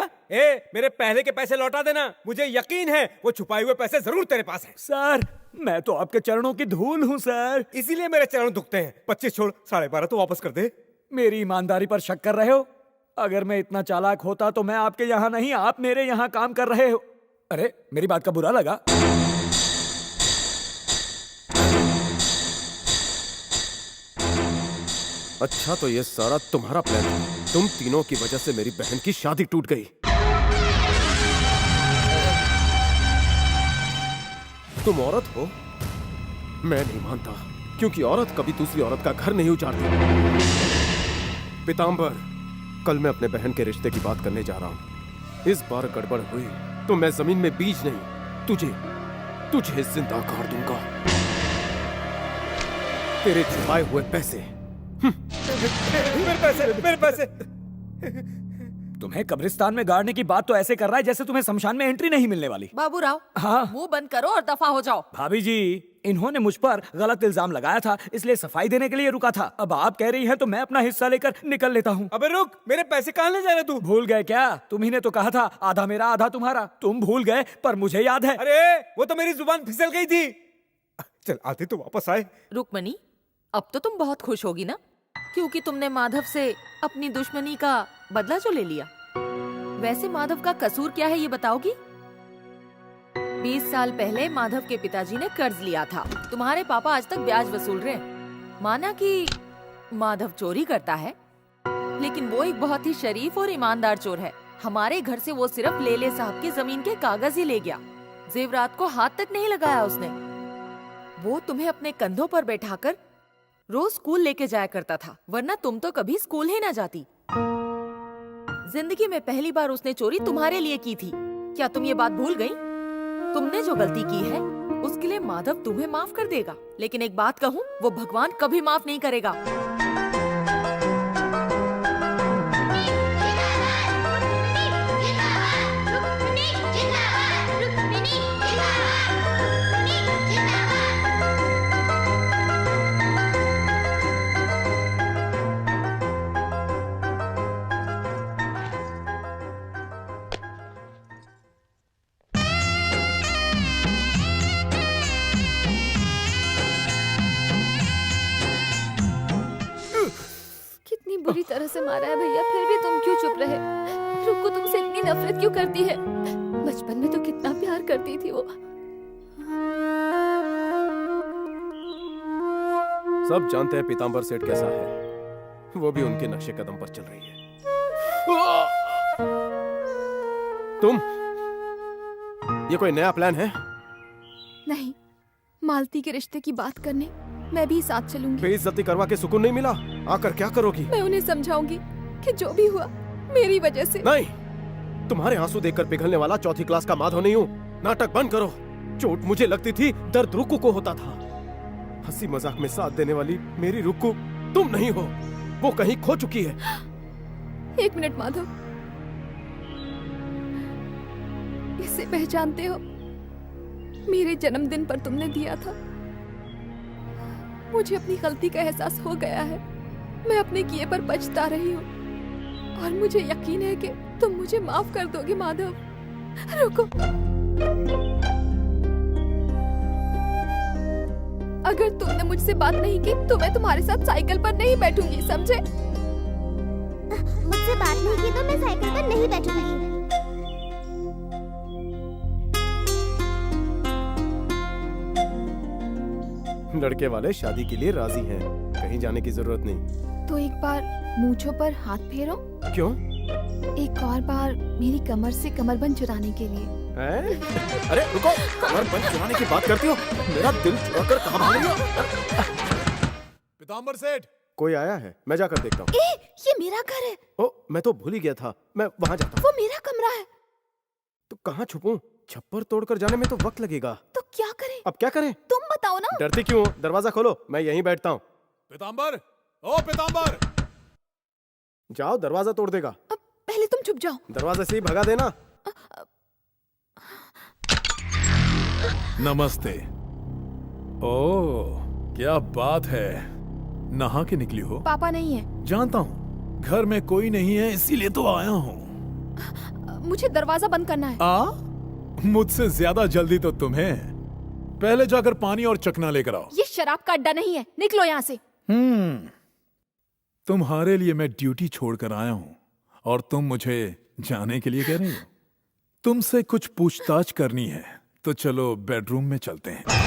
मेरे पहले के पैसे लौटा देना। मुझे यकीन है वो छुपाए हुए पैसे जरूर तेरे पास हैं। सर, मैं तो आपके चरणों की धूल हूँ सर। इसीलिए मेरे चरण दुखते हैं। 25 छोड़, 12.5 तो वापस कर दे। मेरी ईमानदारी पर शक कर रहे हो? अगर मैं इतना चालाक होता तो मैं आपके यहाँ नहीं, आप मेरे यहाँ काम कर रहे हो। अरे, मेरी बात का बुरा लगा? अच्छा, तो ये सारा तुम्हारा प्लान है। तुम तीनों की वजह से मेरी बहन की शादी टूट गई। तुम औरत हो? मैं नहीं मानता, क्योंकि औरत कभी दूसरी औरत का घर नहीं उजाड़ती। पीताम्बर, कल मैं अपने बहन के रिश्ते की बात करने जा रहा हूँ। इस बार गड़बड़ हुई तो मैं जमीन में बीज नहीं, तुझे जिंदा गाड़ दूंगा। तेरे छुपाए हुए पैसे। मेरे पैसे। तुम्हें कब्रिस्तान में गाड़ने की बात तो ऐसे कर रहा है जैसे तुम्हें शमशान में एंट्री नहीं मिलने वाली। बाबूराव, हाँ? मुंह बंद करो और दफा हो जाओ। भाभी जी, इन्होंने मुझ पर गलत इल्जाम लगाया था, इसलिए सफाई देने के लिए रुका था। अब आप कह रही हैं तो मैं अपना हिस्सा लेकर निकल लेता हूँ। अबे रुक, मेरे पैसे कहाँ ले जा रहा तू? भूल गए क्या? तुम्ही ने तो कहा था आधा मेरा आधा तुम्हारा। तुम भूल गए, पर मुझे याद है। अरे, वो तो मेरी जुबान फिसल गई थी। चल, आते तो वापस आए। रुक्मणी, अब तो तुम बहुत खुश होगी ना, क्योंकि तुमने माधव से अपनी दुश्मनी का बदला जो ले लिया। वैसे माधव का कसूर क्या है ये बताओगी? 20 साल पहले माधव के पिताजी ने कर्ज लिया था। तुम्हारे पापा आज तक ब्याज वसूल रहे हैं। माना कि माधव चोरी करता है, लेकिन वो एक बहुत ही शरीफ और ईमानदार चोर है। हमारे घर से वो सिर्फ लेले साहब की जमीन के कागज ही ले गया, जेवरात को हाथ तक नहीं लगाया उसने। वो तुम्हें अपने कंधों पर बैठाकर रोज स्कूल लेके जाया करता था, वरना तुम तो कभी स्कूल ही ना जाती। जिंदगी में पहली बार उसने चोरी तुम्हारे लिए की थी। क्या तुम ये बात भूल गई? तुमने जो गलती की है उसके लिए माधव तुम्हें माफ कर देगा, लेकिन एक बात कहूँ, वो भगवान कभी माफ नहीं करेगा। बुरी तरह से मारा है भैया, फिर भी तुम क्यों चुप रहे? रुको तुमसे इतनी नफरत क्यों करती है? बचपन में तो कितना प्यार करती थी वो। सब जानते हैं पीताम्बर सेठ कैसा है। वो भी उनके नक्शे कदम पर चल रही है। तुम, ये कोई नया प्लान है? नहीं, मालती के रिश्ते की बात करने मैं भी साथ चलूंगी। बेइज्जती करवा के सुकून नहीं मिला, आकर क्या करोगी? मैं उन्हें समझाऊंगी कि जो भी हुआ मेरी वजह से। नहीं, तुम्हारे आंसू देखकर पिघलने वाला चौथी क्लास का माधव नहीं हूँ। नाटक बंद करो। चोट मुझे लगती थी, दर्द रुक्कू को होता था। हंसी मजाक में साथ देने वाली मेरी रुक्कू तुम नहीं हो, वो कहीं खो चुकी है। 1 मिनट माधव, इसे पहचानते हो? मेरे जन्मदिन पर तुमने दिया था। मुझे अपनी गलती का एहसास हो गया है। मैं अपने किए पर पछता रही हूँ और मुझे यकीन है कि तुम मुझे माफ कर दोगे माधव। रुको, अगर तुमने मुझसे बात नहीं की तो मैं तुम्हारे साथ साइकिल पर नहीं बैठूंगी, समझे? मुझसे बात नहीं की तो मैं साइकिल पर नहीं बैठूंगी। लड़के वाले शादी के लिए राजी हैं, कहीं जाने की जरूरत नहीं। तो एक बार मूंछों पर हाथ फेरो। क्यों? एक और बार मेरी कमर से कमरबंद चुराने के लिए। अरे रुको, कमरबंद चुराने की बात करती हो? मेरा दिल चुराकर कहाँ भाग रही हो? पीताम्बर सेठ, कोई आया है? मैं जाकर देखता हूँ। ये मेरा घर है। ओ, मैं तो भूल ही गया था। मैं वहाँ जाता हूँ। वो मेरा कमरा है। तो कहाँ छुपूं? छप्पर तोड़कर जाने में तो वक्त लगेगा। तो क्या करें? अब क्या करें? तुम बताओ ना। डरती क्यों हो? दरवाजा खोलो, मैं यहीं बैठता हूँ। पीताम्बर, ओ पीताम्बर! जाओ, दरवाजा तोड़ देगा। पहले तुम चुप जाओ। दरवाजे से ही भगा देना। नमस्ते। ओह, क्या बात है, नहा के निकली हो? पापा नहीं है। जानता हूँ, घर में कोई नहीं है इसीलिए तो आया हूँ। मुझे दरवाजा बंद करना है। मुझसे ज्यादा जल्दी तो तुम्हें। पहले जाकर पानी और चखना लेकर आओ। ये शराब का अड्डा नहीं है, निकलो यहाँ से। तुम्हारे लिए मैं ड्यूटी छोड़कर आया हूँ और तुम मुझे जाने के लिए कह रही हो। तुमसे कुछ पूछताछ करनी है, तो चलो बेडरूम में चलते हैं।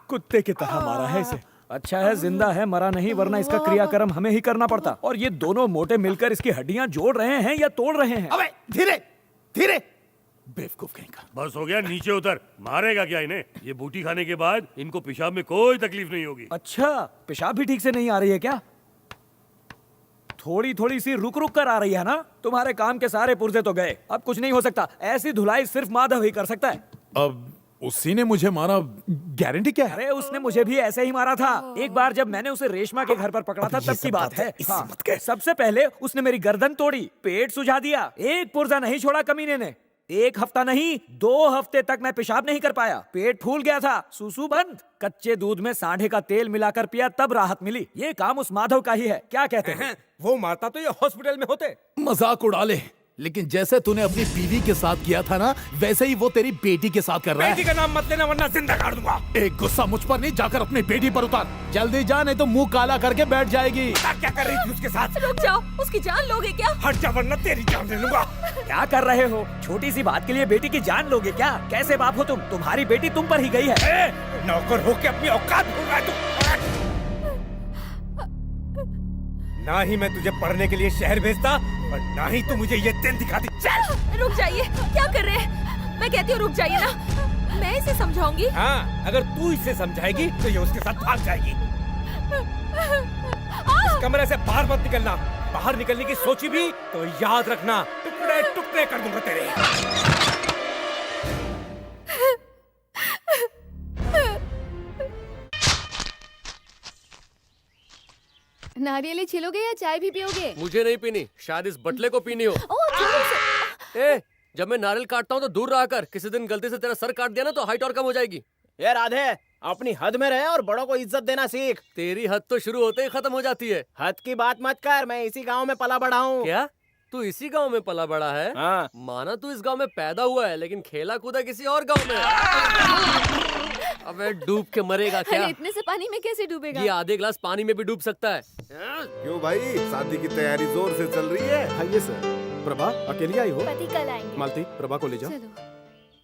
कुत्ते की तरह मारा है इसे। अच्छा है जिंदा है, मरा नहीं, वरना इसका क्रियाक्रम हमें ही करना पड़ता। और ये दोनों मोटे मिलकर इसकी हड्डियां जोड़ रहे हैं या तोड़ रहे हैं। अबे धीरे धीरे, बेवकूफ कहीं का। बस हो गया, नीचे उतर। मारेगा क्या इन्हें? ये बूटी खाने के बाद इनको पेशाब में कोई तकलीफ नहीं होगी। अच्छा, पेशाब भी ठीक से नहीं आ रही है क्या? थोड़ी थोड़ी सी रुक रुक कर आ रही है ना? तुम्हारे काम के सारे पुर्जे तो गए, अब कुछ नहीं हो सकता। ऐसी धुलाई सिर्फ माधव ही कर सकता है। अब उसी ने मुझे मारा, गारंटी क्या है? अरे उसने मुझे भी ऐसे ही मारा था। एक बार जब मैंने उसे रेशमा के घर पर पकड़ा था तब की बात है। हाँ, सबसे पहले उसने मेरी गर्दन तोड़ी, पेट सुझा दिया, एक पुर्जा नहीं छोड़ा कमीने ने। 1 हफ्ता नहीं 2 हफ्ते तक मैं पेशाब नहीं कर पाया, पेट फूल गया था, सूसू बंद। कच्चे दूध में सांढे का तेल मिलाकर पिया तब राहत मिली। ये काम उस माधव का ही है, क्या कहते हैं? वो मारता तो ये हॉस्पिटल में होते। मजाक उड़ा ले, लेकिन जैसे तूने अपनी बीवी के साथ किया था ना, वैसे ही वो तेरी बेटी के साथ कर रहा है। बेटी का नाम मत लेना वरना जिंदा काट दूंगा। एक गुस्सा मुझ पर नहीं, जाकर अपनी बेटी पर उतार। जल्दी जा, नहीं तो मुंह काला करके बैठ जाएगी। क्या कर रही थी उसके साथ? रुक जाओ, उसकी जान लोगे क्या? हट जा वरना तेरी जान ले लूंगा। क्या कर रहे हो? छोटी सी बात के लिए बेटी की जान लोगे क्या? कैसे बाप हो तुम? तुम्हारी बेटी तुम पर ही गई है। नौकर होके अपनी औकात भूल रहा है तू। ना ही मैं तुझे पढ़ने के लिए शहर भेजता और ना ही तू मुझे ये दिन दिखाती। चल रुक जाइए, क्या कर रहे हैं? मैं कहती हूँ रुक जाइए ना, मैं इसे समझाऊंगी। हाँ, अगर तू इसे समझाएगी तो ये उसके साथ भाग जाएगी। इस कमरे से बाहर मत निकलना। बाहर निकलने की सोची भी तो याद रखना, टुकड़े टुकड़े कर दूंगा तेरे। नारियल छिलोगे या चाय भी पियोगे? मुझे नहीं पीनी, शायद इस बटले को पीनी हो। ए, जब मैं नारियल काटता हूँ तो दूर रहा कर। किसी दिन गलती से तेरा सर काट दिया ना तो हाइट और कम हो जाएगी। ये राधे, अपनी हद में रहे और बड़ों को इज्जत देना सीख। तेरी हद तो शुरू होते ही खत्म हो जाती है। हद की बात मत कर, मैं इसी गांव में पला बड़ा हूँ। क्या? तू इसी गांव में पला बड़ा है? हाँ। माना तू इस गांव में पैदा हुआ है लेकिन खेला कूदा किसी और गांव में है। अबे डूब के मरेगा क्या? अरे इतने से पानी में कैसे डूबेगा? ये आधे ग्लास पानी में भी डूब सकता है। क्यों भाई, शादी की तैयारी जोर से चल रही है? आइए सर। प्रभा अकेली आई हो? पति कल आएंगे। मालती, प्रभा को ले जाओ।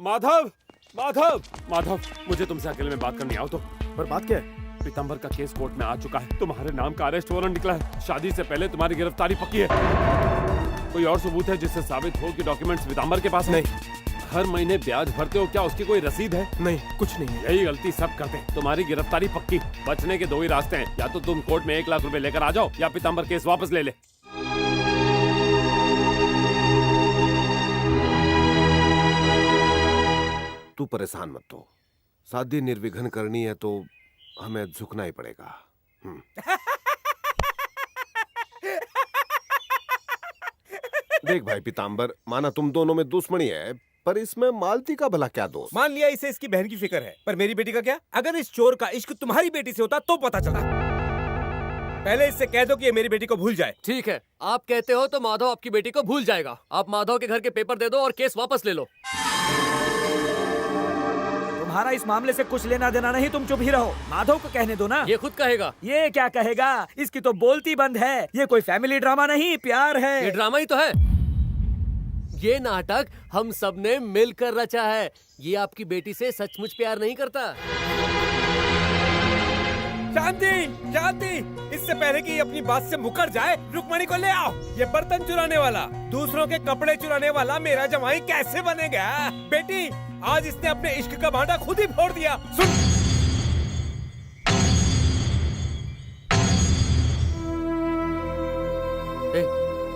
माधव, माधव, माधव, मुझे तुमसे अकेले में बात करनी आओ तो। पर बात क्या है? पीताम्बर का केस कोर्ट में आ चुका है। तुम्हारे नाम का अरेस्ट वारंट निकला है। शादी से पहले तुम्हारी गिरफ्तारी पक्की है। कोई और सबूत है जिससे साबित हो कि डॉक्यूमेंट्स पीताम्बर के पास? नहीं। हर महीने ब्याज भरते हो, क्या उसकी कोई रसीद है? नहीं, कुछ नहीं है। यही गलती सब करते हैं। तुम्हारी गिरफ्तारी पक्की। बचने के दो ही रास्ते हैं, या तो तुम कोर्ट में 1 लाख रुपए लेकर आ जाओ या पीताम्बर केस वापस ले ले। तू परेशान मत हो, शादी निर्विघ्न करनी है तो हमें झुकना ही पड़ेगा। देख भाई पीताम्बर, माना तुम दोनों में दुश्मनी है, पर इसमें मालती का भला क्या दोष? मान लिया इसे इसकी बहन की फिक्र है, पर मेरी बेटी का क्या? अगर इस चोर का इश्क तुम्हारी बेटी से होता तो पता चला। पहले इससे कह दो कि ये मेरी बेटी को भूल जाए। ठीक है, आप कहते हो तो माधव आपकी बेटी को भूल जाएगा। आप माधव के घर के पेपर दे दो और केस वापस ले लो। तुम्हारा इस मामले से कुछ लेना देना नहीं, तुम चुप ही रहो। माधव को कहने दो ना। ये खुद कहेगा। ये क्या कहेगा? इसकी तो बोलती बंद है। ये कोई फैमिली ड्रामा नहीं, प्यार है। ये ड्रामा ही तो है। ये नाटक हम सब ने मिलकर रचा है। ये आपकी बेटी से सचमुच प्यार नहीं करता। शांति, शांति, इससे पहले कि ये अपनी बात से मुकर जाए, रुक्मणी को ले आओ। ये बर्तन चुराने वाला, दूसरों के कपड़े चुराने वाला मेरा जमाई कैसे बनेगा? बेटी, आज इसने अपने इश्क का भांडा खुद ही फोड़ दिया। सुन,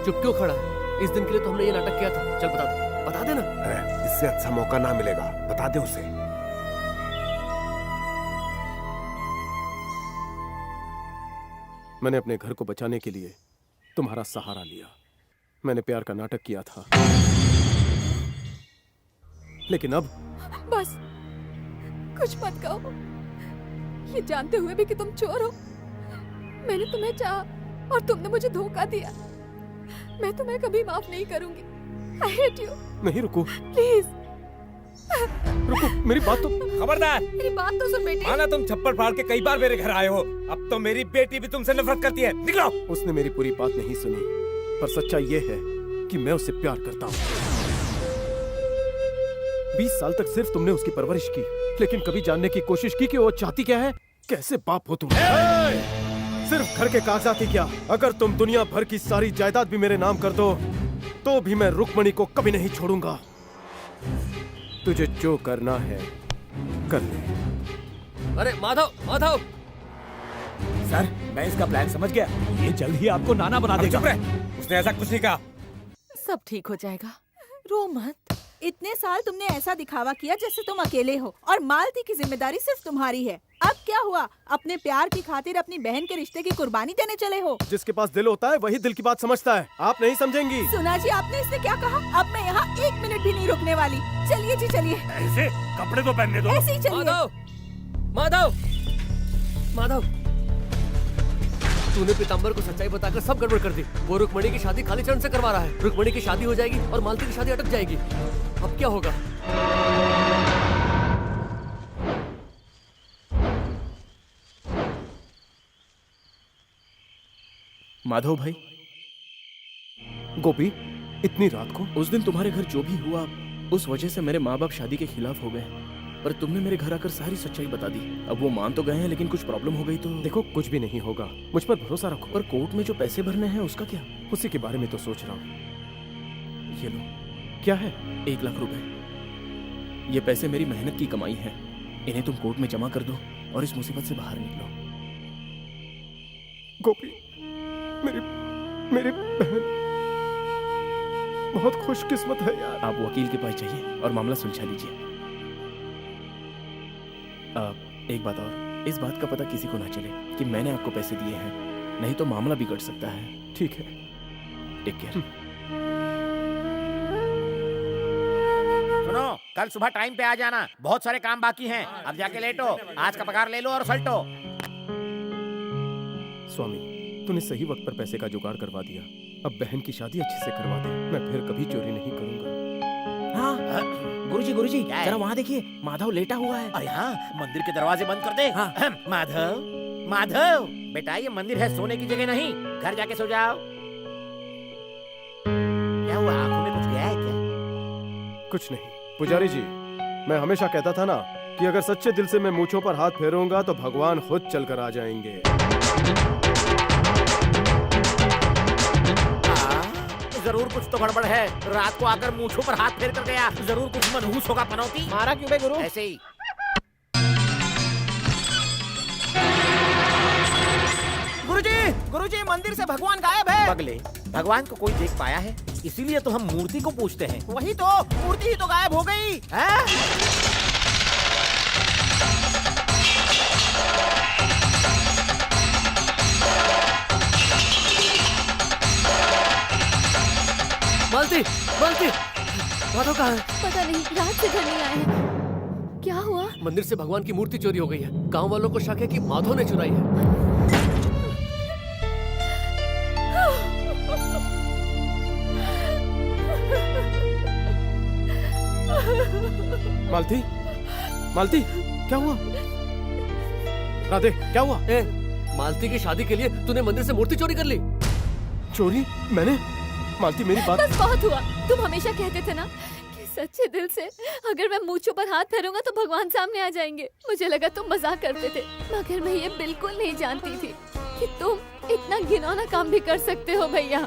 चुप क्यों खड़ा है? इस दिन के लिए तो हमने ये नाटक किया था। चल बता दे, बता देना। अरे इससे अच्छा मौका ना मिलेगा, बता दे उसे। मैंने अपने घर को बचाने के लिए तुम्हारा सहारा लिया। मैंने प्यार का नाटक किया था, लेकिन अब बस कुछ मत कहो। ये जानते हुए भी कि तुम चोर हो, मैंने तुम्हें चाहा और तुमने मुझे धोखा दिया। मैं तुम्हें कभी माफ नहीं करूंगी। I hate you। नहीं, रुको प्लीज रुको, मेरी बात तो। खबरदार, मेरी बात तो सुन बेटी। माना तुम छप्पर फाड़ के कई बार मेरे घर आए हो, अब तो मेरी बेटी भी तुमसे नफरत करती है। निकलो। उसने मेरी पूरी बात नहीं सुनी, पर सच्चाई ये है कि मैं उससे प्यार करता हूँ। 20 साल तक सिर्फ तुमने उसकी परवरिश की, लेकिन कभी जानने की कोशिश की कि वो चाहती क्या है? कैसे बाप हो तुम? सिर्फ घर के कागजात ही क्या, अगर तुम दुनिया भर की सारी जायदाद भी मेरे नाम कर दो तो भी मैं रुक्मणी को कभी नहीं छोड़ूंगा। तुझे जो करना है कर ले। अरे माधव, माधव! सर, मैं इसका प्लान समझ गया। ये जल्द ही आपको नाना बना देगा। चुप रहे, उसने ऐसा कुछ नहीं कहा। सब ठीक हो जाएगा, रो मत। इतने साल तुमने ऐसा दिखावा किया जैसे तुम अकेले हो और मालती की जिम्मेदारी सिर्फ तुम्हारी है। अब क्या हुआ? अपने प्यार की खातिर अपनी बहन के रिश्ते की कुर्बानी देने चले हो। जिसके पास दिल होता है वही दिल की बात समझता है। आप नहीं समझेंगी। सुना जी, आपने इससे क्या कहा? अब मैं यहाँ 1 मिनट भी नहीं रुकने वाली। चलिए जी, चलिए। ऐसे कपड़े तो पहनने दो। ऐसे ही चलिए। माधव, माधव, माधव, तूने पीताम्बर को सच्चाई बताकर सब गड़बड़ कर दी। वो रुक्मणी की शादी खाली चरण से करवा रहा है। रुक्मणी की शादी हो जाएगी और मालती की शादी अटक जाएगी। अब क्या होगा? माधव भाई, गोपी, इतनी रात को? उस दिन तुम्हारे घर जो भी हुआ, उस वजह से मेरे माँ बाप शादी के खिलाफ हो गए, पर तुमने मेरे घर आकर सारी सच्चाई बता दी। अब वो मान तो गए हैं, लेकिन कुछ प्रॉब्लम हो गई तो। देखो, कुछ भी नहीं होगा, मुझ पर भरोसा रखो। पर कोर्ट में जो पैसे भरने हैं उसका क्या? उसी के बारे में तो सोच रहा हूँ। ये लो। क्या है? 1 लाख रुपए। ये पैसे मेरी मेहनत की कमाई है, इन्हें तुम कोर्ट में जमा कर दो और इस मुसीबत से बाहर निकलो। गोपी, मेरी बहन बहुत खुशकिस्मत है यार। आप वकील के पास जाइए और मामला सुलझा लीजिए। एक बात और, इस बात का पता किसी को ना चले कि मैंने आपको पैसे दिए हैं, नहीं तो मामला बिगड़ सकता है। ठीक है, टेक केयर। सुनो, कल सुबह टाइम पे आ जाना, बहुत सारे काम बाकी हैं। अब जाके लेटो, आज का पगार ले लो और सल्टो। स्वामी, तूने सही वक्त पर पैसे का जुगाड़ करवा दिया। अब बहन की शादी अच्छे से करवा दे, मैं फिर कभी चोरी नहीं करूंगा। हाँ गुरुजी जरा वहाँ देखिए, माधव लेटा हुआ है। अरे हाँ, मंदिर के दरवाजे बंद कर दे। हाँ। माधव बेटा, ये मंदिर है, सोने की जगह नहीं, घर जाके सो जाओ। क्या हुआ, आंखों में कुछ गया है क्या? कुछ नहीं पुजारी जी, मैं हमेशा कहता था ना कि अगर सच्चे दिल से मैं मूंछों पर हाथ फेरूंगा तो भगवान खुद चलकर आ जाएंगे। जरूर कुछ तो गड़बड़ है। रात को आकर मूंछों पर हाथ फेर कर गया, जरूर कुछ मनहूस होगा। पनौती मारा क्यों बे गुरु? ऐसे ही। गुरुजी मंदिर से भगवान गायब है। पगले, भगवान को कोई देख पाया है? इसीलिए तो हम मूर्ति को पूछते हैं। वही तो, मूर्ति ही तो गायब हो गई है। मालती माधव कहाँ है? पता नहीं, रात से घर नहीं आए हैं। क्या हुआ? मंदिर से भगवान की मूर्ति चोरी हो गई है। गांव वालों को शक है कि माधव ने चुराई है। मालती क्या हुआ? राधे क्या हुआ? मालती की शादी के लिए तूने मंदिर से मूर्ति चोरी कर ली। चोरी? मैंने? मालती मेरी बात। बस बहुत हुआ। तुम हमेशा कहते थे ना कि सच्चे दिल से अगर मैं मूंछों पर हाथ फेरूंगा तो भगवान सामने आ जाएंगे। मुझे लगा तुम मजाक करते थे, मगर मैं ये बिल्कुल नहीं जानती थी कि तुम इतना घिनौना काम भी कर सकते हो भैया।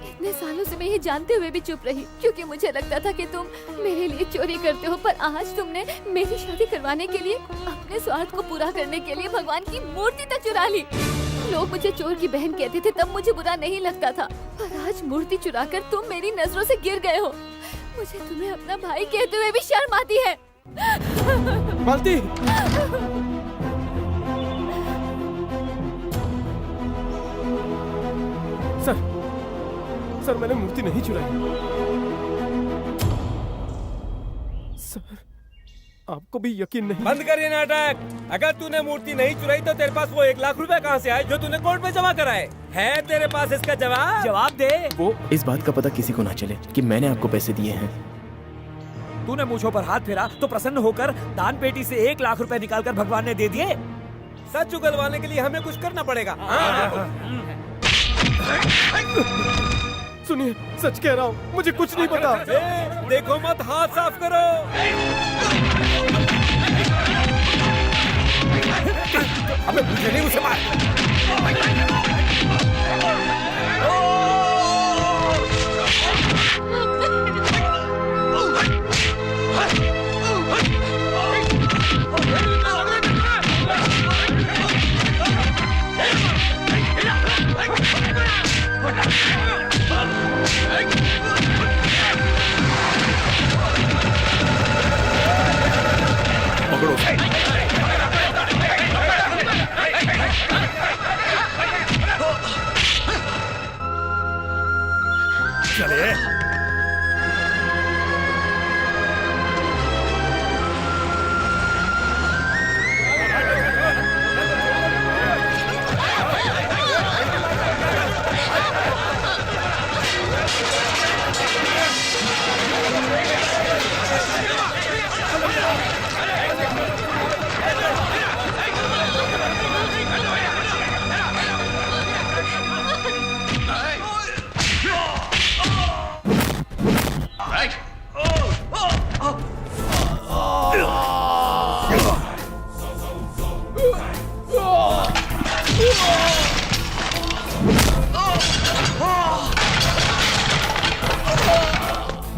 इतने सालों से मैं ये जानते हुए भी चुप रही, क्योंकि मुझे लगता था कि तुम मेरे लिए चोरी करते हो। पर आज तुमने मेरी शादी करवाने के लिए, अपने स्वार्थ को पूरा करने के लिए भगवान की मूर्ति तक चुरा ली। लोग मुझे चोर की बहन कहते थे, तब मुझे बुरा नहीं लगता था, पर आज मूर्ति चुराकर तुम मेरी नजरों से गिर गए हो। मुझे तुम्हें अपना भाई कहते हुए भी शर्म आती है। मालती! सर मैंने मूर्ति नहीं चुराई। सर आपको भी यकीन नहीं? बंद कर ये नाटक। अगर तूने मूर्ति नहीं चुराई तो तेरे पास वो 1 लाख रुपए कहाँ से आए जो तूने कोर्ट में जमा कराए? है तेरे पास इसका जवाब दे। वो इस बात का पता किसी को ना चले कि मैंने आपको पैसे दिए हैं। तूने मूंछों पर हाथ फेरा तो प्रसन्न होकर दान पेटी से 1 लाख रुपए निकालकर भगवान ने दे दिए। सच उगलवाने के लिए हमें कुछ करना पड़ेगा। सुनिए, सच कह रहा हूँ, मुझे कुछ नहीं पता। देखो मत, हाथ साफ करो। अबे मुझे नहीं, उसे मार। पकड़ो। चले।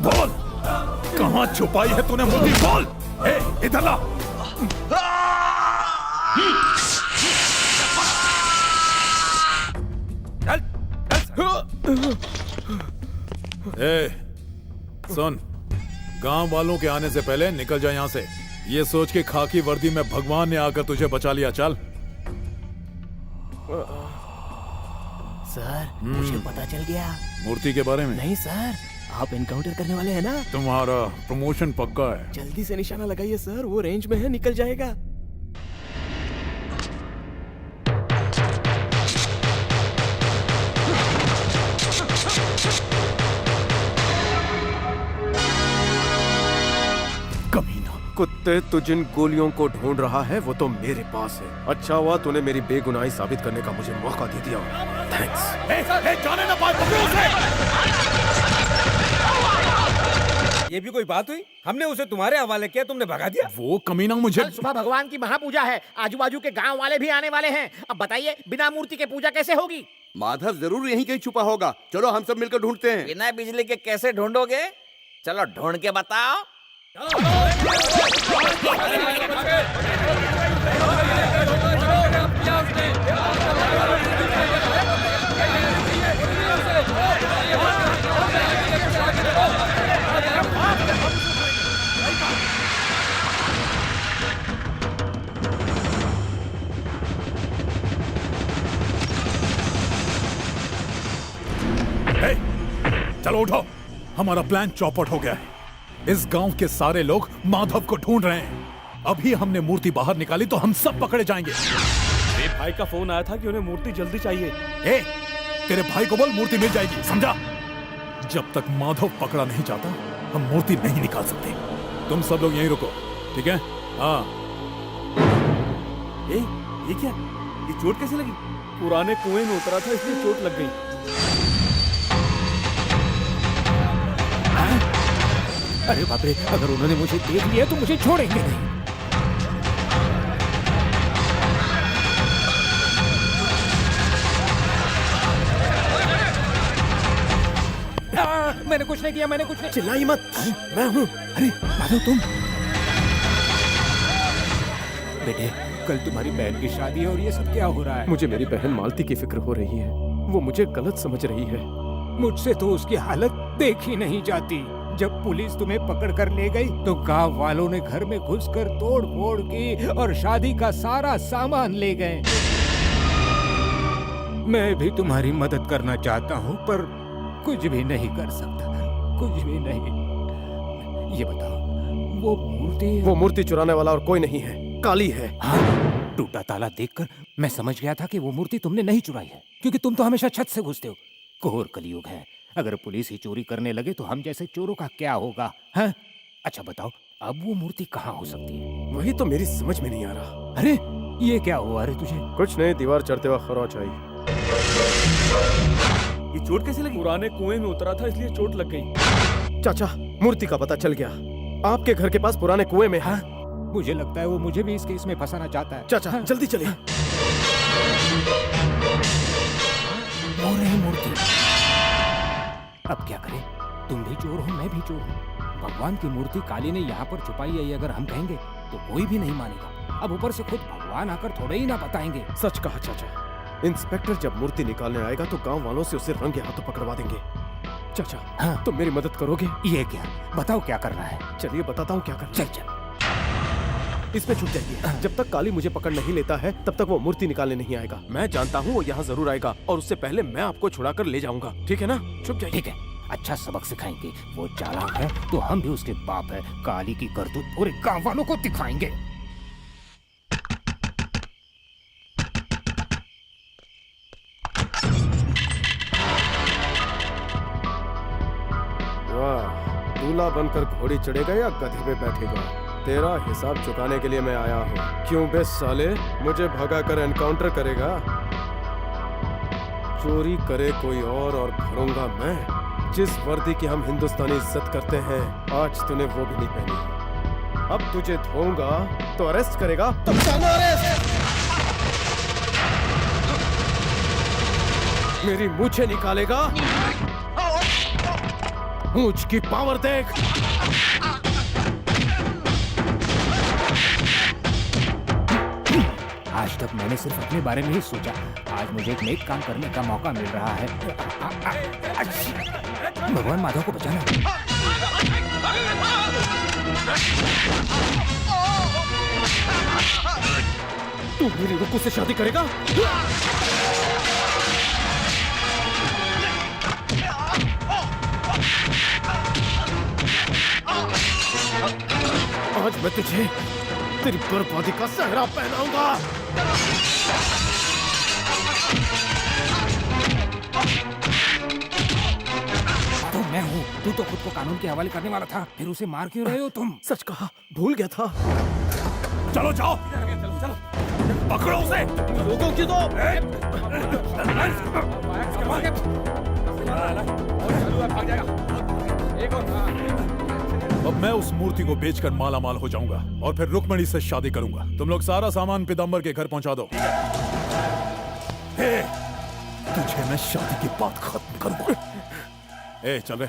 बोल, कहाँ छुपाई है तूने मूर्ति? बोल। इधर ला। सुन, गांव वालों के आने से पहले निकल जा यहाँ से। ये सोच के खाकी वर्दी में भगवान ने आकर तुझे बचा लिया। चल। सर, मुझे पता चल गया। मूर्ति के बारे में? नहीं सर, आप एनकाउंटर करने वाले हैं ना? तुम्हारा प्रमोशन पक्का है। जल्दी से निशाना लगाइए सर, वो रेंज में है, निकल जाएगा। कुत्ते, तू जिन गोलियों को ढूंढ रहा है वो तो मेरे पास है। अच्छा हुआ तूने मेरी बेगुनाही साबित करने का मुझे मौका दे दिया। थैंक्स। जाने ना पाए, पकड़ो उसे। ये भी कोई बात हुई? हमने उसे तुम्हारे हवाले किया, तुमने भगा दिया। वो कमीना मुझे कल सुबह भगवान की महापूजा है, आजू बाजू के गांव वाले भी आने वाले हैं। अब बताइए बिना मूर्ति के पूजा कैसे होगी? माधव जरूर यहीं कहीं छुपा होगा। चलो हम सब मिलकर ढूंढते हैं। बिना बिजली के कैसे ढूंढोगे? चलो ढूंढ के बताओ। चलो उठो, हमारा प्लान चौपट हो गया है। इस गांव के सारे लोग माधव को ढूंढ रहे हैं। अभी हमने मूर्ति बाहर निकाली तो हम सब पकड़े जाएंगे। मेरे भाई का फोन आया था कि उन्हें मूर्ति जल्दी चाहिए। तेरे भाई को बोल मूर्ति मिल जाएगी, समझा? जब तक माधव पकड़ा नहीं जाता हम मूर्ति नहीं निकाल सकते। तुम सब लोग यहीं रुको, ठीक है? हाँ। ये क्या? ये चोट कैसे लगी? पुराने कुएं में उतरा था इसलिए चोट लग गई। अरे बाप रे, अगर उन्होंने मुझे देख लिया तो मुझे छोड़ेंगे नहीं। मैंने कुछ नहीं किया, मैंने कुछ नहीं। चिल्लाई मत, मैं हूँ। अरे माधव तुम? बेटे, कल तुम्हारी बहन की शादी है और ये सब क्या हो रहा है? मुझे मेरी बहन मालती की फिक्र हो रही है। वो मुझे गलत समझ रही है। मुझसे तो उसकी हालत देखी नहीं जाती। जब पुलिस तुम्हें पकड़ कर ले गई तो गांव वालों ने घर में घुसकर तोड़ फोड़ की और शादी का सारा सामान ले गए। मैं भी तुम्हारी मदद करना चाहता हूँ पर कुछ भी नहीं कर सकता, कुछ भी नहीं। ये बताओ, वो मूर्ति चुराने वाला और कोई नहीं है, काली है। हाँ, टूटा ताला देखकर मैं समझ गया था कि वो मूर्ति तुमने नहीं चुराई है, क्योंकि तुम तो हमेशा छत से घुसते हो। घोर कलयुग है, अगर पुलिस ही चोरी करने लगे तो हम जैसे चोरों का क्या होगा? हैं? अच्छा बताओ, अब वो मूर्ति कहाँ हो सकती है? वही तो मेरी समझ में नहीं आ रहा। अरे ये क्या हुआ? अरे तुझे कुछ नहीं, दीवार चढ़ते वक्त खरोंच आई। ये चोट कैसे लगी? पुराने कुएं में उतरा था इसलिए चोट लग गई। चाचा, मूर्ति का पता चल गया। आपके घर के पास पुराने कुएं में है। मुझे लगता है वो मुझे भी इस केस में फंसाना चाहता है। चाचा जल्दी चलिए। वो रही मूर्ति। अब क्या करें? तुम भी चोर हो, मैं भी चोर हूँ। भगवान की मूर्ति काली ने यहाँ पर छुपाई है, ये अगर हम कहेंगे तो कोई भी नहीं मानेगा। अब ऊपर से खुद भगवान आकर थोड़े ही ना बताएंगे। सच कहा चाचा। इंस्पेक्टर जब मूर्ति निकालने आएगा तो गांव वालों से उसे रंगे हाथों पकड़वा देंगे। चाचा, हाँ? तुम मेरी मदद करोगे? ये क्या? बताओ क्या करना है। चलिए बताता हूँ क्या करना। चल चल। इसमें छुप जाइए। जब तक काली मुझे पकड़ नहीं लेता है तब तक वो मूर्ति निकालने नहीं आएगा। मैं जानता हूँ वो यहाँ जरूर आएगा और उससे पहले मैं आपको छुड़ा कर ले जाऊंगा। ठीक है ना? छुप जाइए। ठीक है, अच्छा सबक सिखाएंगे। वो चालाक है तो हम भी उसके बाप है। काली की करतूत पूरे गांव वालों को दिखाएंगे। वाह, दूल्हा बनकर घोड़ी चढ़ेगा या गधे पे बैठेगा? तेरा हिसाब चुकाने के लिए मैं आया हूँ। क्यों बे साले, मुझे भगाकर एनकाउंटर करेगा? चोरी करे कोई और भरूंगा मैं। जिस वर्दी की हम हिंदुस्तानी इज्जत करते हैं, आज तूने वो भी नहीं पहनी। अब तुझे धोऊंगा तो अरेस्ट करेगा तो अरेस्ट। मेरी मूछें निकालेगा, मूछ की पावर देख। आज तक मैंने सिर्फ अपने बारे में ही सोचा, आज मुझे एक नेक काम करने का मौका मिल रहा है। भगवान माधव को बचाना। तू मेरी रुकू से शादी करेगा? आज मैं तुझे तेरी बर्बादी का सहरा पहनाऊंगा। मैं हूँ। तू तो खुद को कानून के हवाले करने वाला था, फिर उसे मार क्यों रहे हो तुम? सच कहा, भूल गया था। चलो जाओ, चलो पकड़ो उसे। लोगों की तो अब मैं उस मूर्ति को बेचकर माला माल हो जाऊंगा और फिर रुक्मणी से शादी करूंगा। तुम लोग सारा सामान पीताम्बर के घर पहुंचा दो। तुझे मैं शादी की बात खत्म करूंगा। चल रहे।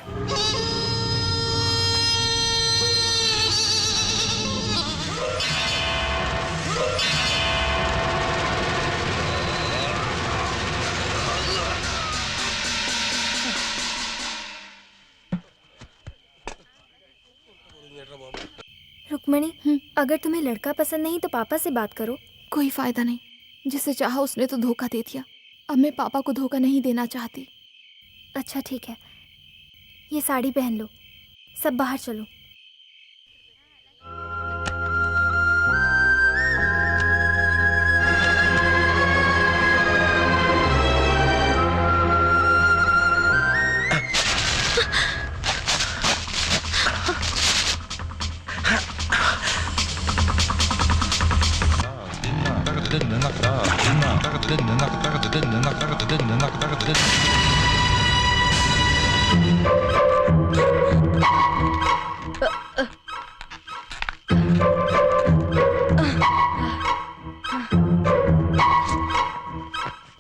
रुक्मणी, अगर तुम्हें लड़का पसंद नहीं तो पापा से बात करो। कोई फायदा नहीं, जिसे चाहा उसने तो धोखा दे दिया। अब मैं पापा को धोखा नहीं देना चाहती। अच्छा ठीक है, ये साड़ी पहन लो, सब बाहर चलो।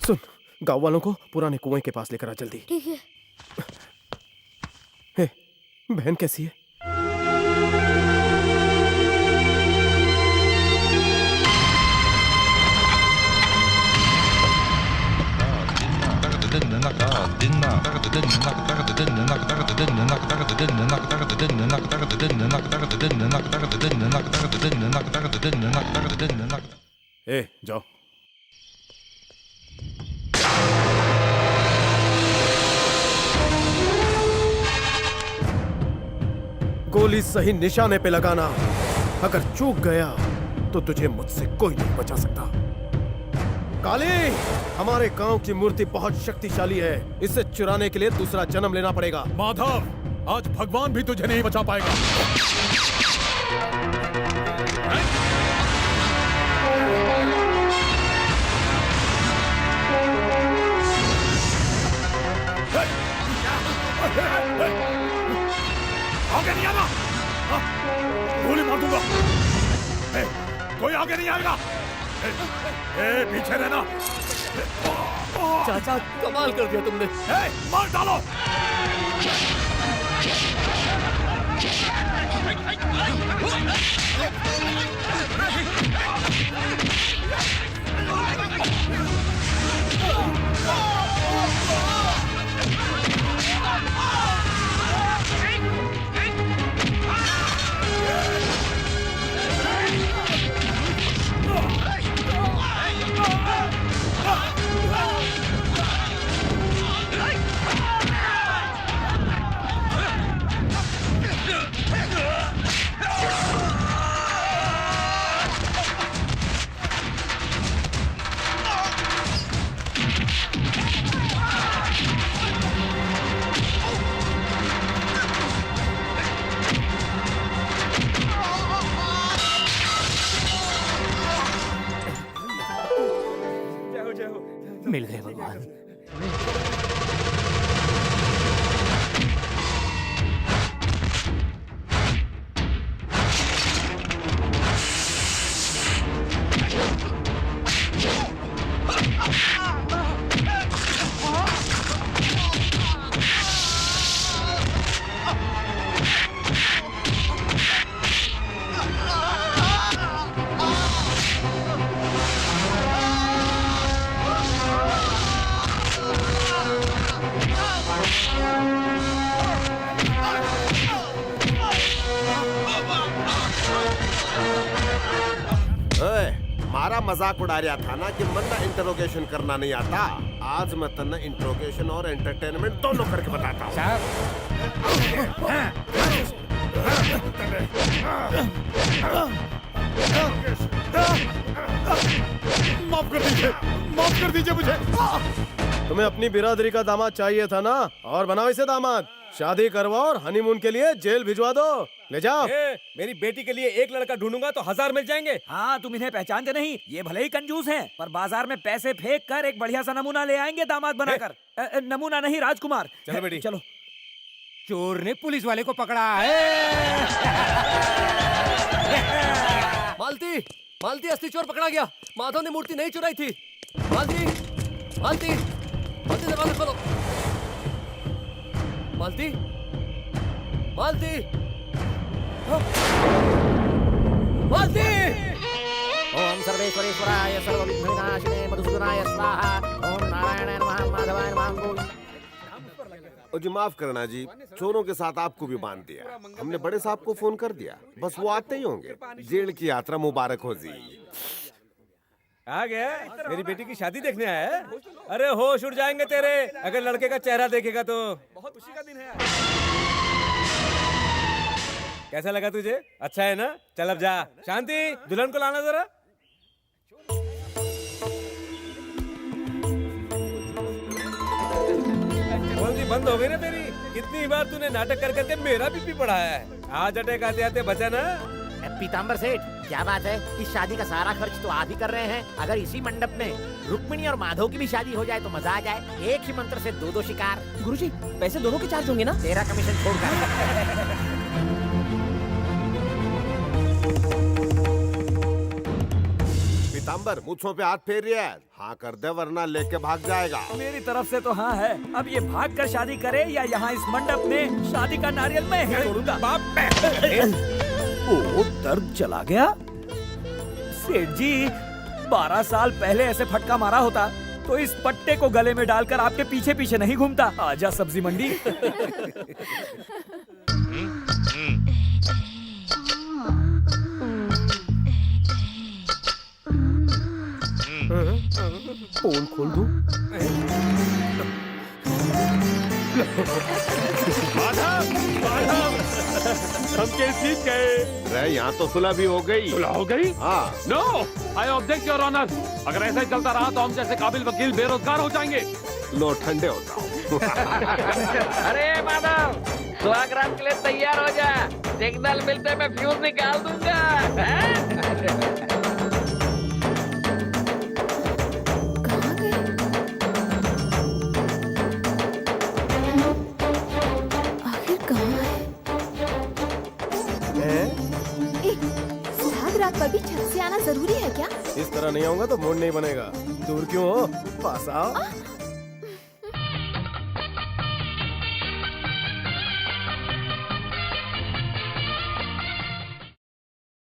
सुन, गांव वालों को पुराने कुएं के पास लेकर आ जल्दी। ठीक है। हे, बहन कैसी है? जाओ। गोली सही निशाने पे लगाना। अगर चूक गया तो तुझे मुझसे कोई नहीं बचा सकता। काली, हमारे गांव की मूर्ति बहुत शक्तिशाली है, इसे चुराने के लिए दूसरा जन्म लेना पड़ेगा। माधव, आज भगवान भी तुझे नहीं बचा पाएगा। आगे नहीं आना, गोली मार दूंगा। कोई आगे नहीं आएगा। पीछे रहना। चाचा, कमाल कर दिया तुमने। मार डालो। मिल गए भगवान। मारा मजाक उड़ा रहा था ना कि मन्ना इंटरोगेशन करना नहीं आता। आज मैं तन्ना इंटरोगेशन और एंटरटेनमेंट दोनों करके बताता हूँ। माफ कर दीजिए मुझे। तुम्हें अपनी बिरादरी का दामाद चाहिए था ना, और बनाओ इसे दामाद। शादी करवाओ और हनीमून के लिए जेल भिजवा दो। ले जाओ। मेरी बेटी के लिए एक लड़का ढूंढूंगा तो 1000 मिल जाएंगे। हाँ, तुम इन्हें पहचानते नहीं, ये भले ही कंजूस हैं, पर बाजार में पैसे फेंक कर एक बढ़िया सा नमूना ले आएंगे दामाद बनाकर। नमूना नहीं, राजकुमार। चलो बेटी, चलो। चोर ने पुलिस वाले को पकड़ा है। मालती, मालती, असली चोर पकड़ा गया। माधव ने मूर्ति नहीं चुराई थी। मालती, मालती, मालती, दरवाजा खोलो। मालती, मालती, मालती। ओम सर्वेश्वरेश्वराय सर्वविघ्नविनाशिने मधुसूदनाय स्वाहा। ओम नारायणाय नमः माधवाय नमः। और जी माफ करना जी, चोरों के साथ आपको भी बांध दिया। हमने बड़े साहब को फोन कर दिया, बस वो आते ही होंगे। जेल की यात्रा मुबारक हो जी। आ गया? मेरी बेटी की शादी देखने आया है? अरे होश उड़ जाएंगे तेरे अगर लड़के का चेहरा देखेगा तो। बहुत खुशी का दिन है। कैसा लगा तुझे? अच्छा है ना? चल अब जा। शांति, दुल्हन को लाना जरा। बोलती बंद हो गई ना तेरी? कितनी बार तूने नाटक कर करके मेरा बीपी बढ़ाया है। आज अटैक आते आते बचा ना। पीताम्बर सेठ, क्या बात है, इस शादी का सारा खर्च तो आप ही कर रहे हैं। अगर इसी मंडप में रुक्मिणी और माधव की भी शादी हो जाए तो मजा आ जाए। एक ही मंत्र से दो शिकार। गुरुजी, पैसे दोनों के चार्ज होंगे ना? तेरा कमीशन छोड़कर। पीताम्बर मूंछों पे हाथ फेर रही है, हाँ कर दे वरना लेके भाग जाएगा। मेरी तरफ से तो हाँ है। अब ये भाग कर शादी करे या यहाँ इस मंडप में शादी का नारियल मैं ही तोड़ूंगा। ओ, दर्द चला गया। सेठ जी, 12 साल पहले ऐसे फटका मारा होता तो इस पट्टे को गले में डालकर आपके पीछे पीछे नहीं घूमता। आजा सब्जी मंडी। फोन खोल दूं? माधव, माधव, हम केस जीत गए। यहाँ तो सुलह भी हो गई। सुलह हो गई? हाँ। No, I object your honour. अगर ऐसा ही चलता रहा तो हम जैसे काबिल वकील बेरोजगार हो जाएंगे। लो ठंडे होता हूँ। अरे माधव, सुहागरात के लिए तैयार हो जा। सिग्नल मिलते मैं फ्यूज निकाल दूंगा। रात पर भी छत से आना जरूरी है क्या? इस तरह नहीं आऊंगा तो मूड नहीं बनेगा। दूर क्यों हो? पास आओ।